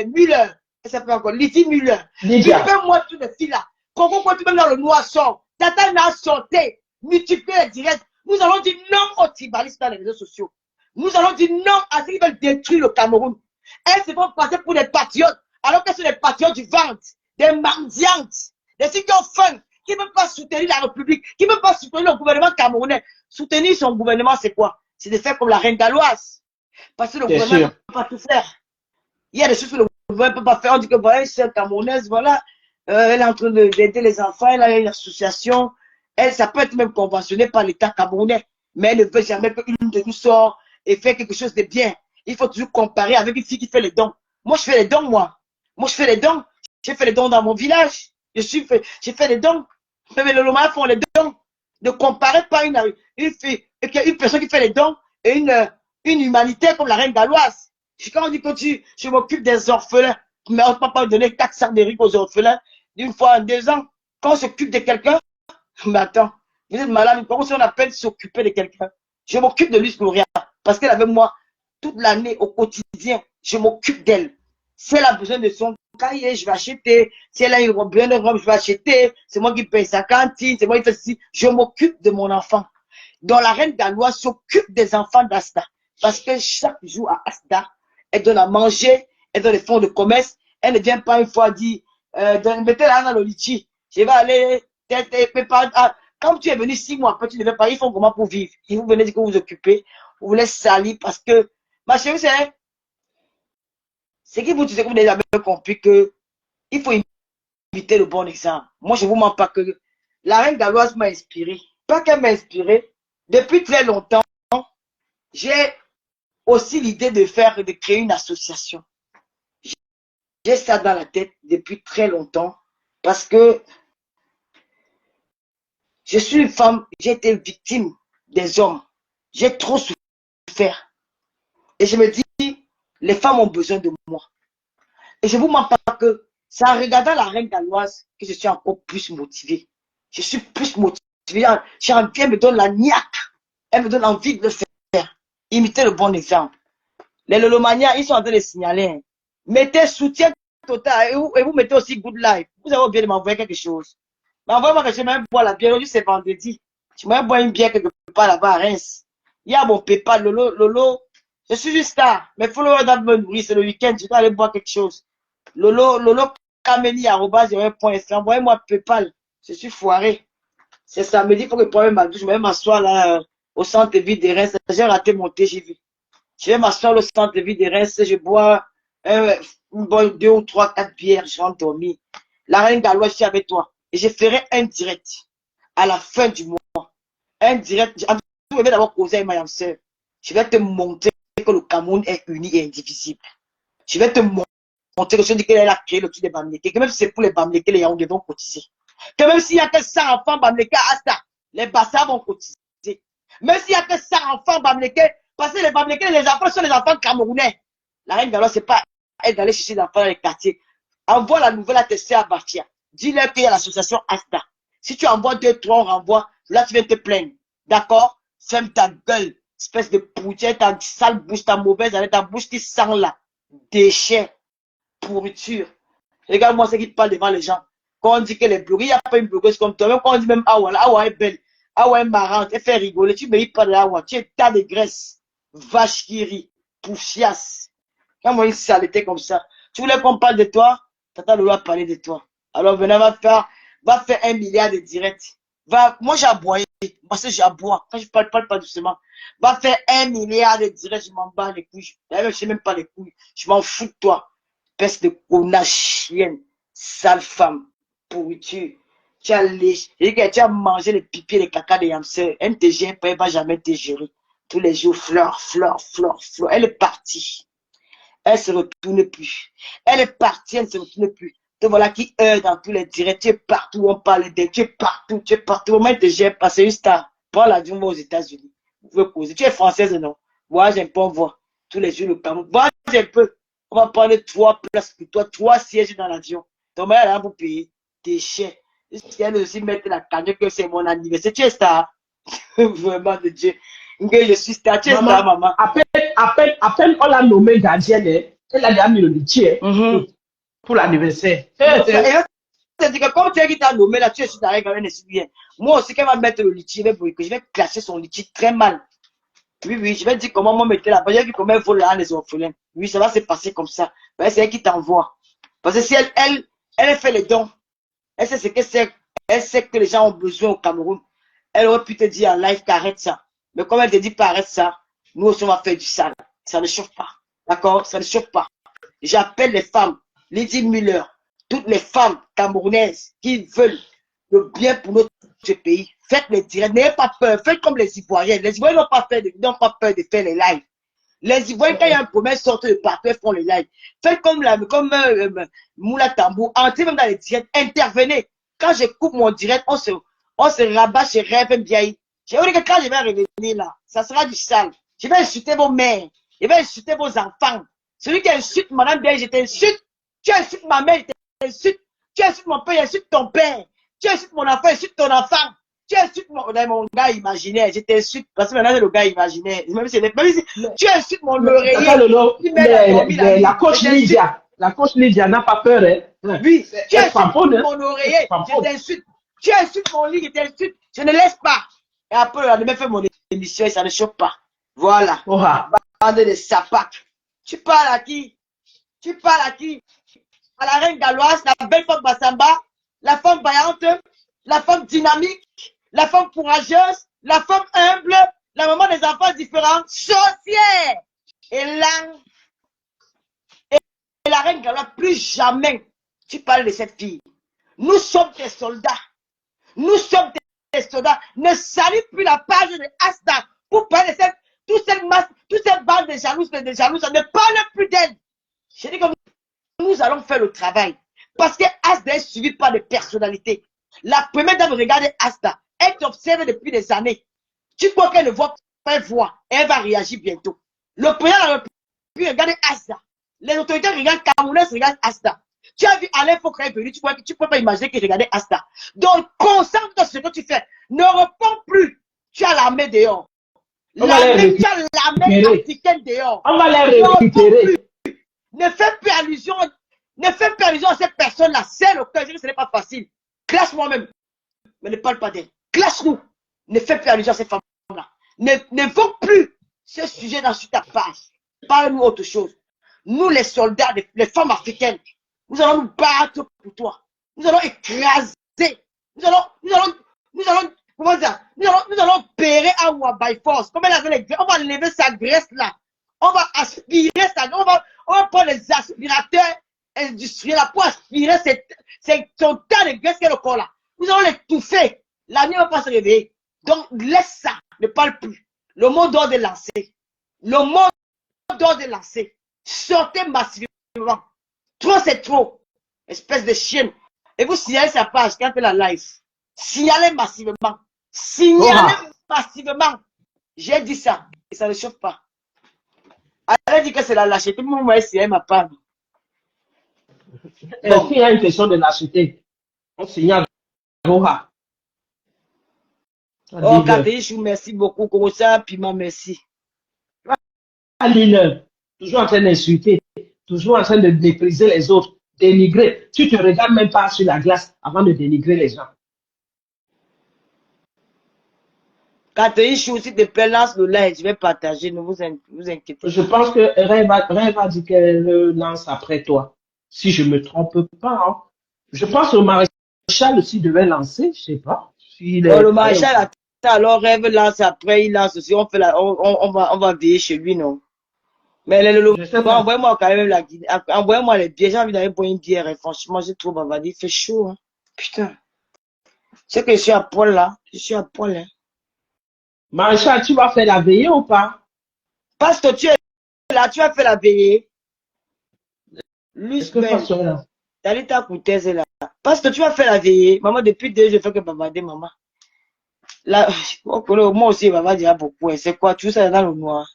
Müller. Elle s'appelle encore Lydie Müller. Bipez-moi toutes les filles là. Comment tu même dans le noir sort. Tata n'a sauté. Multiplier les directs. Nous allons dire non au tribalisme dans les réseaux sociaux. Nous allons dire non à ceux qui veulent détruire le Cameroun. Elles se font passer pour des patriotes, alors que ce sont des patriotes du ventre, des mendiantes, des filles qui ont faim, qui ne veulent pas soutenir la République, qui ne veulent pas soutenir le gouvernement camerounais. Soutenir son gouvernement, c'est quoi? C'est de faire comme la reine galloise. Parce que le gouvernement ne peut pas tout faire. Il y a des choses que le gouvernement ne peut pas faire. On dit que voilà, une sœur camerounaise, voilà, elle est en train d'aider les enfants, elle a une association. Elle, ça peut être même conventionné par l'État camerounais, mais elle ne veut jamais qu'une de nous sort et faire quelque chose de bien. Il faut toujours comparer avec une fille qui fait les dons. Moi, je fais les dons, moi. Moi, je fais les dons. J'ai fait les dons dans mon village. J'ai fait les dons. Mais les Lomans font les dons. Ne comparez pas une personne qui fait les dons et une humanité comme la reine galloise. Quand on dit que je m'occupe des orphelins, mais on ne peut pas donner 400 de riz aux orphelins d'une fois en 2 ans. Quand on s'occupe de quelqu'un, mais attends, vous êtes malade, comment on appelle s'occuper de quelqu'un? Je m'occupe de Luce Gloria parce qu'elle avait moi toute l'année au quotidien. Je m'occupe d'elle. Si elle a besoin de son cahier, je vais acheter. Si elle a une robe, je vais acheter. C'est moi qui paye sa cantine. C'est moi qui fais ceci. Je m'occupe de mon enfant. dont la reine galloise s'occupe des enfants d'Asta. Parce que chaque jour à Asta, elle donne à manger, elle donne les fonds de commerce. Elle ne vient pas une fois dire, mettez-la dans le litchi. Je vais aller, quand tu es venu 6 mois après, tu ne devais pas, ils font comment pour vivre. Ils vous venez dire que vous vous occupez, vous voulez salir parce que, ma chérie, c'est qui vous disait que vous n'avez jamais compris que il faut imiter le bon exemple. Moi, je ne vous mens pas que la reine galloise m'a inspiré. Pas qu'elle m'a inspiré. Depuis très longtemps, j'ai aussi l'idée de créer une association. J'ai ça dans la tête depuis très longtemps parce que je suis une femme, j'ai été victime des hommes. J'ai trop souffert. Et je me dis, les femmes ont besoin de moi. Et je ne vous mens pas que c'est en regardant la reine galloise que je suis encore plus motivée. Je suis plus motivée. Elle me donne la niaque. Elle me donne envie de le faire. Imiter le bon exemple. Les Lolomania, ils sont en train de signaler. Hein. Mettez soutien total et vous mettez aussi good life. Vous avez oublié de m'envoyer quelque chose. Envoyez-moi que je vais boire la bière. Aujourd'hui, c'est vendredi. Je vais boire une bière quelque part là-bas à Reims. Il y a mon PayPal, Lolo. Je suis une star. Mes followers doivent me nourrir. C'est le week-end. Je dois aller boire quelque chose. Lolo, Kameli@gmail.fr. Envoyez-moi PayPal. Je suis foiré. C'est samedi, il faut que je prenne ma douche. Je vais m'asseoir là au centre-ville de Reims. J'ai raté mon TGV. Je vais m'asseoir au centre-ville de Reims. Je bois une bonne 2 ou 3, 4 bières. Je rentre dormir. La reine galloise, je suis avec toi. Et je ferai un direct à la fin du mois. Un direct. Je vais d'abord causer avec ma soeur. Je vais te montrer que le Cameroun est uni et indivisible. Je vais te montrer que je dis qu'elle a créé le truc des Bamlékés. Que même si c'est pour les Bamlékés, les Yaoundé vont cotiser. Que même s'il y a que 100 enfants Bamlékés à ça, les Bassas vont cotiser. Même s'il y a que 100 enfants Bamlékés, parce que les Bamlékés, les enfants sont les enfants camerounais. La reine galloise, c'est pas elle d'aller chercher des enfants dans les quartiers. Envoie la nouvelle à tes soeurs à Batia. Dis-leur qu'il y a l'association Asta. Si tu envoies 2, 3, on renvoie, là tu viens te plaindre. D'accord? Ferme ta gueule. Espèce de poussière, ta sale bouche, ta mauvaise haleine, ta bouche qui sent là. Déchets, pourriture. Regarde-moi ce qui parle devant les gens. Quand on dit que les blogueurs, il n'y a pas une blogueuse comme toi. Même quand on dit même Awa, Awa est belle. Awa est marrante, elle fait rigoler. Tu ne mérites pas de Awa. Tu es tas de graisse. Vache qui rit. Poussiasse. Quand moi une saleté comme ça. Tu voulais qu'on parle de toi? Tata Lola parler de toi. Alors venez, va faire 1 milliard de directs. Moi j'ai aboyé. Parce que j'aboie. Quand je parle pas doucement. Va faire 1 milliard de directs, je m'en bats les couilles. D'ailleurs, je sais même pas les couilles. Je m'en fous de toi. Peste de connasse chienne. Sale femme. Pourriture. Tu as mangé les pipiers, les caca des hamsters. Elle ne te gère pas, elle va jamais te gérer. Tous les jours, fleur. Elle est partie. Elle ne se retourne plus. Elle est partie, elle ne se retourne plus. Te voilà qui heure dans tous les directs. Tu es partout, on parle d'elle. Tu es partout. Moi, elle te gère pas. C'est une star. Prends l'avion, va aux États-Unis. Vous pouvez causer. Tu es française, non? Voyage un peu, on voit. Tous les jours, le Cameroun. Voyage un peu. On va parler de 3 places pour toi, 3 sièges dans l'avion. Ton mère, là, pour payer. Déchets. Si elle aussi mettre la cagnotte que c'est mon anniversaire. Tu es star. Vraiment de Dieu. Je suis star. Tu es star, maman. À peine on l'a nommée gardienne, elle a déjà mis le litier pour l'anniversaire. C'est-à-dire que comme tu es qui t'a nommé là, tu es sur ta règle, elle ne suit bien. Moi aussi, quand elle va mettre le litier, je vais clasher son litier très mal. Oui, je vais dire comment moi mettre là-bas. J'ai vu comment elle vole là les orphelins. Oui, ça va se passer comme ça. Ben, c'est elle qui t'envoie. Parce que si elle fait les dons, elle sait ce que c'est, elle sait que les gens ont besoin au Cameroun. Elle aurait pu te dire en live qu'arrête ça. Mais comme elle te dit pas arrête ça, nous aussi on va faire du sale. Ça ne chauffe pas. D'accord? Ça ne chauffe pas. J'appelle les femmes, Lydie Muller, toutes les femmes camerounaises qui veulent le bien pour notre pays. Faites les directs, n'ayez pas peur. Faites comme les Ivoiriens. Les Ivoiriens n'ont pas peur de faire les lives. Les Ivoiriens, quand il y a un problème, sortent de partout, ils font les lives. Faites comme Moula Tambou, entrez même dans les directs, intervenez. Quand je coupe mon direct, on se rabat chez Rêve Biaï. J'ai dit que quand je vais revenir là, ça sera du sale. Je vais insulter vos mères, je vais insulter vos enfants. Celui qui insulte Madame Biaï, je t'insulte. Tu insultes ma mère, je t'insulte. Tu insultes mon père, j'insulte ton père. Tu insultes mon enfant, j'insulte ton enfant. Tu insultes mon gars imaginaire, je t'insulte parce que maintenant c'est le gars imaginaire. Même si tu insultes mon oreiller. La coach Lydia n'a pas peur. Hein. Oui, tu insultes mon oreiller, je t'insulte. Tu insultes mon lit, je t'insulte. Je ne laisse pas. Et après, le lendemain, fait mon émission et ça ne choque pas. Voilà. Oha. Bande de sapacs. Tu parles à qui? Tu parles à qui? À la reine galloise, la belle femme Bassamba, la femme vaillante, la femme dynamique, la femme courageuse, la femme humble, la maman des enfants différents, sorcière. Et là, et la reine galloise, plus jamais tu parles de cette fille. Nous sommes des soldats. Nous sommes des soldats. Ne salue plus la page de Asta pour parler de cette, toute cette bande de jalouses, ne parle plus d'elle. Je dis que nous allons faire le travail. Parce que Asta est suivi par des personnalités. La première dame regarde Asta. Elle t'observe depuis des années. Tu crois qu'elle ne voit pas, elle voit. Elle va réagir bientôt. Le président regarde Asta. Les autorités regardent Camerounais, regardent Asta. Tu as vu Alain Foucault est venu, tu ne peux pas imaginer qu'il regardait Asta. Donc, concentre-toi sur ce que tu fais. Ne réponds plus. Tu as l'armée dehors. Tu as l'armée africaine dehors. On va les récupérer. Ne fais plus allusion à cette personne-là. C'est le cœur, ce n'est pas facile. Classe moi-même. Mais ne parle pas d'elle. Classe-nous. Ne fais plus allusion à cette femme-là. N'évoque plus ce sujet-là sur ta page. Parle-nous autre chose. Nous, les soldats, les femmes africaines, nous allons nous battre pour toi. Nous allons écraser. Nous allons, comment dire, nous allons pérer à Oua by force. Comme elle avait les graisses, on va lever sa graisse là. On va aspirer sa graisse. On va prendre les aspirateurs industriels là pour aspirer son tas de graisse qui est le corps là. Nous allons l'étouffer. La nuit ne va pas se réveiller. Donc, laisse ça. Ne parle plus. Le mot d'ordre est lancé. Le mot d'ordre est lancé. Sortez massivement. Trop, c'est trop. Espèce de chienne. Et vous signalez sa page quand elle fait la live. Signalez massivement. Signalez massivement. J'ai dit ça. Et ça ne chauffe pas. Elle a dit que c'est la lâcheté. Moi, moi, c'est ma femme. Bon. S'il y a une question de lâcheté, on signale. Oha. Oh, Kadeishou, merci beaucoup. Korosa, Piment, merci. Aline, toujours en train d'insulter, toujours en train de mépriser les autres, dénigrer. Tu te regardes même pas sur la glace avant de dénigrer les gens. Kadeishou, s'il te plaît, lance le like. Je vais partager. Ne vous inquiétez pas. Je pense que Rêve a dit qu'elle lance après toi. Si je me trompe pas. Hein. Je pense que le maréchal aussi devait lancer, je sais pas. Le maréchal attend, alors Rêve lance après, il lance aussi. On va veiller chez lui, non? Mais envoyez-moi quand même la Guinée. Envoyez-moi les billets. J'ai envie d'aller boire une bière. Et franchement, j'ai trop bavardé. Il fait chaud. Hein. Putain. C'est que je suis à poil là. Je suis à poil. Hein. Maréchal, tu vas faire la veillée ou pas? Parce que tu es là, tu as fait la veillée. Luce, t'allais t'écouter, c'est là. Parce que tu as fait la veillée. Maman, depuis 2 jours, je fais que bavarder, maman. Là, moi aussi, maman dira beaucoup. C'est quoi? Tout ça dans le noir.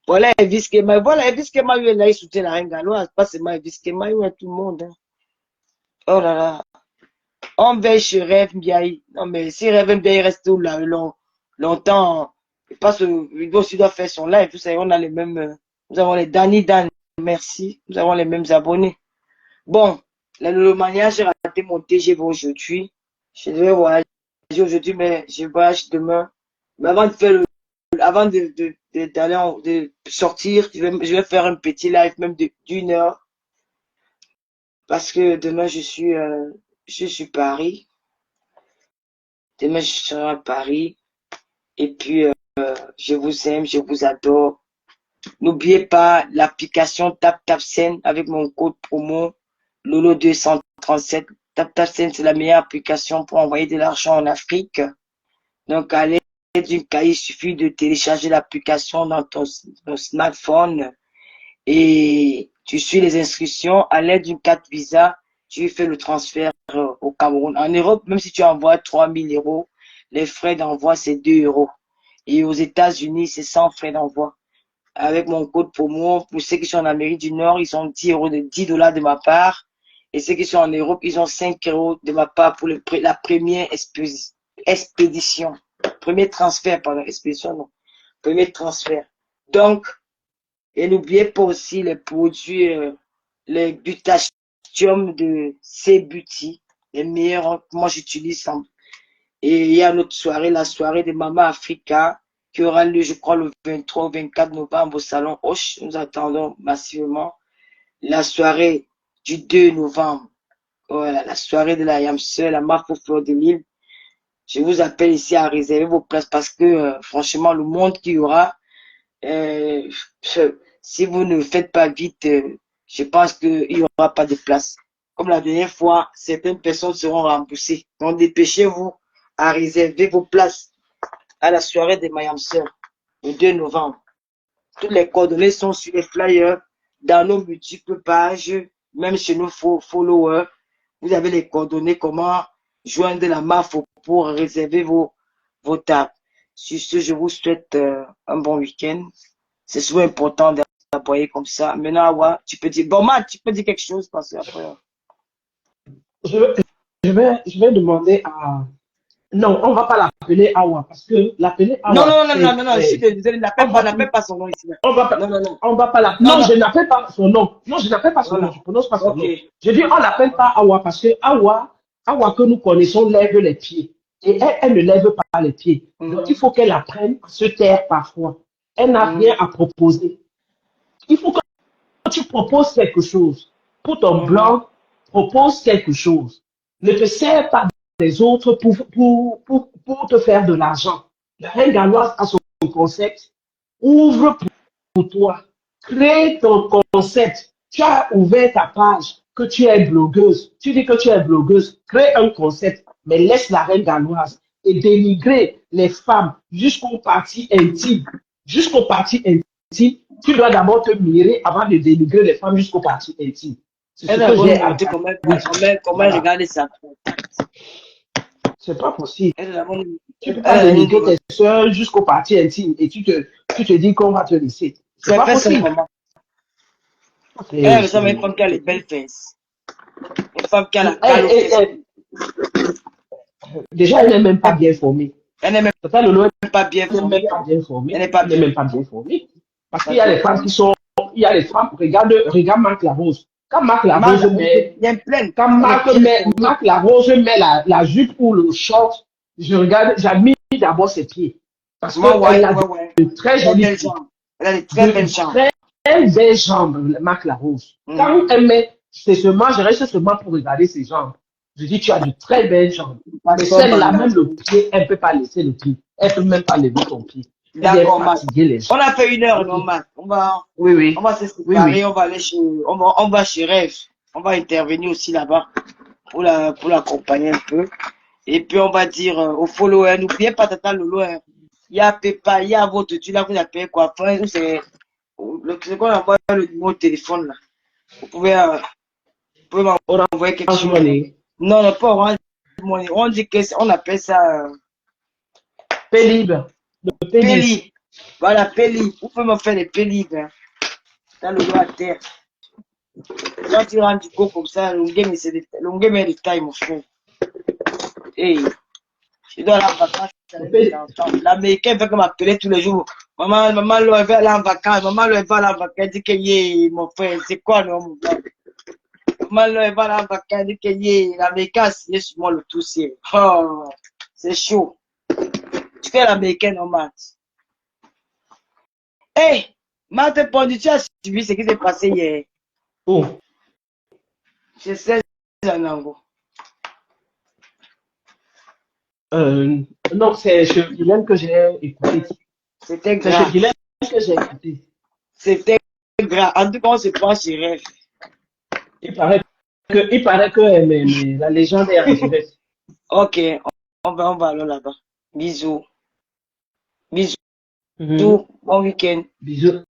Voilà, Elvis Kema. Voilà, Elvis Kema, lui, là, il soutient la reine galloise. Pas seulement Elvis Kema, il y a tout le monde. Hein. Oh là là. On veille chez Rêve Mbiaï. Non, mais si Rêve Mbiaï reste là, longtemps, parce que aussi doit faire son live. Vous savez, on a les mêmes. Nous avons les Danny Dan. Merci. Nous avons les mêmes abonnés. Bon, le mariage, j'ai raté mon TGV aujourd'hui. Je devais voyager aujourd'hui, mais je voyage demain. Mais avant de faire avant de sortir, je vais faire un petit live même d'1 heure. Parce que demain, je suis Paris. Demain, je serai à Paris. Et puis, je vous aime, je vous adore. N'oubliez pas l'application TapTapSend avec mon code promo Lolo237. TapTapSend, c'est la meilleure application pour envoyer de l'argent en Afrique. Donc, à l'aide d'une cahier, il suffit de télécharger l'application dans ton smartphone et tu suis les instructions. À l'aide d'une carte Visa, tu fais le transfert au Cameroun. En Europe, même si tu envoies 3000 €, les frais d'envoi, c'est 2 €. Et aux États-Unis, c'est 100 frais d'envoi. Avec mon code promo, pour ceux qui sont en Amérique du Nord, ils ont 10 € de 10 $ de ma part. Et ceux qui sont en Europe, ils ont 5 € de ma part pour la première expédition. Premier transfert, pardon, expédition, non. Premier transfert. Donc, et n'oubliez pas aussi les produits, les butastium de C-Beauty, les meilleurs que moi j'utilise Et il y a notre soirée, la soirée de Mama Africa, qui aura lieu, je crois, le 23 ou 24 novembre au Salon Hoche. Nous attendons massivement. La soirée du 2 novembre, voilà, la soirée de la Yamseur, la marque au fleur de l'île. Je vous appelle ici à réserver vos places parce que, franchement, le monde qu'il y aura, euh, si vous ne faites pas vite, je pense qu'il n'y aura pas de place. Comme la dernière fois, certaines personnes seront remboursées. Donc, dépêchez-vous à réserver vos places à la soirée de Mayam Sœur, le 2 novembre. Toutes les coordonnées sont sur les flyers, dans nos multiples pages, même chez nos followers. Vous avez les coordonnées, comment joindre la MAF pour réserver vos tables. Sur ce, je vous souhaite un bon week-end. C'est souvent important d'appuyer comme ça. Maintenant, ouais, tu peux dire, bon, Matt, tu peux dire quelque chose parce que après. Je, je vais demander à... Non, on ne va pas l'appeler Awa parce que l'appeler Non, Awa, non, non, non, non, non, je suis désolé, n'appelle pas son nom ici. on va pas, Non, non, non. on va pas la... Non, Non, non. je n'appelle pas son nom. Non, je n'appelle pas son nom. Voilà. Je ne prononce pas son Ok. nom. Je dis, on l'appelle pas Awa parce que Awa que nous connaissons lève les pieds. Et elle ne lève pas les pieds. Donc, il faut qu'elle apprenne à se taire parfois. Elle n'a rien à proposer. Il faut que tu proposes quelque chose. Pour ton blog, propose quelque chose. Ne te sers pas des autres pour te faire de l'argent. La reine galloise a son concept. Ouvre pour toi. Crée ton concept. Tu as ouvert ta page, que tu es blogueuse. Tu dis que tu es blogueuse. Crée un concept, mais laisse la reine galloise et dénigrer les femmes jusqu'aux parties intimes. Jusqu'aux parties intimes, tu dois d'abord te mirer avant de dénigrer les femmes jusqu'aux parties intimes. C'est ce Elle que va j'ai nous à montrer dire. comment elle regarde ça. C'est pas possible. Elle va nous Tu ne peux pas dénigrer tes soeurs jusqu'aux parties intimes et tu te dis qu'on va te laisser. C'est pas fait ça possible. comment? Elle ressemble à une femme qui a les belles fesses. Une femme qui a la cale aux fesses. Déjà, elle n'est même pas bien formée. Elle n'est même Tata Lolo, pas bien elle n'est formée. même pas bien formée. Elle n'est pas Elle n'est bien. même pas bien formée. Parce qu'il y a les femmes qui sont, il y a les femmes, regarde Marc Larose. Quand Marc Larose met, Il y a plein. quand Marc Larose met la jupe ou le short, je regarde, j'admire d'abord ses pieds. Parce qu'elle a de très jolies jambes. Elle a de très belles jambes. Très belles jambes, Marc Larose. Quand elle met, c'est seulement, je reste seulement pour regarder ses jambes. Je dis, tu as de très belles jambes. Mais celle-là, même le pied, elle ne peut pas laisser le pied. Elle ne peut même pas lever ton pied. D'accord, les on a fait 1 heure, normal. On va se séparer, on va aller on va chez Rêve. On va intervenir aussi là-bas pour l'accompagner un peu. Et puis, on va dire aux followers, n'oubliez pas Tata Lolo, hein. Il y a Pepa, il y a votre tu là, vous appelez quoi? Enfin, c'est qu'on envoie le numéro de téléphone là. Vous pouvez m'envoyer quelque chose. Non, non, pas Orange Money. On dit on appelle ça Pélibre. Péli. Voilà, Péli. Vous pouvez me faire des Pélibres. Hein. Dans le droit à terre. Quand tu rentres du coup comme ça, le game est de taille, mon frère. Hey, je dois aller en vacances. L'Américain veut m'appeler tous les jours. Maman, elle va aller en vacances. Maman, elle va aller en vacances. Elle dit que yeah, mon frère, c'est quoi, non, mon frère? Maman, elle va aller en vacances. Elle dit que yeah, l'Américain a signé sur moi le dossier. Oh, c'est chaud. Tu fais l'Américain, non, Matt? Hey, Matt, Pondu, tu as suivi ce qui s'est passé hier. Oh. C'est 16 ans, Nango. Non, c'est chez Guylaine que j'ai écouté. C'était grave. C'est chez Guylaine que j'ai écouté. C'était grave. En tout cas, on se prend sur Rêve. Il paraît que mais la légende est arrivée. Ok, on va aller là-bas. Bisous. Bisous. Bon week-end. Bisous.